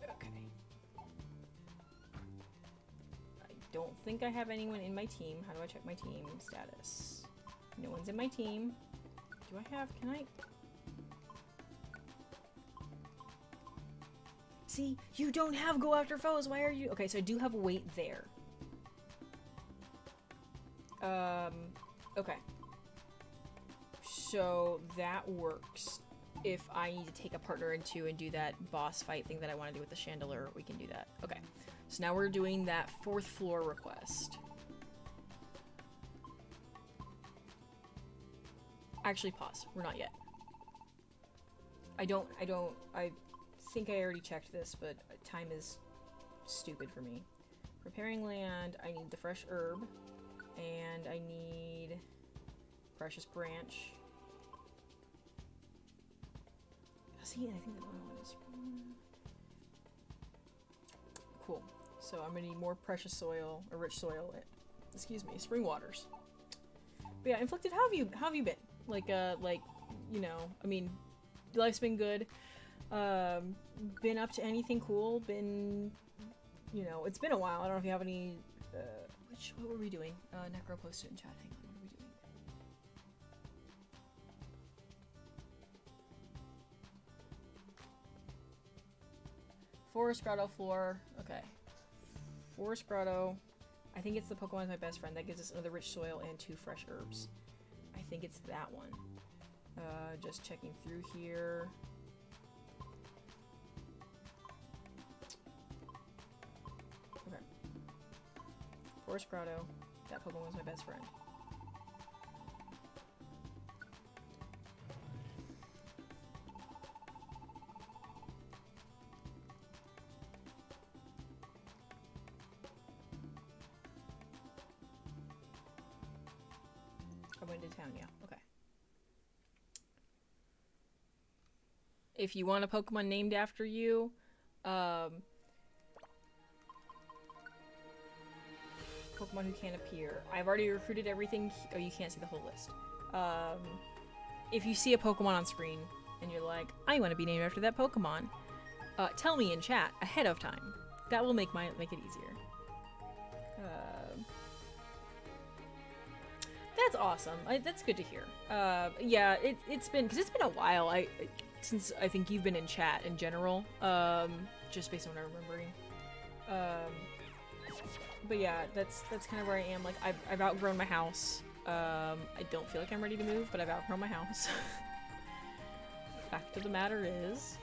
Okay. I don't think I have anyone in my team. How do I check my team status? No one's in my team. Do I have... Can I... See? You don't have go after foes! Why are you... Okay, so I do have weight there. Okay. So that works. If I need to take a partner into and do that boss fight thing that I want to do with the chandelier, we can do that. Okay. So now we're doing that 4th floor request. Actually, pause. We're not yet. I think I already checked this, but time is stupid for me. Preparing land, I need the fresh herb, and I need precious branch. See, I think the other one is... Cool. So I'm gonna need more precious soil, or rich soil, excuse me, spring waters. But yeah, Inflicted, how have you been? Like, you know, I mean, life's been good. Been up to anything cool? Been, you know, it's been a while. I don't know if you have any, what were we doing? Necro posted in chat. Hang on, what are we doing? Forest Grotto floor. Okay. Forest Grotto. I think it's the Pokemon's my best friend. That gives us another rich soil and 2 fresh herbs. I think it's that one. Just checking through here. Okay. Forest Grotto. That Pokemon was my best friend. I went to town, yeah. Okay. If you want a Pokemon named after you, Pokemon who can't appear. I've already recruited everything. Oh, you can't see the whole list. If you see a Pokemon on screen and you're like, I want to be named after that Pokemon, tell me in chat ahead of time. That will make it easier. That's awesome. That's good to hear. Yeah, it's been a while. Since I think you've been in chat in general. Just based on what I'm remembering. But yeah, that's kind of where I am. Like I've outgrown my house. I don't feel like I'm ready to move, but I've outgrown my house. Fact of the matter is,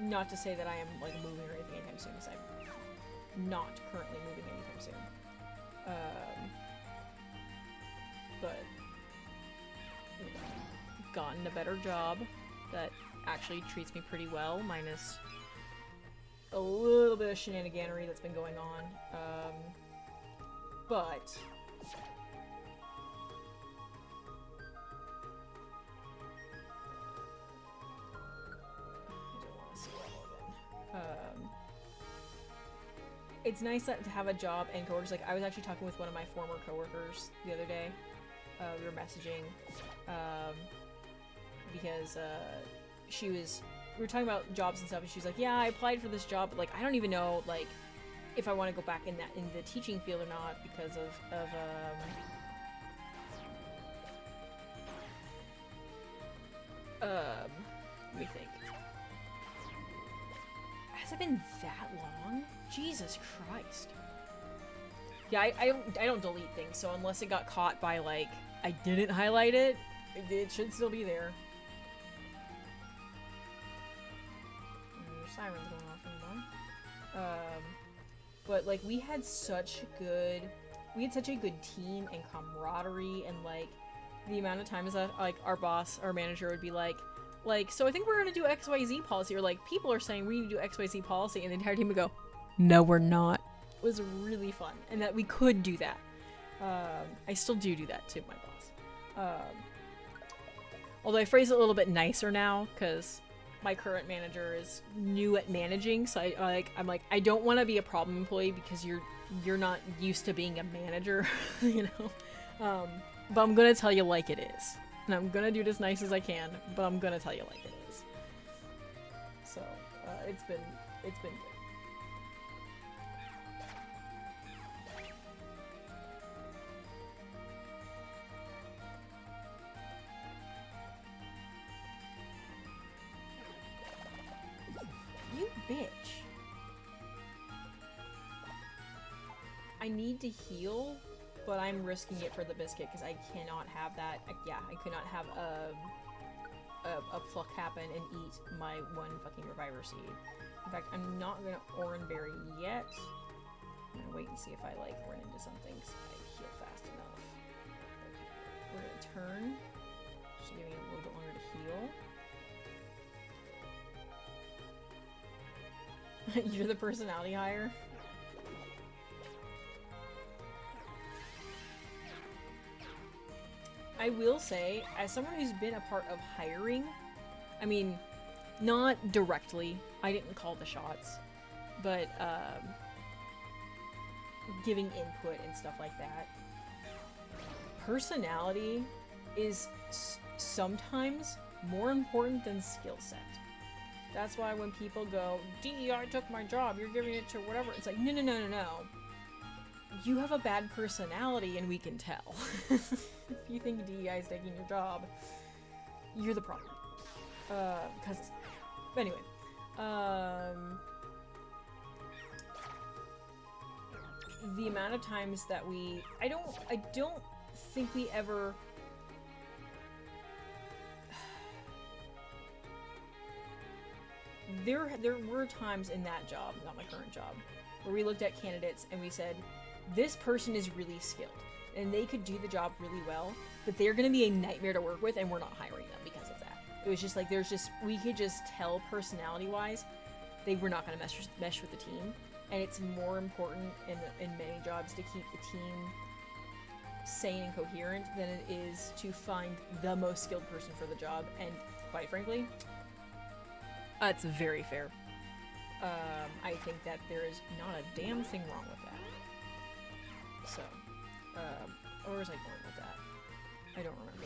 not to say that I am like moving or anything anytime soon, because I'm not currently moving anytime soon. But gotten a better job that actually treats me pretty well, minus a little bit of shenaniganery that's been going on. But it's nice to have a job and coworkers. Like, I was actually talking with one of my former coworkers the other day. We were messaging, because, we were talking about jobs and stuff, and she's like, yeah, I applied for this job, but, like, I don't even know, like, if I want to go back in the teaching field or not, because of Let me think. Has it been that long? Jesus Christ. Yeah, I don't delete things, so unless it got caught by, like, I didn't highlight it, it should still be there. There's sirens going off in the barn. But, like, we had such a good team and camaraderie, and, like, the amount of times that, like, our boss, our manager would be like, so I think we're gonna do XYZ policy, or, like, people are saying we need to do XYZ policy, and the entire team would go, no, we're not. It was really fun, and that we could do that. I still do that to my boss. Although I phrase it a little bit nicer now, because my current manager is new at managing, so I'm like, I don't want to be a problem employee because you're not used to being a manager, you know? But I'm gonna tell you like it is. And I'm gonna do it as nice as I can, but I'm gonna tell you like it is. So, it's been good. You bitch. I need to heal, but I'm risking it for the biscuit because I cannot have that. Yeah, I could not have a pluck happen and eat my one fucking reviver seed. In fact, I'm not gonna Oranberry yet. I'm gonna wait and see if I, like, run into something so I heal fast enough. Okay. We're gonna turn. Just giving it a little bit longer to heal. You're the personality hire. I will say, as someone who's been a part of hiring, I mean, not directly, I didn't call the shots, but giving input and stuff like that. Personality is sometimes more important than skill set. That's why when people go, DEI took my job, you're giving it to whatever, it's like, no. You have a bad personality and we can tell. If you think DEI is taking your job, you're the problem. Anyway. The amount of times that I don't think we ever... There were times in that job, not my current job, where we looked at candidates and we said, this person is really skilled and they could do the job really well, but they're going to be a nightmare to work with and we're not hiring them because of that. It was just like, we could just tell personality wise they were not going to mesh with the team, and it's more important in many jobs to keep the team sane and coherent than it is to find the most skilled person for the job, and quite frankly, that's very fair. I think that there is not a damn thing wrong with that. So, where was I going with that? I don't remember.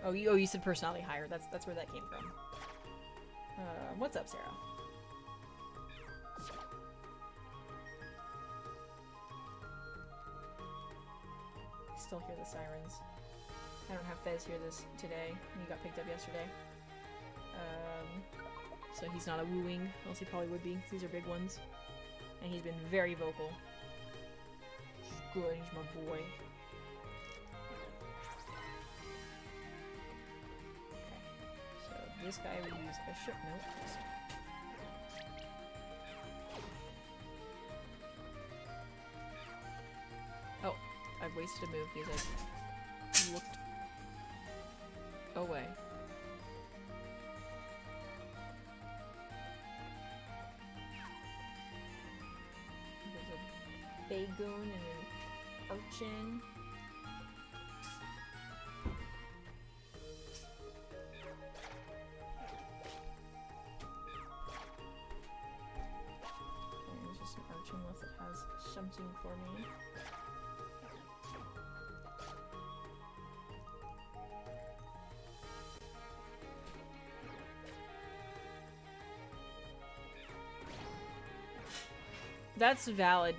Oh, you said personality hire. That's where that came from. What's up, Sarah? I still hear the sirens. I don't have Fez here today. He got picked up yesterday. So he's not a wooing, else he probably would be. These are big ones. And he's been very vocal. Which is good, he's my boy. Okay. So this guy would use a ship note. Oh, I've wasted a move because I looked away. Bagoon and an urchin. And there's just an urchin unless it has something for me. That's valid.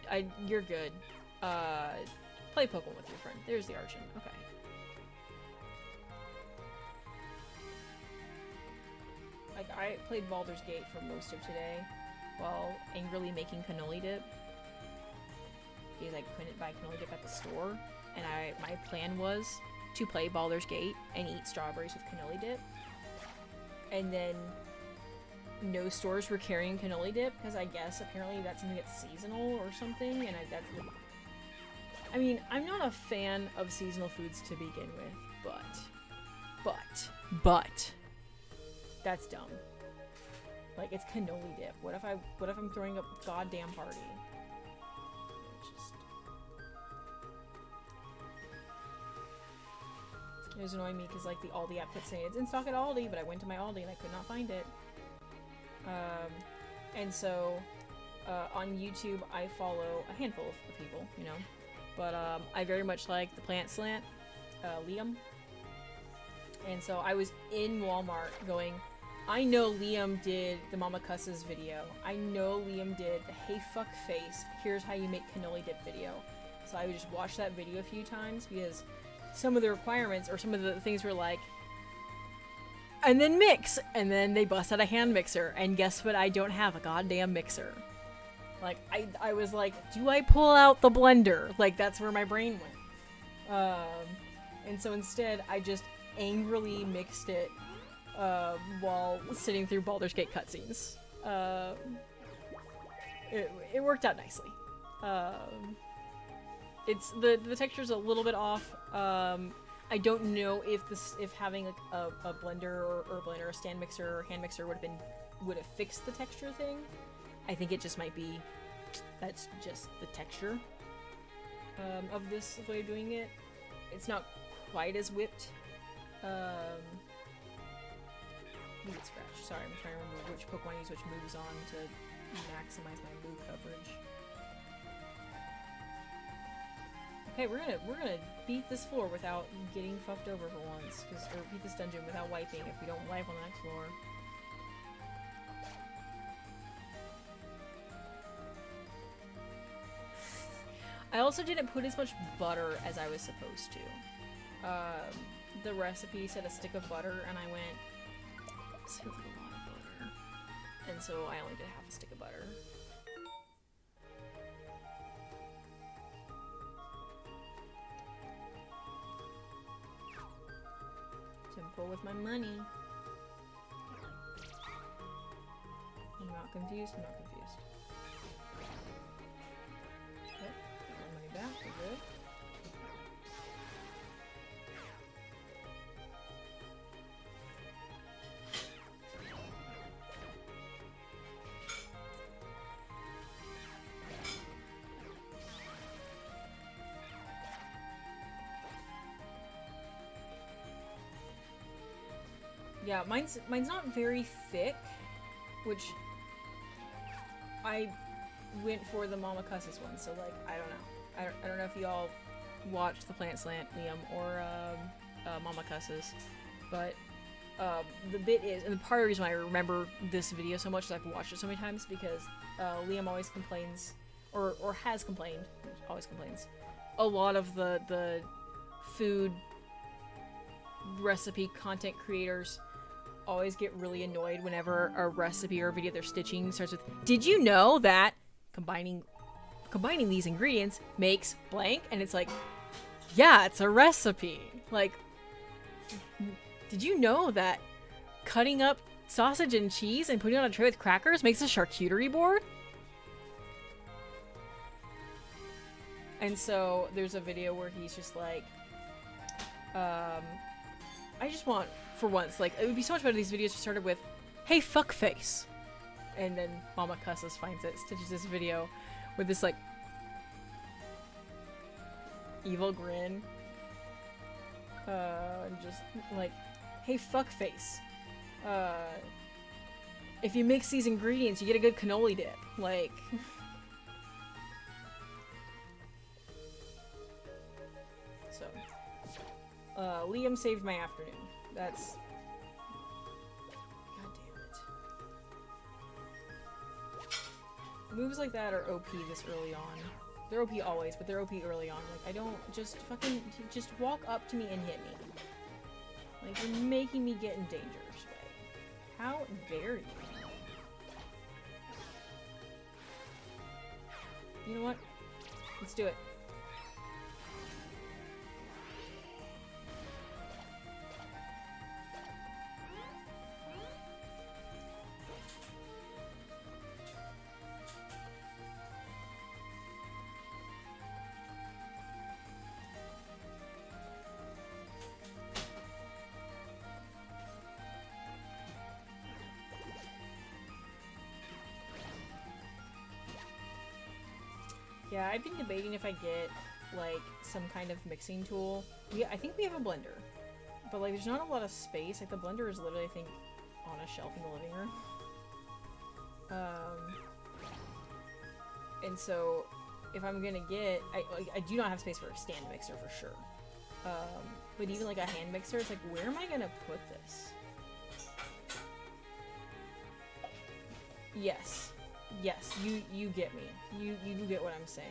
You're good. Play Pokemon with your friend. There's the Archon. Okay. I played Baldur's Gate for most of today while angrily making cannoli dip. Because I couldn't buy cannoli dip at the store. And my plan was to play Baldur's Gate and eat strawberries with cannoli dip. And then no stores were carrying cannoli dip because I guess apparently that's something that's seasonal or something. And I mean, I'm not a fan of seasonal foods to begin with, but that's dumb. Like, it's cannoli dip. What if I'm throwing a goddamn party? It was annoying me because, like, the Aldi app kept saying it's in stock at Aldi, but I went to my Aldi and I could not find it. And so, on YouTube, I follow a handful of people, you know, but I very much like the Plant Slant, Liam. And so I was in Walmart going, I know Liam did the Mama Cusses video. I know Liam did the hey fuck face, here's how you make cannoli dip video. So I would just watch that video a few times because some of the requirements or some of the things were like, and then mix, and then they bust out a hand mixer, and guess what? I don't have a goddamn mixer. Like, I was like, do I pull out the blender? Like, that's where my brain went. And so instead, I just angrily mixed it while sitting through Baldur's Gate cutscenes. It worked out nicely. It's the texture's a little bit off. I don't know if having like a blender or blender, a stand mixer or hand mixer would have fixed the texture thing. I think it just might be that's just the texture of this way of doing it. It's not quite as whipped. Need a scratch. Sorry, I'm trying to remember which Pokemon I use which moves on to maximize my move coverage. Okay, we're gonna beat this floor without getting fucked over for once, or beat this dungeon without wiping if we don't wipe on the next floor. I also didn't put as much butter as I was supposed to. The recipe said a stick of butter, and I went, this feels like a lot of butter. And so I only did half a stick of butter. Simple with my money. I'm not confused, I'm not confused. Okay, get my money back, we're good. Yeah, mine's not very thick, which I went for the Mama Cusses one, so like, I don't know. I don't know if y'all watched the Plant Slant, Liam, or Mama Cusses, but the bit is, and the part of the reason why I remember this video so much is I've watched it so many times, because Liam always complains, or has complained, always complains, a lot of the food recipe content creators always get really annoyed whenever a recipe or a video they're stitching starts with, did you know that combining these ingredients makes blank? And it's like, yeah, it's a recipe. Like, did you know that cutting up sausage and cheese and putting it on a tray with crackers makes a charcuterie board? And so there's a video where he's just like, I just want, for once, like, it would be so much better if these videos just started with, hey, fuckface. And then Mama Cusses finds it, stitches this video with this, like, evil grin. Just, like, hey, fuckface. If you mix these ingredients, you get a good cannoli dip. Like... so... Liam saved my afternoon. That's... God damn it. Moves like that are OP this early on. They're OP always, but they're OP early on. Like, I don't... just fucking... just walk up to me and hit me. Like, you're making me get in danger's way. How dare you? You know what? Let's do it. Yeah, I've been debating if I get, like, some kind of mixing tool. I think we have a blender. But, like, there's not a lot of space. Like, the blender is literally, I think, on a shelf in the living room. And so, if I'm gonna get... I do not have space for a stand mixer, for sure. But even, like, a hand mixer, it's like, where am I gonna put this? Yes. Yes, you get me. You get what I'm saying.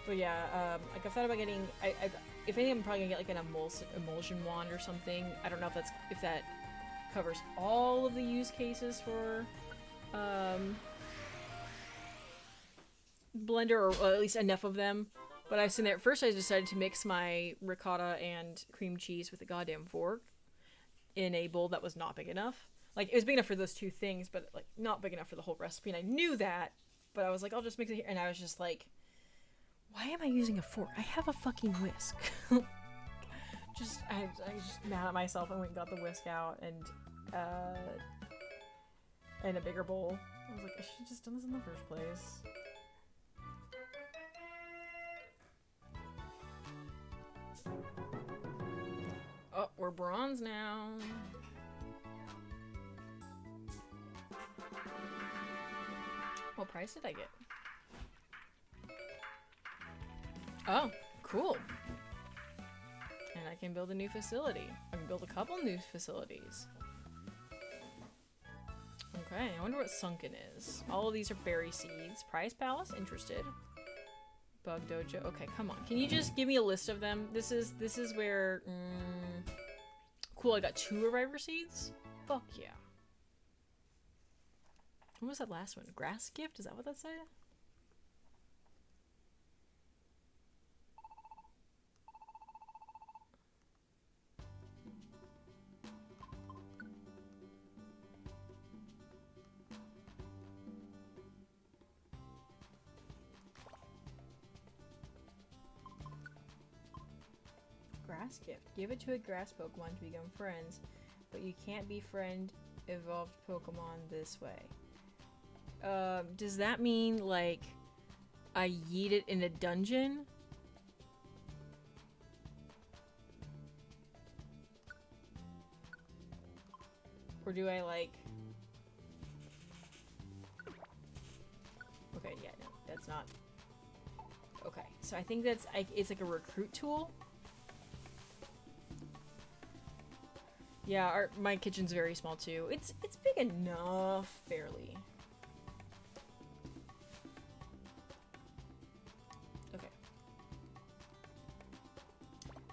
But yeah, like I've thought about getting. If anything, I'm probably gonna get like an emulsion wand or something. I don't know if that covers all of the use cases for blender, or at least enough of them. But I was sitting there at first. I decided to mix my ricotta and cream cheese with a goddamn fork in a bowl that was not big enough. Like, it was big enough for those two things, but, like, not big enough for the whole recipe, and I knew that, but I was like, I'll just mix it here, and I was just like, why am I using a fork? I have a fucking whisk. I was just mad at myself and went and got the whisk out, and a bigger bowl. I was like, I should have just done this in the first place. Oh, we're bronze now. What price did I get? Oh, cool. And I can build a new facility. I can build a couple new facilities. Okay, I wonder what sunken is. All of these are berry seeds. Prize Palace, interested. Bug Dojo. Okay, come on. Can you just give me a list of them? This is where... Cool, I got 2 Reviver seeds? Fuck yeah. What was that last one? Grass gift? Is that what that said? Grass gift. Give it to a grass Pokemon to become friends, but you can't befriend evolved Pokemon this way. Does that mean, like, I yeet it in a dungeon? Or do I, like... Okay, yeah, no, that's not... Okay, so I think that's... it's like a recruit tool? Yeah, my kitchen's very small, too. It's big enough, barely.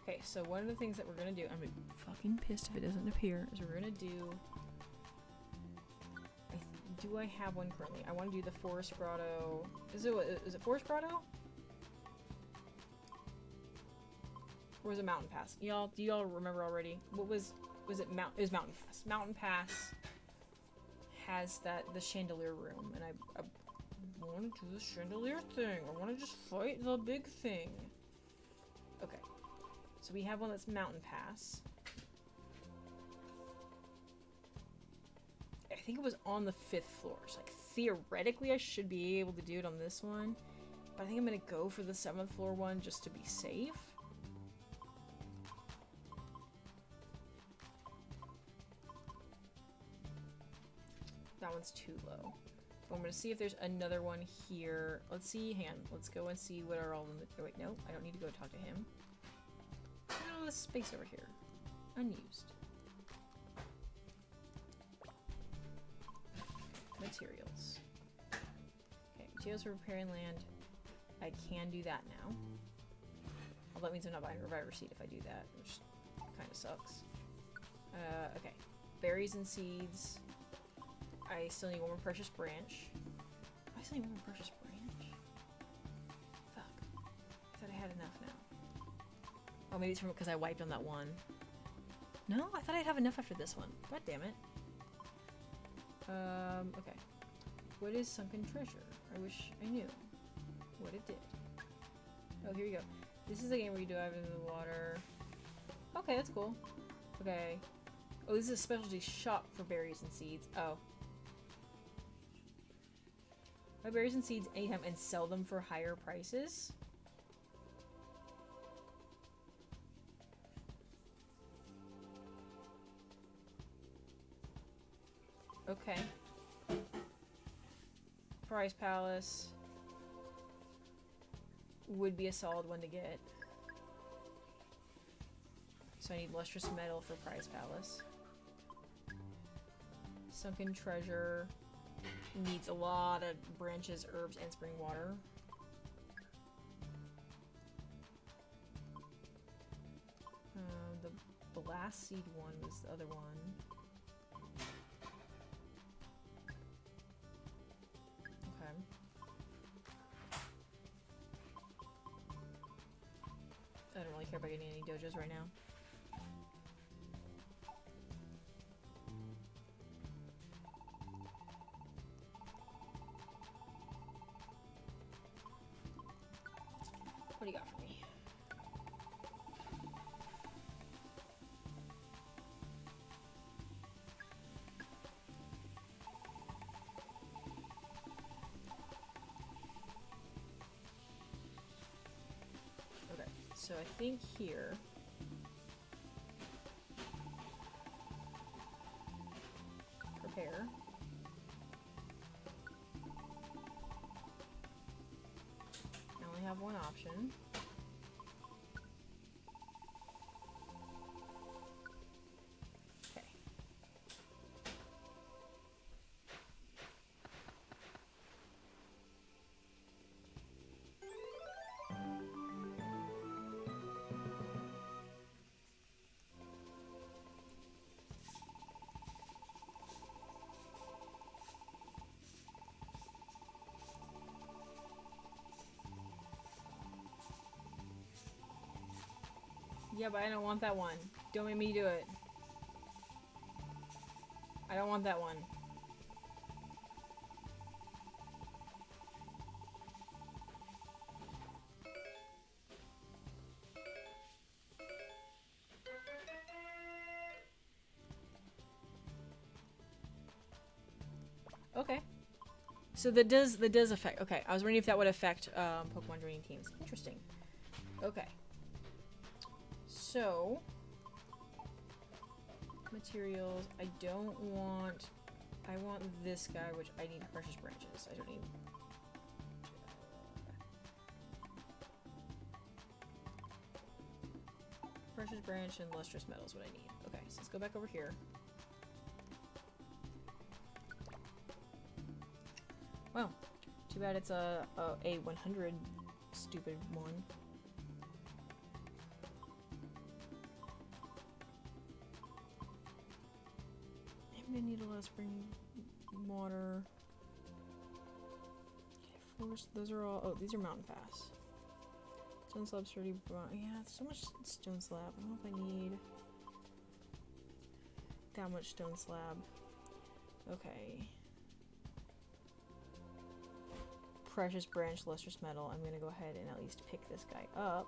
Okay, so one of the things that we're gonna do, I'm gonna be fucking pissed if it doesn't appear, is we're gonna do... do I have one currently? I want to do the Forest Grotto... Is it Forest Grotto? Or was it Mountain Pass? Do y'all remember already? What was it it was Mountain Pass. Mountain Pass has the chandelier room, and I want to do the chandelier thing. I want to just fight the big thing. Okay. So we have one that's Mountain Pass. I think it was on the 5th floor. So, like, theoretically, I should be able to do it on this one. But I think I'm going to go for the 7th floor one just to be safe. That one's too low. But I'm going to see if there's another one here. Let's see. Hang on. Let's go and see what are all in the... Oh, wait, no. I don't need to go talk to him. Look at all this space over here. Unused. Materials. Okay, materials for repairing land. I can do that now. Well, that means I'm not buying a reviver seed if I do that, which kind of sucks. Okay. berries and seeds. I still need one more precious branch. I still need one more precious branch? Fuck. I thought I had enough now. Oh, maybe it's from because I wiped on that one. No, I thought I'd have enough after this one. God damn it. Okay. What is sunken treasure? I wish I knew what it did. Oh, here you go. This is a game where you dive into the water. Okay, that's cool. Okay. Oh, this is a specialty shop for berries and seeds. Oh. Buy berries and seeds anytime and sell them for higher prices? Okay. Prize Palace would be a solid one to get. So I need lustrous metal for Prize Palace. Sunken treasure needs a lot of branches, herbs, and spring water. The last seed one was the other one. Okay. I don't really care about getting any dojos right now. What do you got for me? Okay, so I think here prepare. I only have one option. Okay. Yeah, but I don't want that one. Don't make me do it. I don't want that one. Okay. So that does affect. Okay, I was wondering if that would affect Pokemon joining teams. Interesting. Okay. So materials. I don't want. I want this guy, which I need precious branches. I don't need. Precious branch and lustrous metal is what I need. Okay, so let's go back over here. Well, too bad it's a 100 stupid one. I'm gonna need a lot of spring water. Okay, forest, those are all, oh, these are mountain pass. Stone slab, sturdy, yeah, so much stone slab. I don't know if I need that much stone slab. Okay. Precious branch, lustrous metal. I'm gonna go ahead and at least pick this guy up.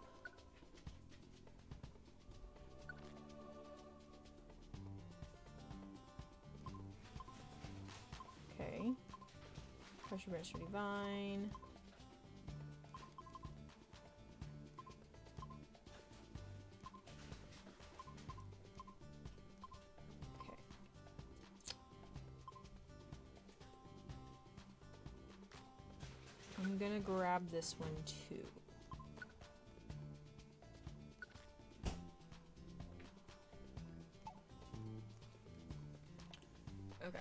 Okay. Pressure branch, sturdy vine. I'm gonna grab this one too. Okay.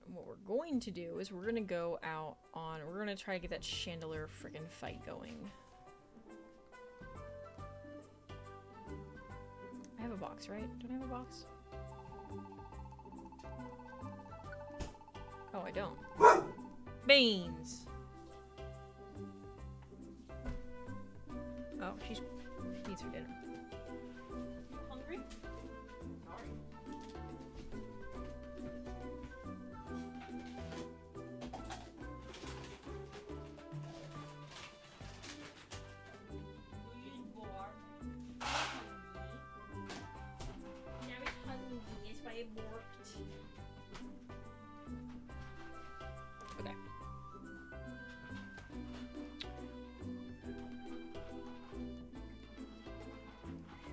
And what we're going to do is we're gonna go out on, we're gonna try to get that chandelier friggin' fight going. I have a a box, right? Don't I have a box? Oh, I don't. Beans! Oh, she needs her dinner. Hungry? Sorry. Okay.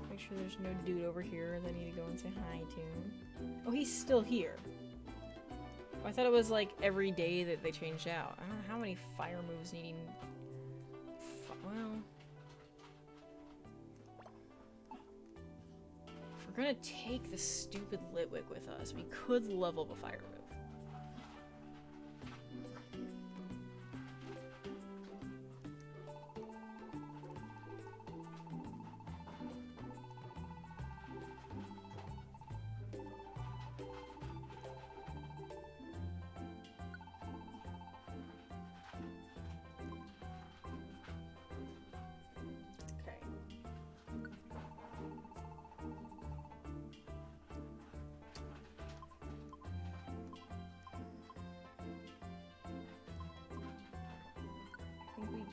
Make sure there's no dude over here that I need to go and say hi to. Oh, he's still here. Oh, I thought it was like every day that they changed out. I don't know how many fire moves needing... Well... If we're gonna take the stupid Litwick with us, we could level the fire move.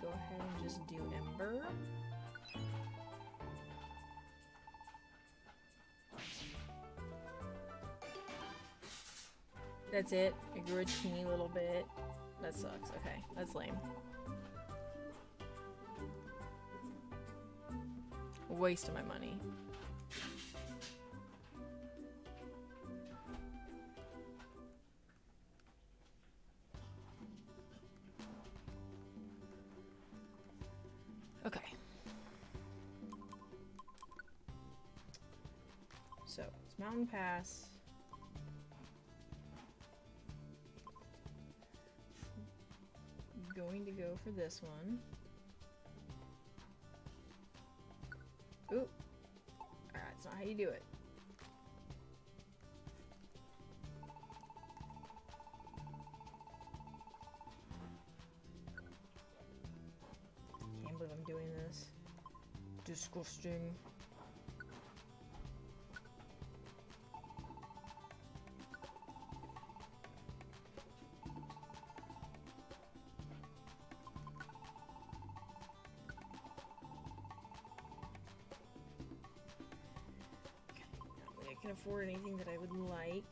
Go ahead and just do Ember. That's it. I grew a teeny little bit. That sucks. Okay, that's lame. A waste of my money. Okay. So, it's Mountain Pass. Going to go for this one. Ooh. Alright, that's not how you do it. Can't believe I'm doing this. Disgusting. I can afford anything that I would like.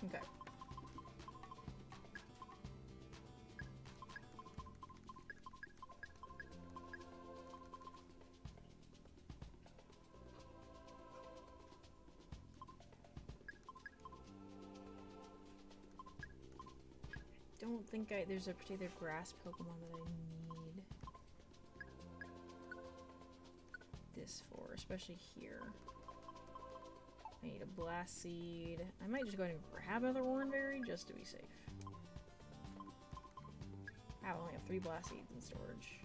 Okay. Don't think there's a particular grass Pokemon that I need this for, especially here. I need a Blast Seed. I might just go ahead and grab another Oranberry just to be safe. I only have 3 Blast Seeds in storage.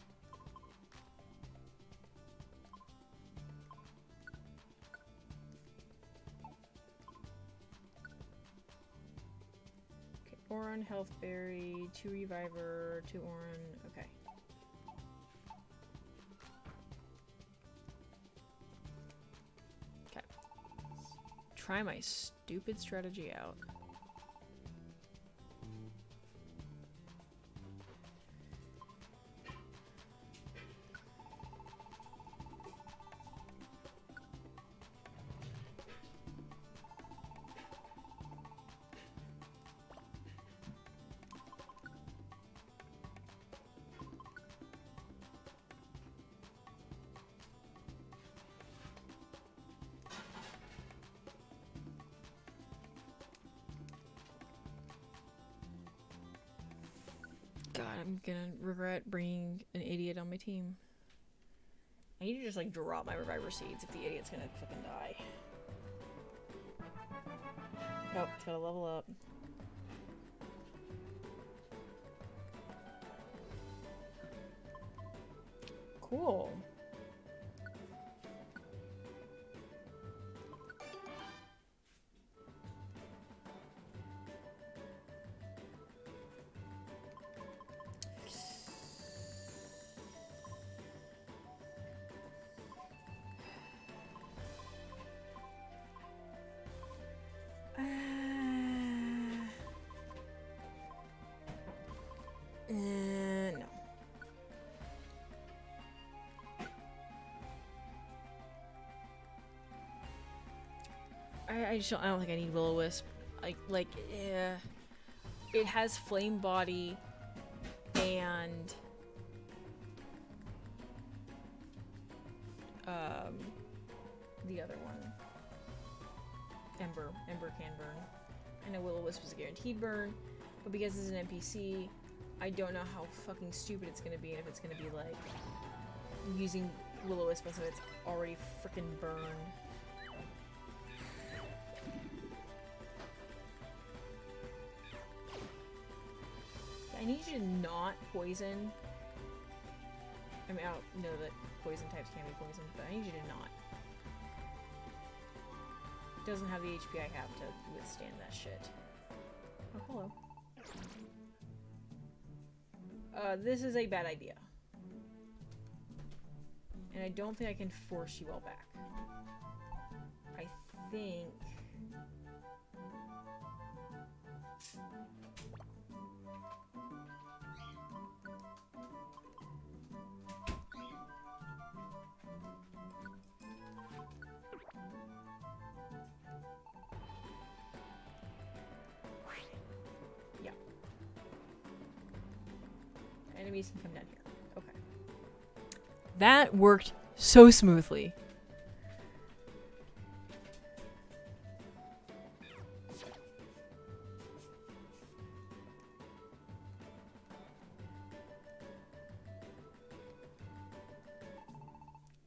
Oran, Health Berry, 2 Reviver, 2 Oran, okay. Okay. Try my stupid strategy out. God, I'm gonna regret bringing an idiot on my team. I need to just like drop my Reviver Seeds if the idiot's gonna fucking die. Oh, it's gotta level up. Cool. No. I just don't, I don't think I need Will-O-Wisp. It has Flame Body and the other one. Ember can burn. I know Will-O-Wisp is a guaranteed burn, but because it's an NPC, I don't know how fucking stupid it's gonna be, and if it's gonna be like using Will-O-Wisp so it's already freaking burned. I need you to not poison. I mean, I don't know that poison types can be poisoned, but I need you to not. It doesn't have the HP I have to withstand that shit. Oh, hello. This is a bad idea. And I don't think I can force you all back. I think... Yeah. Enemies can come down here. Okay. That worked so smoothly.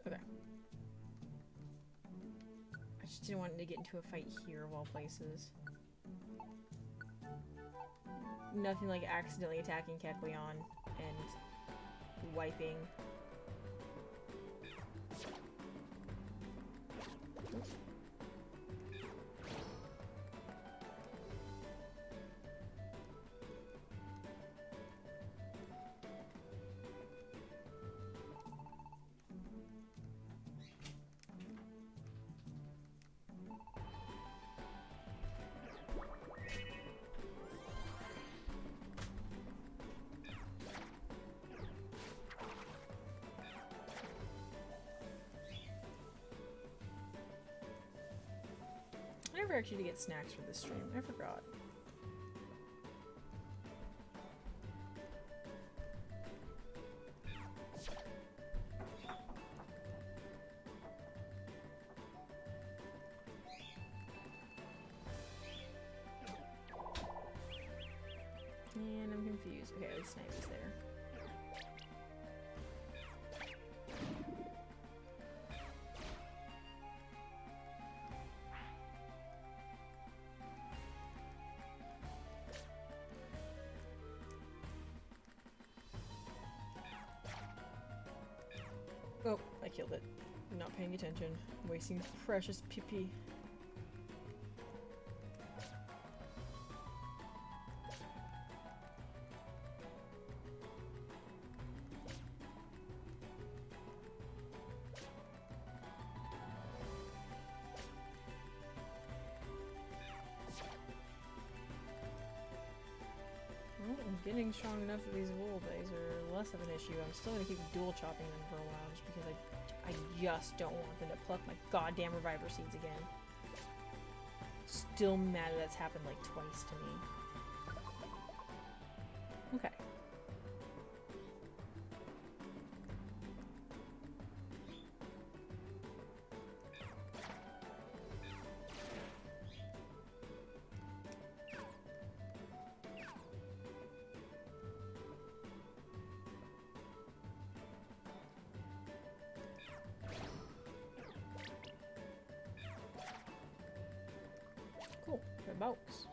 Okay. I just didn't want to get into a fight here of all places. Nothing like accidentally attacking Kekleon and wiping. I never actually get snacks for this stream. I forgot. And I'm confused. Okay, the sniper's there. Oh, I killed it. I'm not paying attention. I'm wasting precious PP. Well, I'm getting strong enough that these wool days are less of an issue. I'm still gonna keep dual chopping them for a while just because I just don't want them to pluck my goddamn reviver seeds again. Still mad that that's happened like twice to me. Okay. Cool. Got box.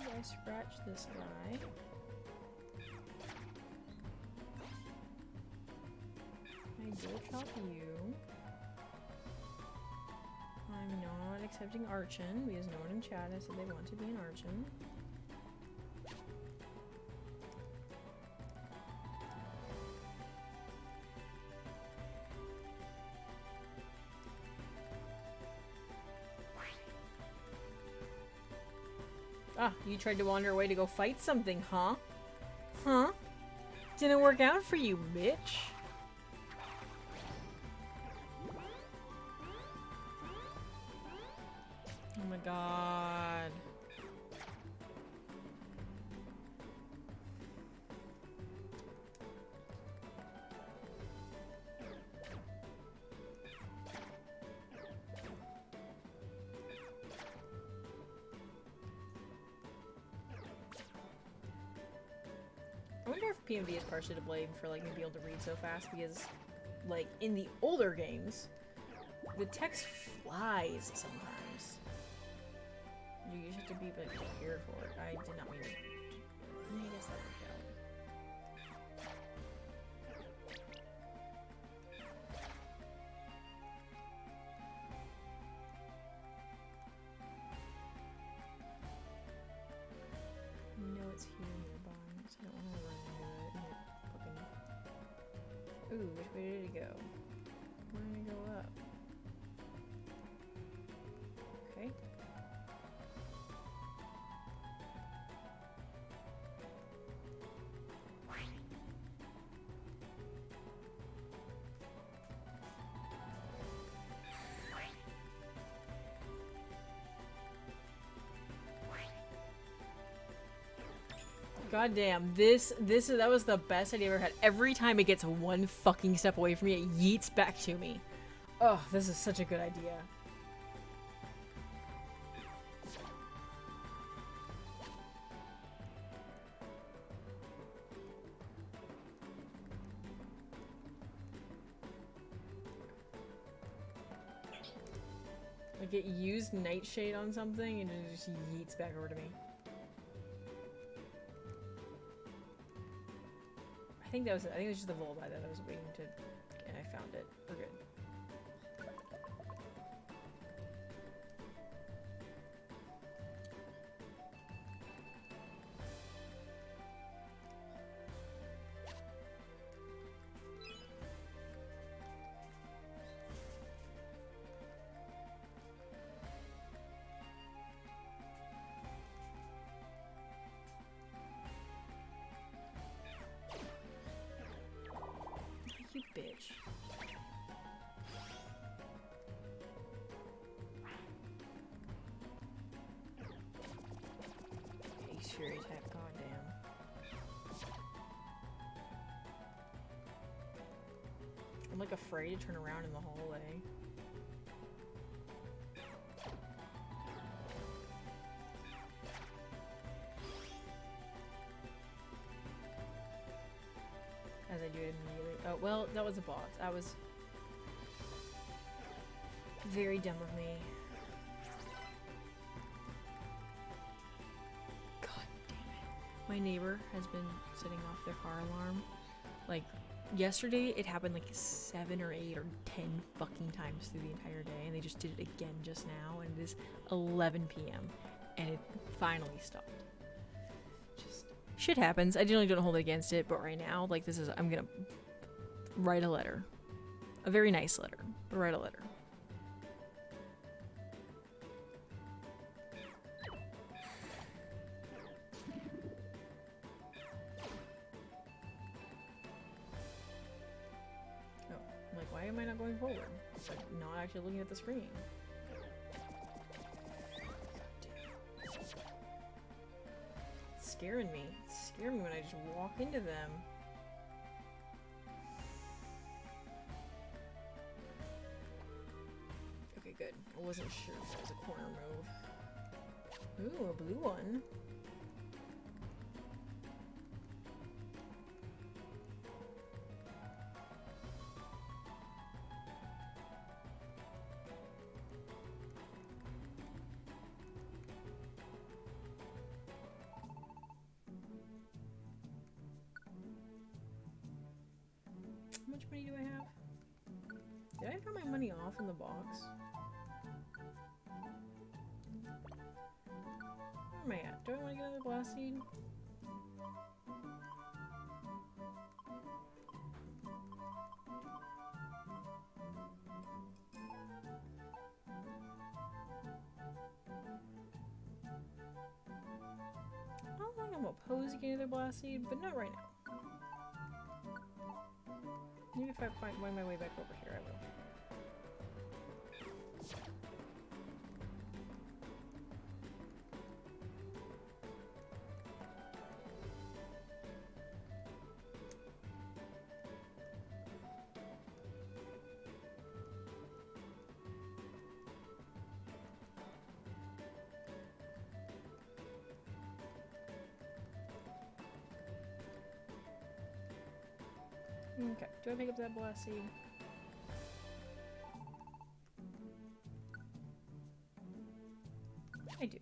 I scratch this guy. I do chop you. I'm not accepting Archon because no one in chat has said they want to be an Archon. Ah, you tried to wander away to go fight something, huh? Huh? Didn't work out for you, bitch. Oh my god. I wonder if PMD is partially to blame for like me being able to read so fast because, like, in the older games, the text flies sometimes. You just have to be like prepared for it. I did not mean to. I guess that worked out. No, it's here nearby, so I don't want to run into it. Fucking... Ooh, which way did it go? We're gonna go up. Okay. God damn, that was the best idea I ever had. Every time it gets one fucking step away from me, it yeets back to me. Oh, this is such a good idea. Like, it used Nightshade on something and it just yeets back over to me. I think it was just the Volby that I was waiting to, and I found it. We're good. You bitch. Ace Fury attack, goddamn. I'm like afraid to turn around in the hallway. As I do it immediately. Oh, well, that was a boss. I was very dumb of me. God damn it. My neighbor has been setting off their car alarm. Like, yesterday it happened like 7 or 8 or 10 fucking times through the entire day, and they just did it again just now, and it is 11 p.m. and it finally stopped. Shit happens. I generally don't hold it against it, but right now, like, this is, I'm gonna write a letter. A very nice letter, but write a letter. Oh, I'm like, why am I not going forward? It's like, not actually looking at the screen. Scaring me. It's scaring me when I just walk into them. good. I wasn't sure if that was a corner move. Ooh, a blue one. How much money do I have? Did I drop my money off in the box? Where am I at? Do I want to get another blast seed? I don't think I'm opposed to getting another blast seed, but not right now. Maybe if I find my way back over here, I will. Okay, do I pick up that blast seed? I do.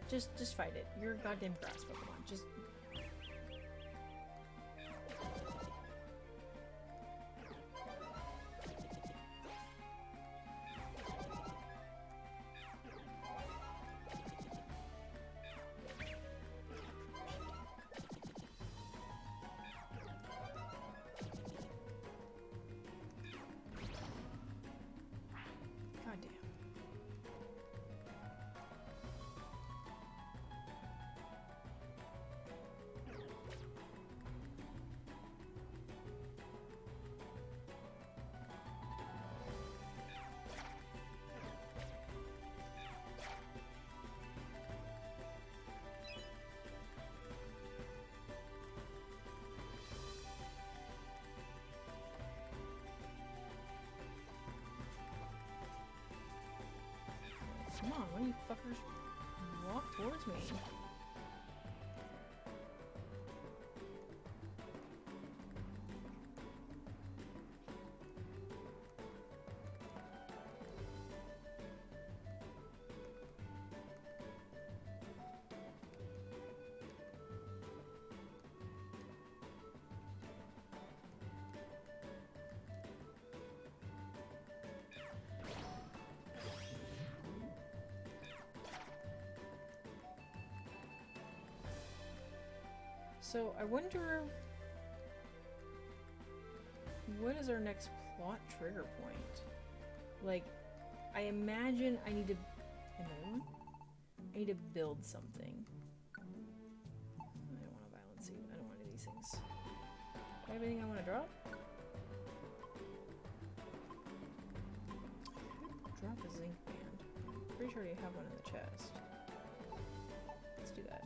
Just fight it. You're a goddamn grass Pokemon. Just... Goddamn. Come on, why don't you fuckers walk towards me? So, I wonder... what is our next plot trigger point? Like, I imagine I need to... another one? I need to build something. I don't want a violent seed. I don't want any of these things. Do I have anything I want to drop? Drop a zinc band. I'm pretty sure you have one in the chest. Let's do that.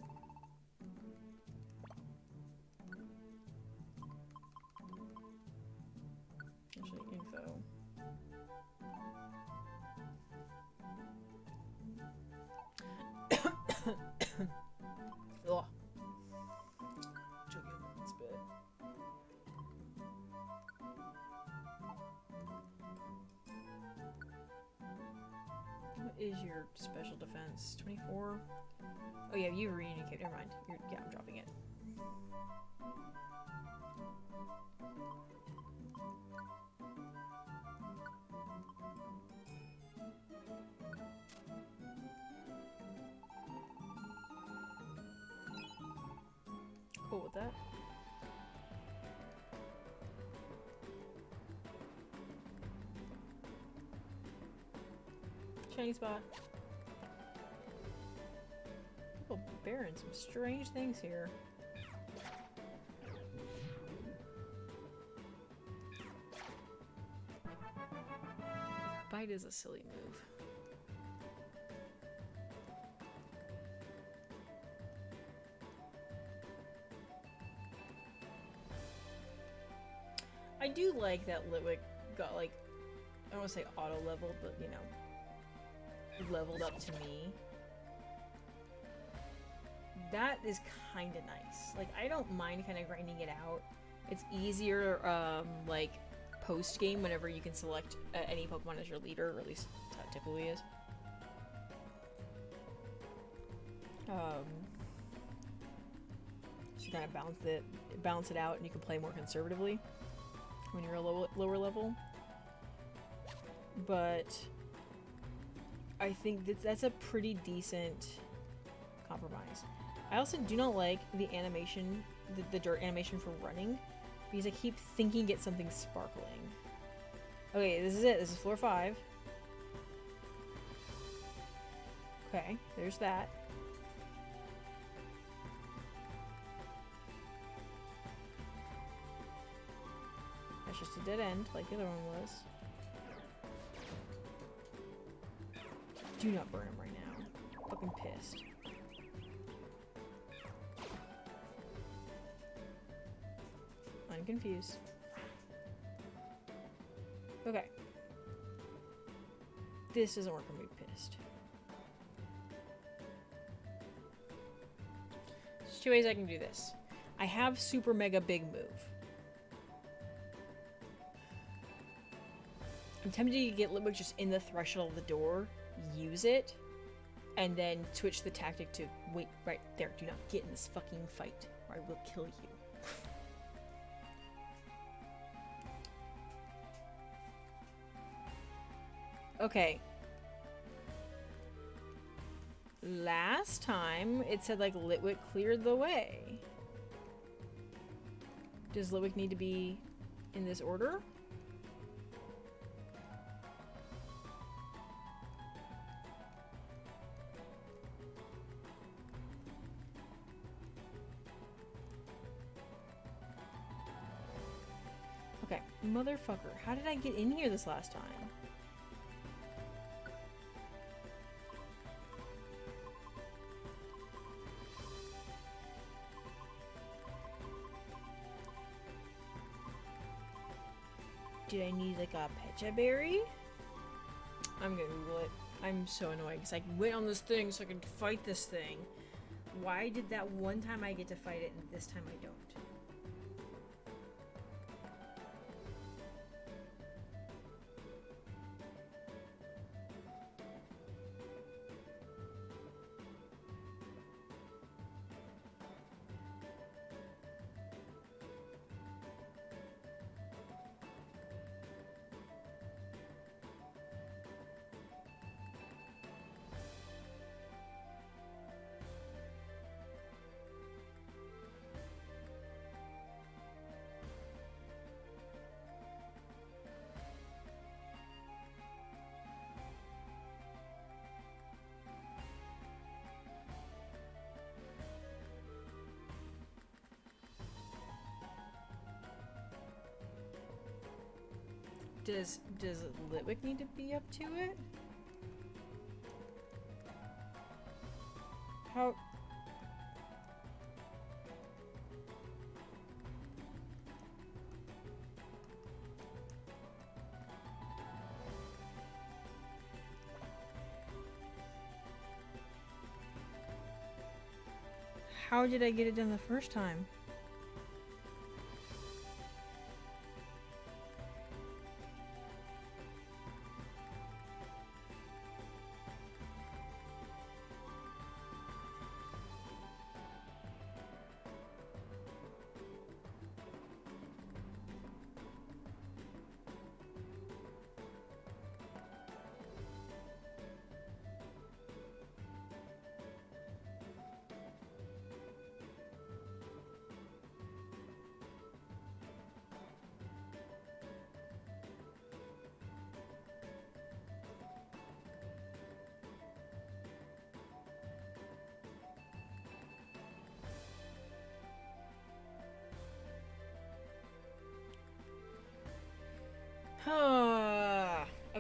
Actually, info. Ugh. Choking on spit. What is your special defense? 24? Oh yeah, you reindicate. Never mind. Yeah, I'm dropping it. Cool. with that. Shiny spot. People bearing some strange things here. Bite is a silly move. I do like that Litwick got, like, I don't want to say auto-leveled, but, you know, leveled up to me. That is kind of nice. Like, I don't mind kind of grinding it out. It's easier, like, post-game whenever you can select any Pokemon as your leader, or at least that typically is. So you kind of balance it out, and you can play more conservatively when you're a lower level. But I think that's a pretty decent compromise. I also do not like the animation, the dirt animation for running, because I keep thinking it's something sparkling. Okay, this is it. This is floor 5. Okay, there's that. That's just a dead end, like the other one was. Do not burn him right now. Fucking pissed. I'm confused. Okay. This doesn't work for me, pissed. There's 2 ways I can do this. I have super mega big move. I'm tempted to get Litwick just in the threshold of the door, use it, and then switch the tactic to wait right there. Do not get in this fucking fight, or I will kill you. Okay. Last time, it said, like, Litwick cleared the way. Does Litwick need to be in this order? Okay, motherfucker. How did I get in here this last time? Did I need, like, a Pecha Berry? I'm gonna Google it. I'm so annoyed because I went on this thing so I could fight this thing. Why did that one time I get to fight it and this time I don't? Does Litwick need to be up to it? How? How did I get it done the first time?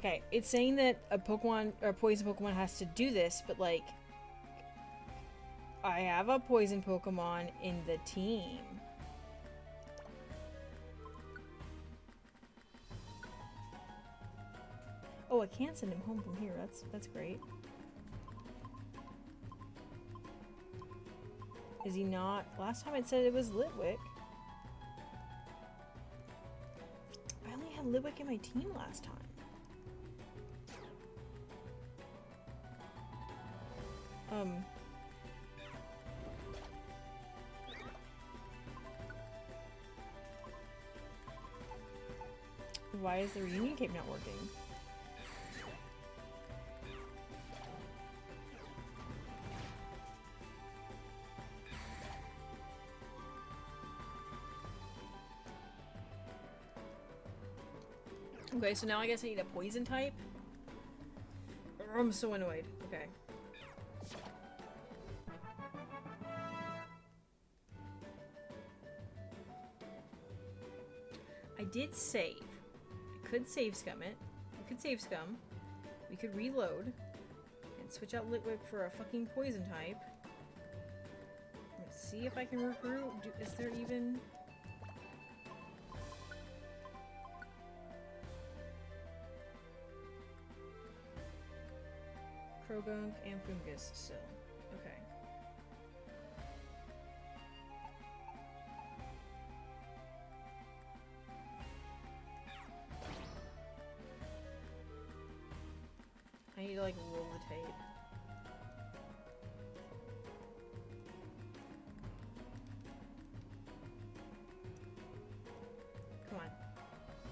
Okay, it's saying that a Pokemon or a poison Pokemon has to do this, but like, I have a poison Pokemon in the team. Oh, I can't send him home from here. That's great. Is he not? Last time it said it was Litwick. I only had Litwick in my team last time. Why is the reunion cape not working? Okay, so now I guess I need a poison type? I'm so annoyed. Okay. I did save. I could save scum it. We could save scum. We could reload. And switch out Litwick for a fucking poison type. Let's see if I can recruit. Is there even... Krogunk and Fungus still. Okay. I need to like roll the tape. Come on.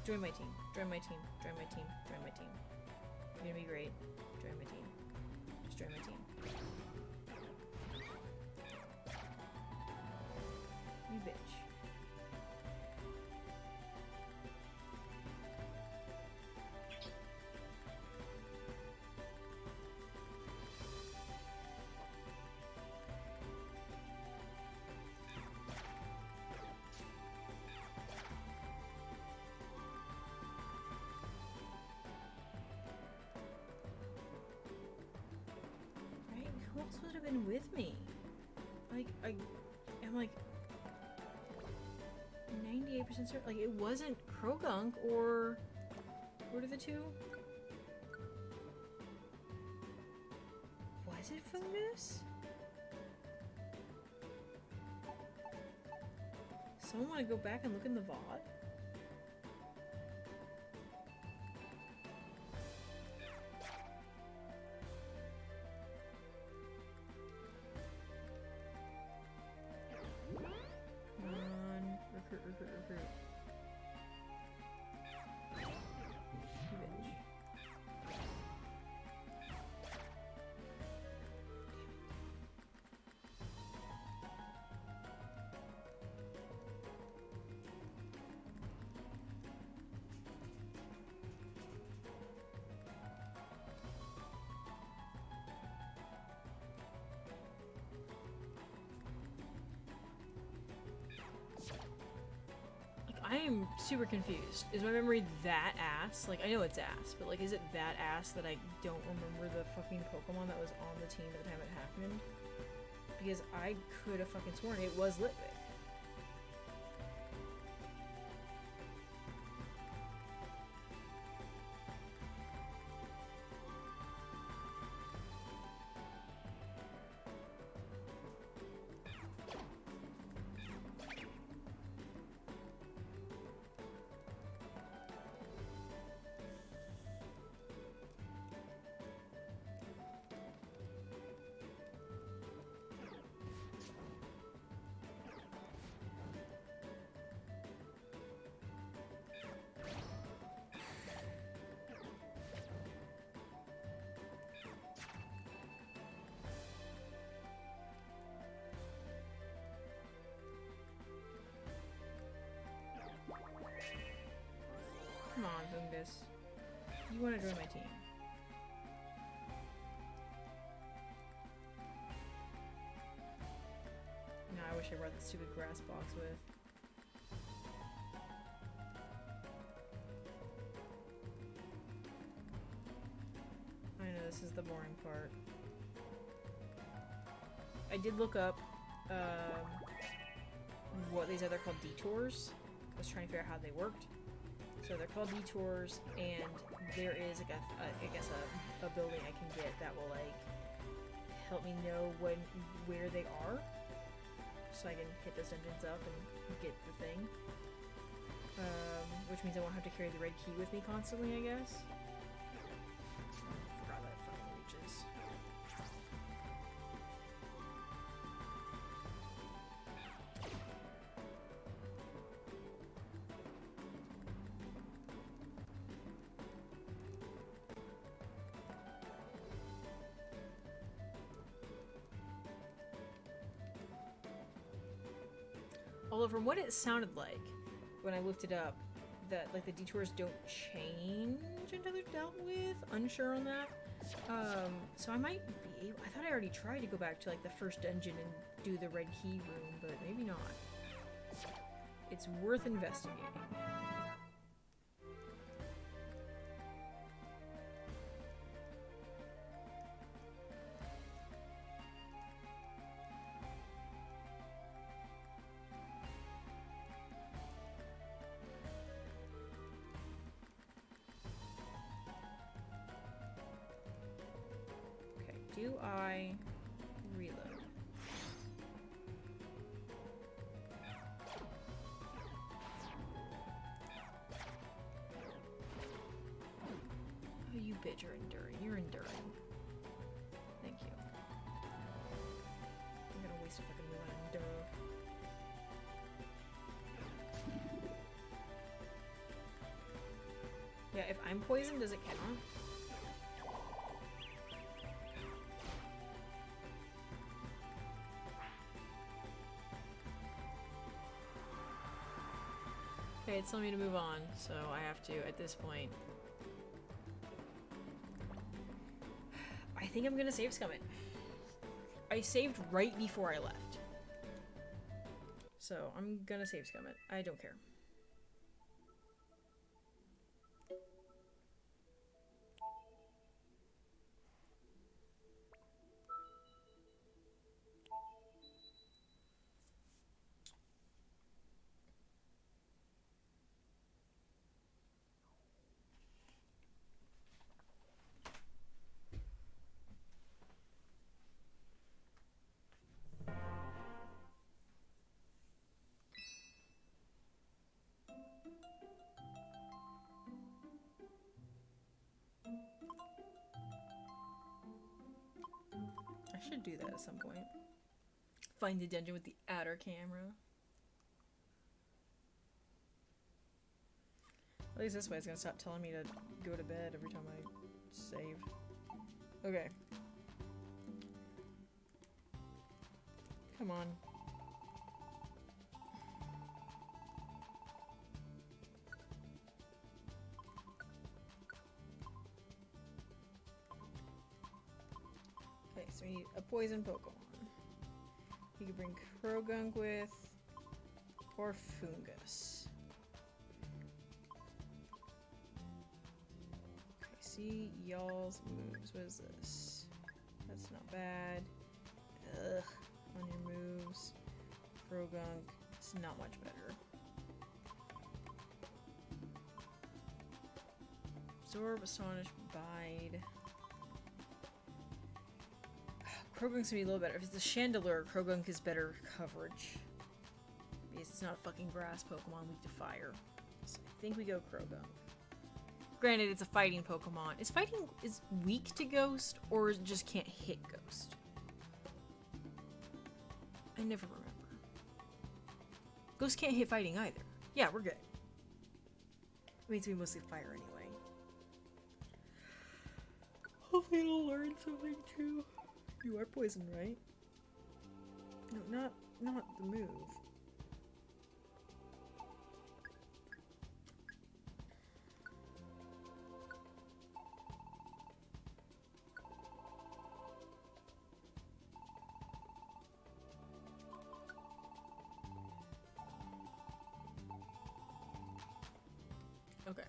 Join my team. Join my team. Join my team. Join my team. You're gonna be great. Join my team. Just join my team. You bitch. Who else would have been with me? Like, I'm like 98% certain. Like, it wasn't Krogunk or what are the two? Was it Fungus? Someone want to go back and look in the VOD? Recruit. Bitch. I am super confused. Is my memory that ass? Like, I know it's ass, but like, is it that ass that I don't remember the fucking Pokemon that was on the team at the time it happened? Because I could have fucking sworn it was Litwick. Come on, Fungus. You want to join my team. No, I wish I brought the stupid grass box with. this is the boring part. I did look up what these are. They're called detours. I was trying to figure out how they worked. So they're called detours, and there is like I guess a building I can get that will like help me know where they are, so I can hit those dungeons up and get the thing. Which means I won't have to carry the red key with me constantly, I guess. I forgot that it fucking reaches. Although from what it sounded like when I looked it up, that like the detours don't change until they're dealt with. Unsure on that. So I might be able, I thought I already tried to go back to like the first dungeon and do the red key room, but maybe not. It's worth investigating. Do I reload? Oh, you bitch, you're enduring. You're enduring. Thank you. I'm gonna waste a fucking move on endure. Yeah, if I'm poisoned, does it count? Okay, it's telling me to move on, so I have to at this point. I think I'm gonna save scum it. I saved right before I left. So I'm gonna save scum it. I don't care. I should do that at some point. Find the dungeon with the outer camera. At least this way it's gonna stop telling me to go to bed every time I save. Okay. Come on. Okay, so we need a poison Pokemon. You can bring Krogunk with, or Fungus. Okay, see y'all's moves. What is this? That's not bad. Ugh. On your moves. Krogunk. It's not much better. Absorb, Astonish, Bide. Krogunk's gonna be a little better. If it's a Chandelure, Krogunk is better coverage. Because it's not a fucking grass Pokemon weak to fire. So I think we go Krogunk. Granted, it's a fighting Pokemon. Is fighting weak to Ghost, or it just can't hit Ghost? I never remember. Ghost can't hit fighting either. Yeah, we're good. It means we mostly fire anyway. Hopefully it'll learn something too. You are poisoned, right? No, not the move. Okay.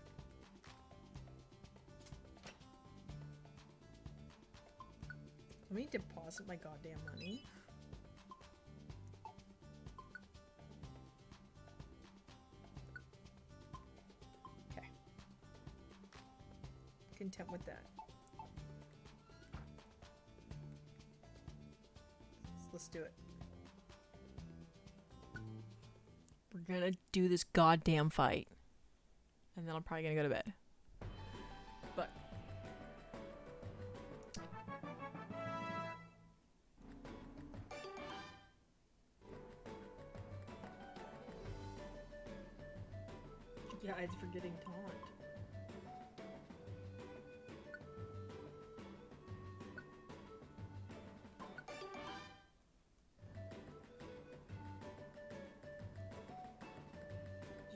Let me deposit my goddamn money. Okay. Content with that. Let's do it. We're gonna do this goddamn fight. And then I'm probably gonna go to bed. But yeah, it's forgetting taunt.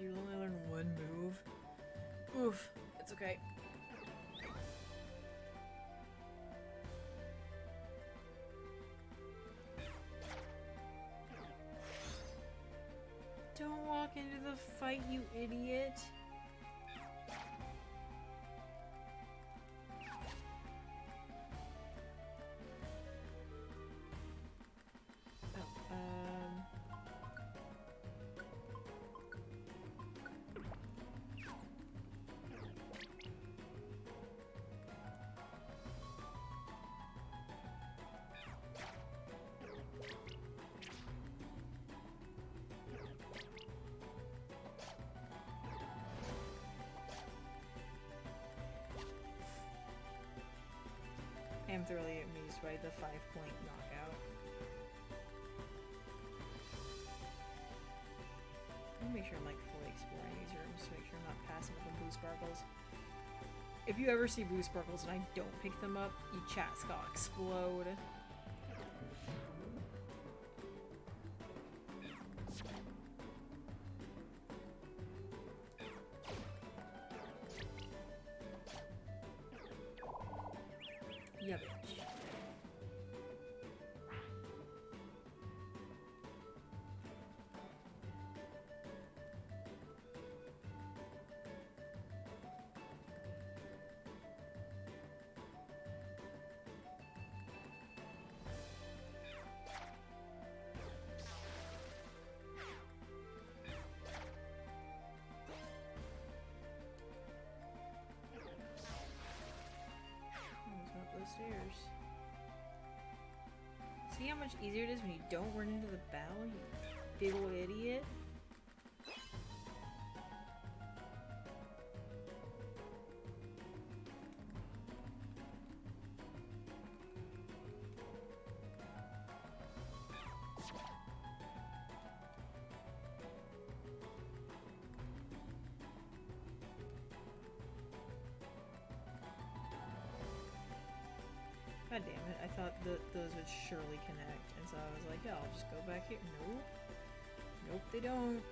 You only learn one move? Oof, it's okay. Don't walk into the fight, you idiot. I'm thoroughly amused by the 5-point knockout. Let me make sure I'm like fully exploring these rooms to make sure I'm not passing up on blue sparkles. If you ever see blue sparkles and I don't pick them up, your chat's gonna explode. Yeah, bitch. Stairs. See how much easier it is when you don't run into the battle, you big old idiot? God damn it, I thought that those would surely connect, and so I was like, yeah, I'll just go back here. Nope. Nope, they don't.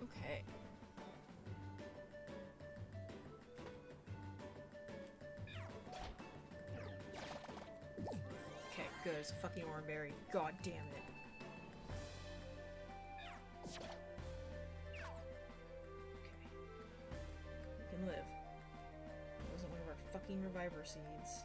Okay. Okay, good. It's a fucking oranberry. God damn it. Okay. We can live. That wasn't one of our fucking reviver seeds.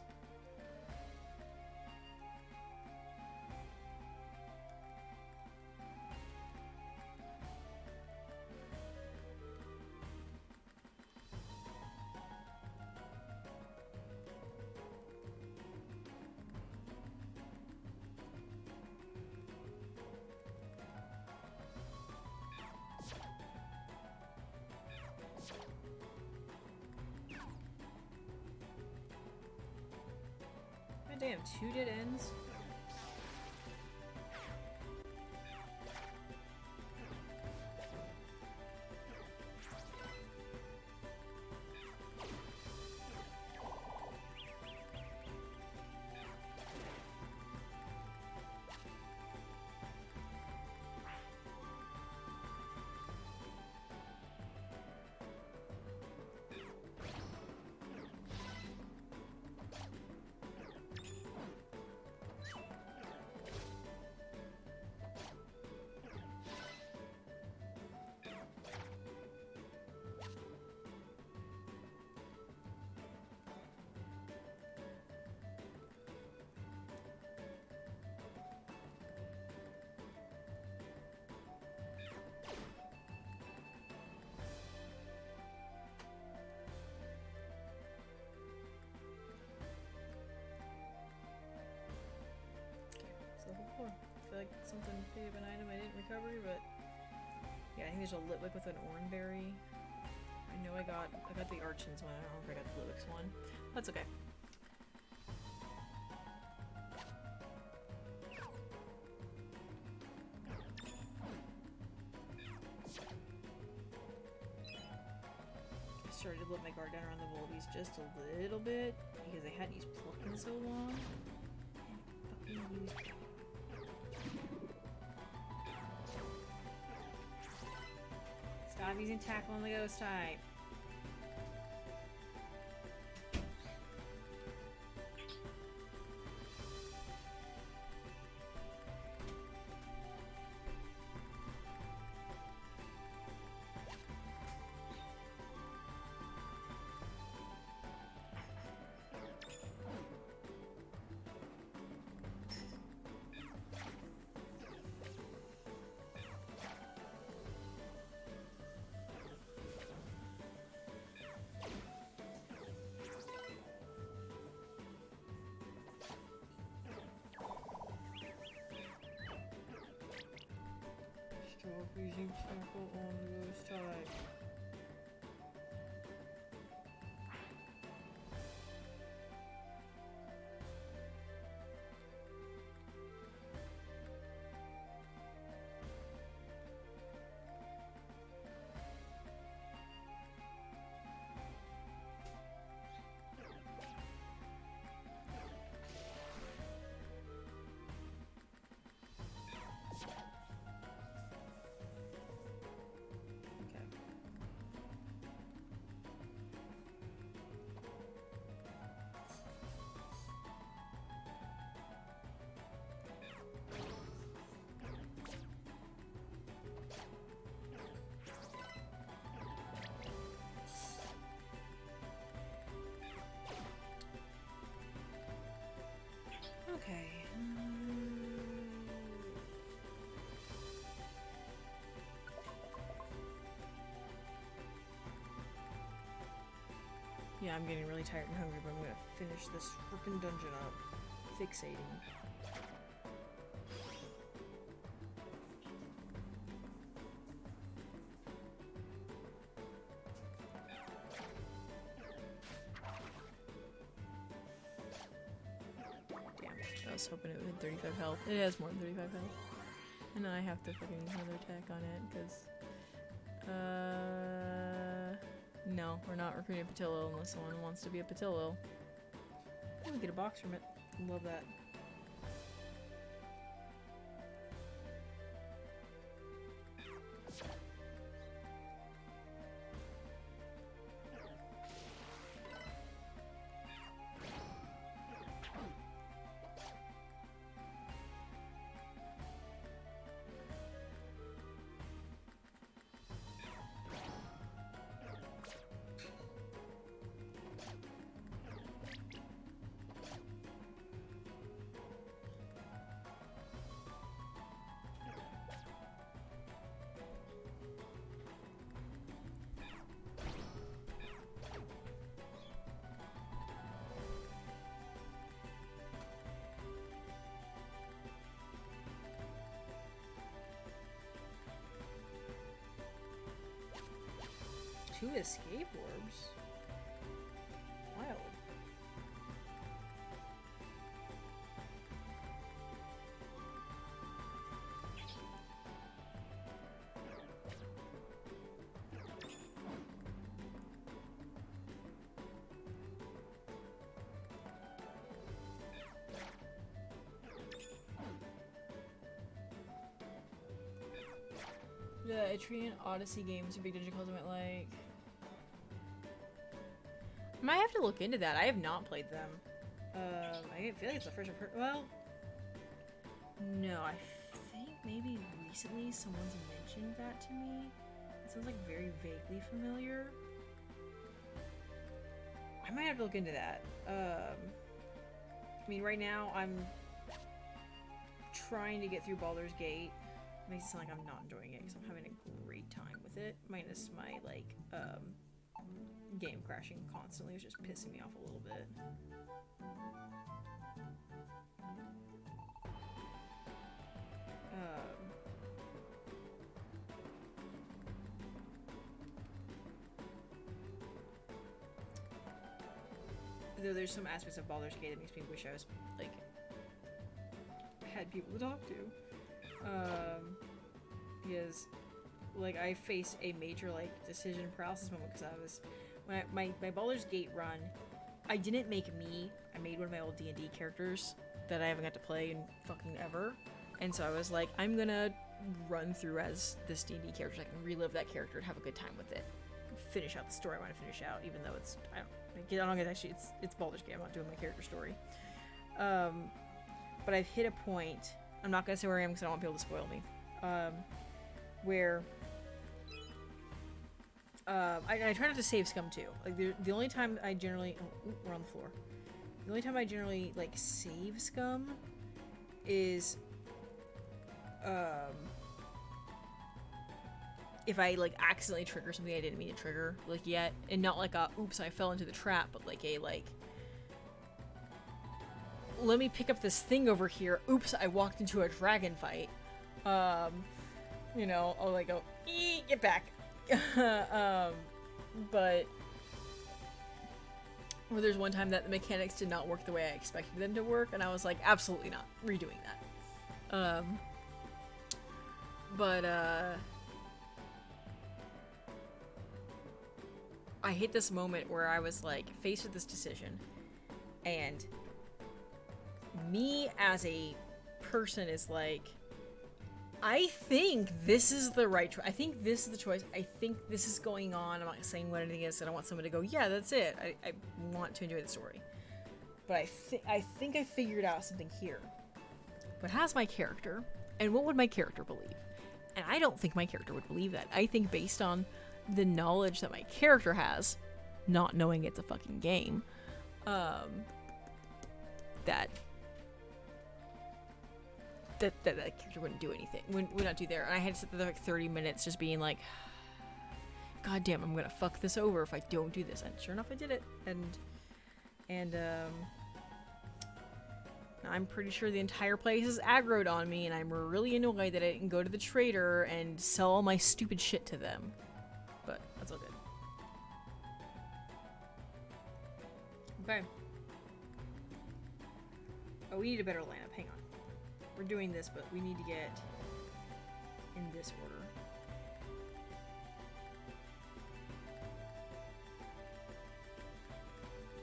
God damn, 2 dead ends? feel like something picked up an item I didn't recover, but yeah, I think there's a Litwick with an Oranberry. I know I got the Archons one. I don't remember if I got the Litwick's one. That's okay. I started to let my guard down around the Volbeats just a little bit because I hadn't used Pluck in so long. And fucking used. Stop using tackle on the ghost type. Stop using tackle on the ghost type. Okay. Yeah, I'm getting really tired and hungry, but I'm gonna finish this frickin' dungeon up. Fixating. I was hoping it had 35 health. It has more than 35 health. And then I have to fucking use another attack on it, because... No, we're not recruiting Patillo unless someone wants to be a Patillo. I'm gonna get a box from it. Love that. Two escape orbs? Wild. The Etrian Odyssey games are big dungeon calls I might like. I might have to look into that. I have not played them. I feel like it's the first I've heard. Well, no, I think maybe recently someone's mentioned that to me. It sounds like very vaguely familiar. I might have to look into that. I mean, right now I'm trying to get through Baldur's Gate. It makes it sound like I'm not enjoying it because I'm having a great time with it, minus my like game crashing constantly, which is pissing me off a little bit. though there's some aspects of Baldur's Gate that makes me wish I was, like, had people to talk to. Because, like, I faced a major, like, decision paralysis moment because I was... When my Baldur's Gate run, I didn't make me. I made one of my old D&D characters that I haven't got to play in fucking ever. And so I was like, I'm gonna run through as this D&D character. I can relive that character and have a good time with it. Finish out the story I want to finish out, even though it's... it's Baldur's Gate. I'm not doing my character story. But I've hit a point... I'm not gonna say where I am because I don't want people to spoil me. Where... I try not to save scum too. Like the only time I generally we're on the floor. The only time I generally like save scum is if I like accidentally trigger something I didn't mean to trigger like yet, and not like a oops I fell into the trap, but like a like let me pick up this thing over here. Oops, I walked into a dragon fight. You know, I'll like go get back. But well, there's one time that the mechanics did not work the way I expected them to work, and I was like, absolutely not redoing that. I hit this moment where I was like faced with this decision, and me as a person is like, I think this is the right choice. I think this is the choice. I think this is going on. I'm not saying what anything is. I don't want someone to go, yeah, that's it. I want to enjoy the story. But I think I figured out something here. But how's my character? And what would my character believe? And I don't think my character would believe that. I think based on the knowledge that my character has, not knowing it's a fucking game, that character wouldn't do anything. Would not do there. And I had to sit there like 30 minutes just being like, God damn, I'm gonna fuck this over if I don't do this. And sure enough, I did it. And I'm pretty sure the entire place is aggroed on me, and I'm really annoyed that I didn't go to the trader and sell all my stupid shit to them. But that's all good. Okay. Oh, we need a better lineup. Hang on. We're doing this, but we need to get in this order.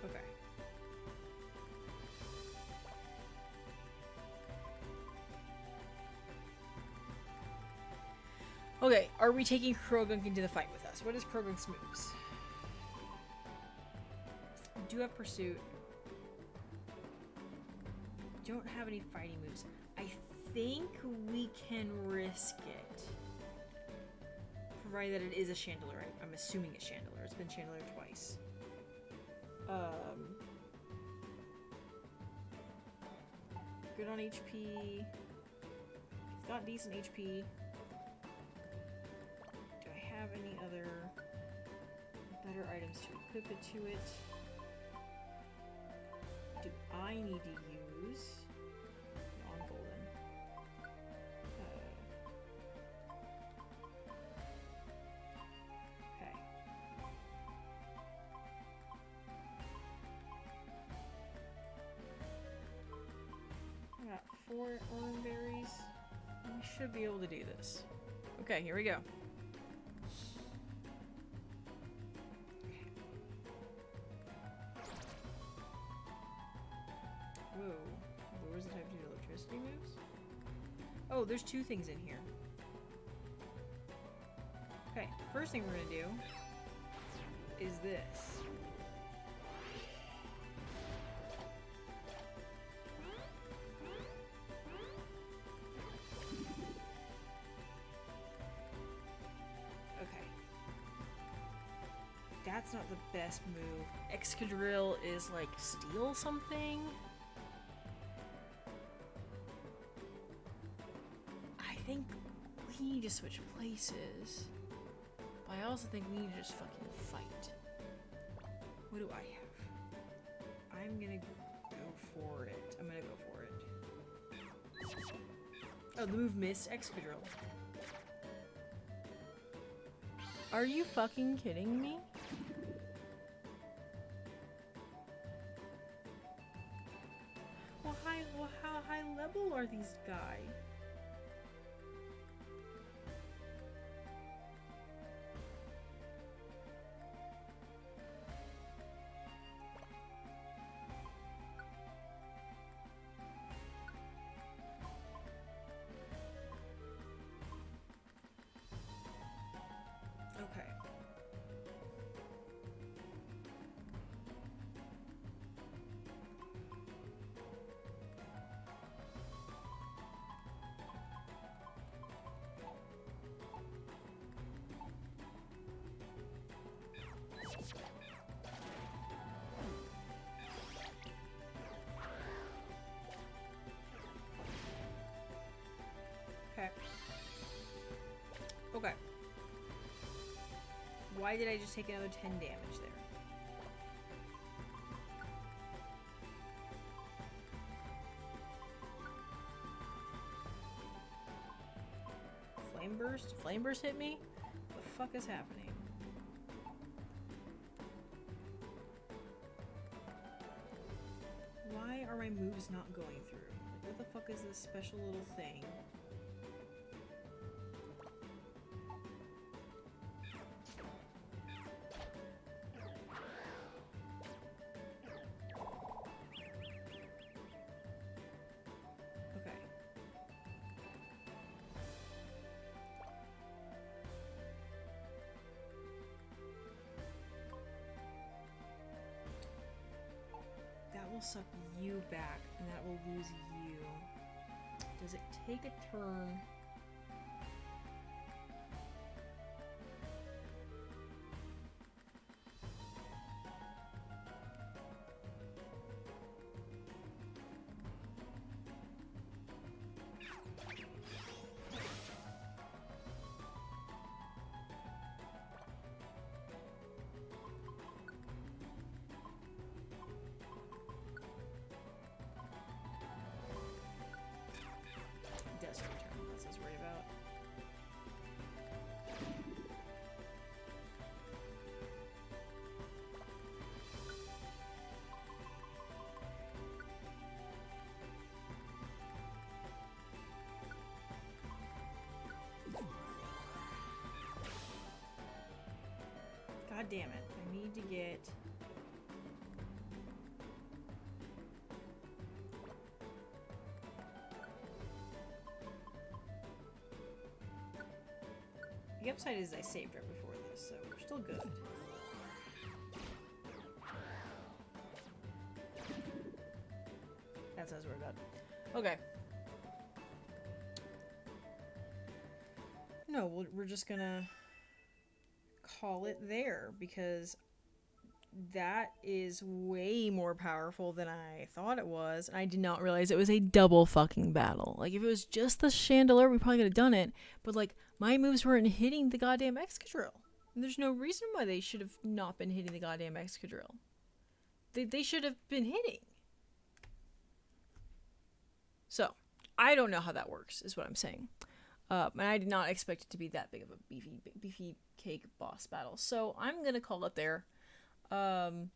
Okay. Okay, are we taking Krogunk into the fight with us? What is Krogunk's moves? We do have Pursuit. Don't have any fighting moves. I think we can risk it. Provided that it is a Chandelier. I'm assuming it's Chandelier. It's been Chandelier twice. Good on HP. It's got decent HP. Do I have any other better items to equip it to it? Do I need to use non-golden? Okay. I got 4 orange berries. We should be able to do this. Okay, here we go. Whoa. What was the type of electricity moves? Oh, there's 2 things in here. Okay, first thing we're gonna do is this. Okay. That's not the best move. Excadrill is like steal something? I think we need to switch places. But I also think we need to just fucking fight. What do I have? I'm gonna go for it. I'm gonna go for it. Oh, the move missed Excadrill. Are you fucking kidding me? level are these guys? Okay. Okay. Okay. Why did I just take another 10 damage there? Flame burst? Flame burst hit me? What the fuck is happening? Why are my moves not going through? Like, what the fuck is this special little thing? Okay. That will suck you back, and that will lose you. Does it take a turn? Desert return, that's what I was worried about. God damn it. I need to get... The upside is I saved right before this, so we're still good. That's what I was worried about. Okay. No, we're just gonna call it there, because that is way more powerful than I thought it was, and I did not realize it was a double fucking battle. Like, if it was just the chandelier, we probably could have done it, but, like, my moves weren't hitting the goddamn Excadrill. And there's no reason why they should have not been hitting the goddamn Excadrill. They should have been hitting. So, I don't know how that works, is what I'm saying. And I did not expect it to be that big of a beefy cake boss battle. So, I'm gonna call it there. Nice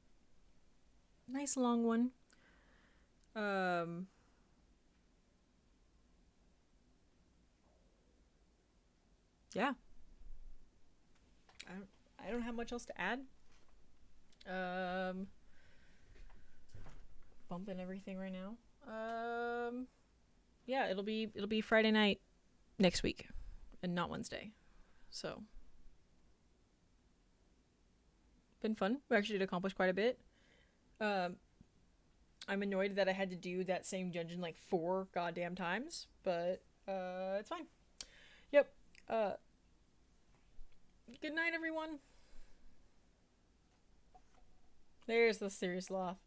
long one. Yeah. I don't have much else to add. Bumping everything right now. Yeah, it'll be Friday night next week and not Wednesday. So, been fun. We actually did accomplish quite a bit. I'm annoyed that I had to do that same dungeon like 4 goddamn times, but it's fine. Yep. Good night, everyone. There's the serious laugh.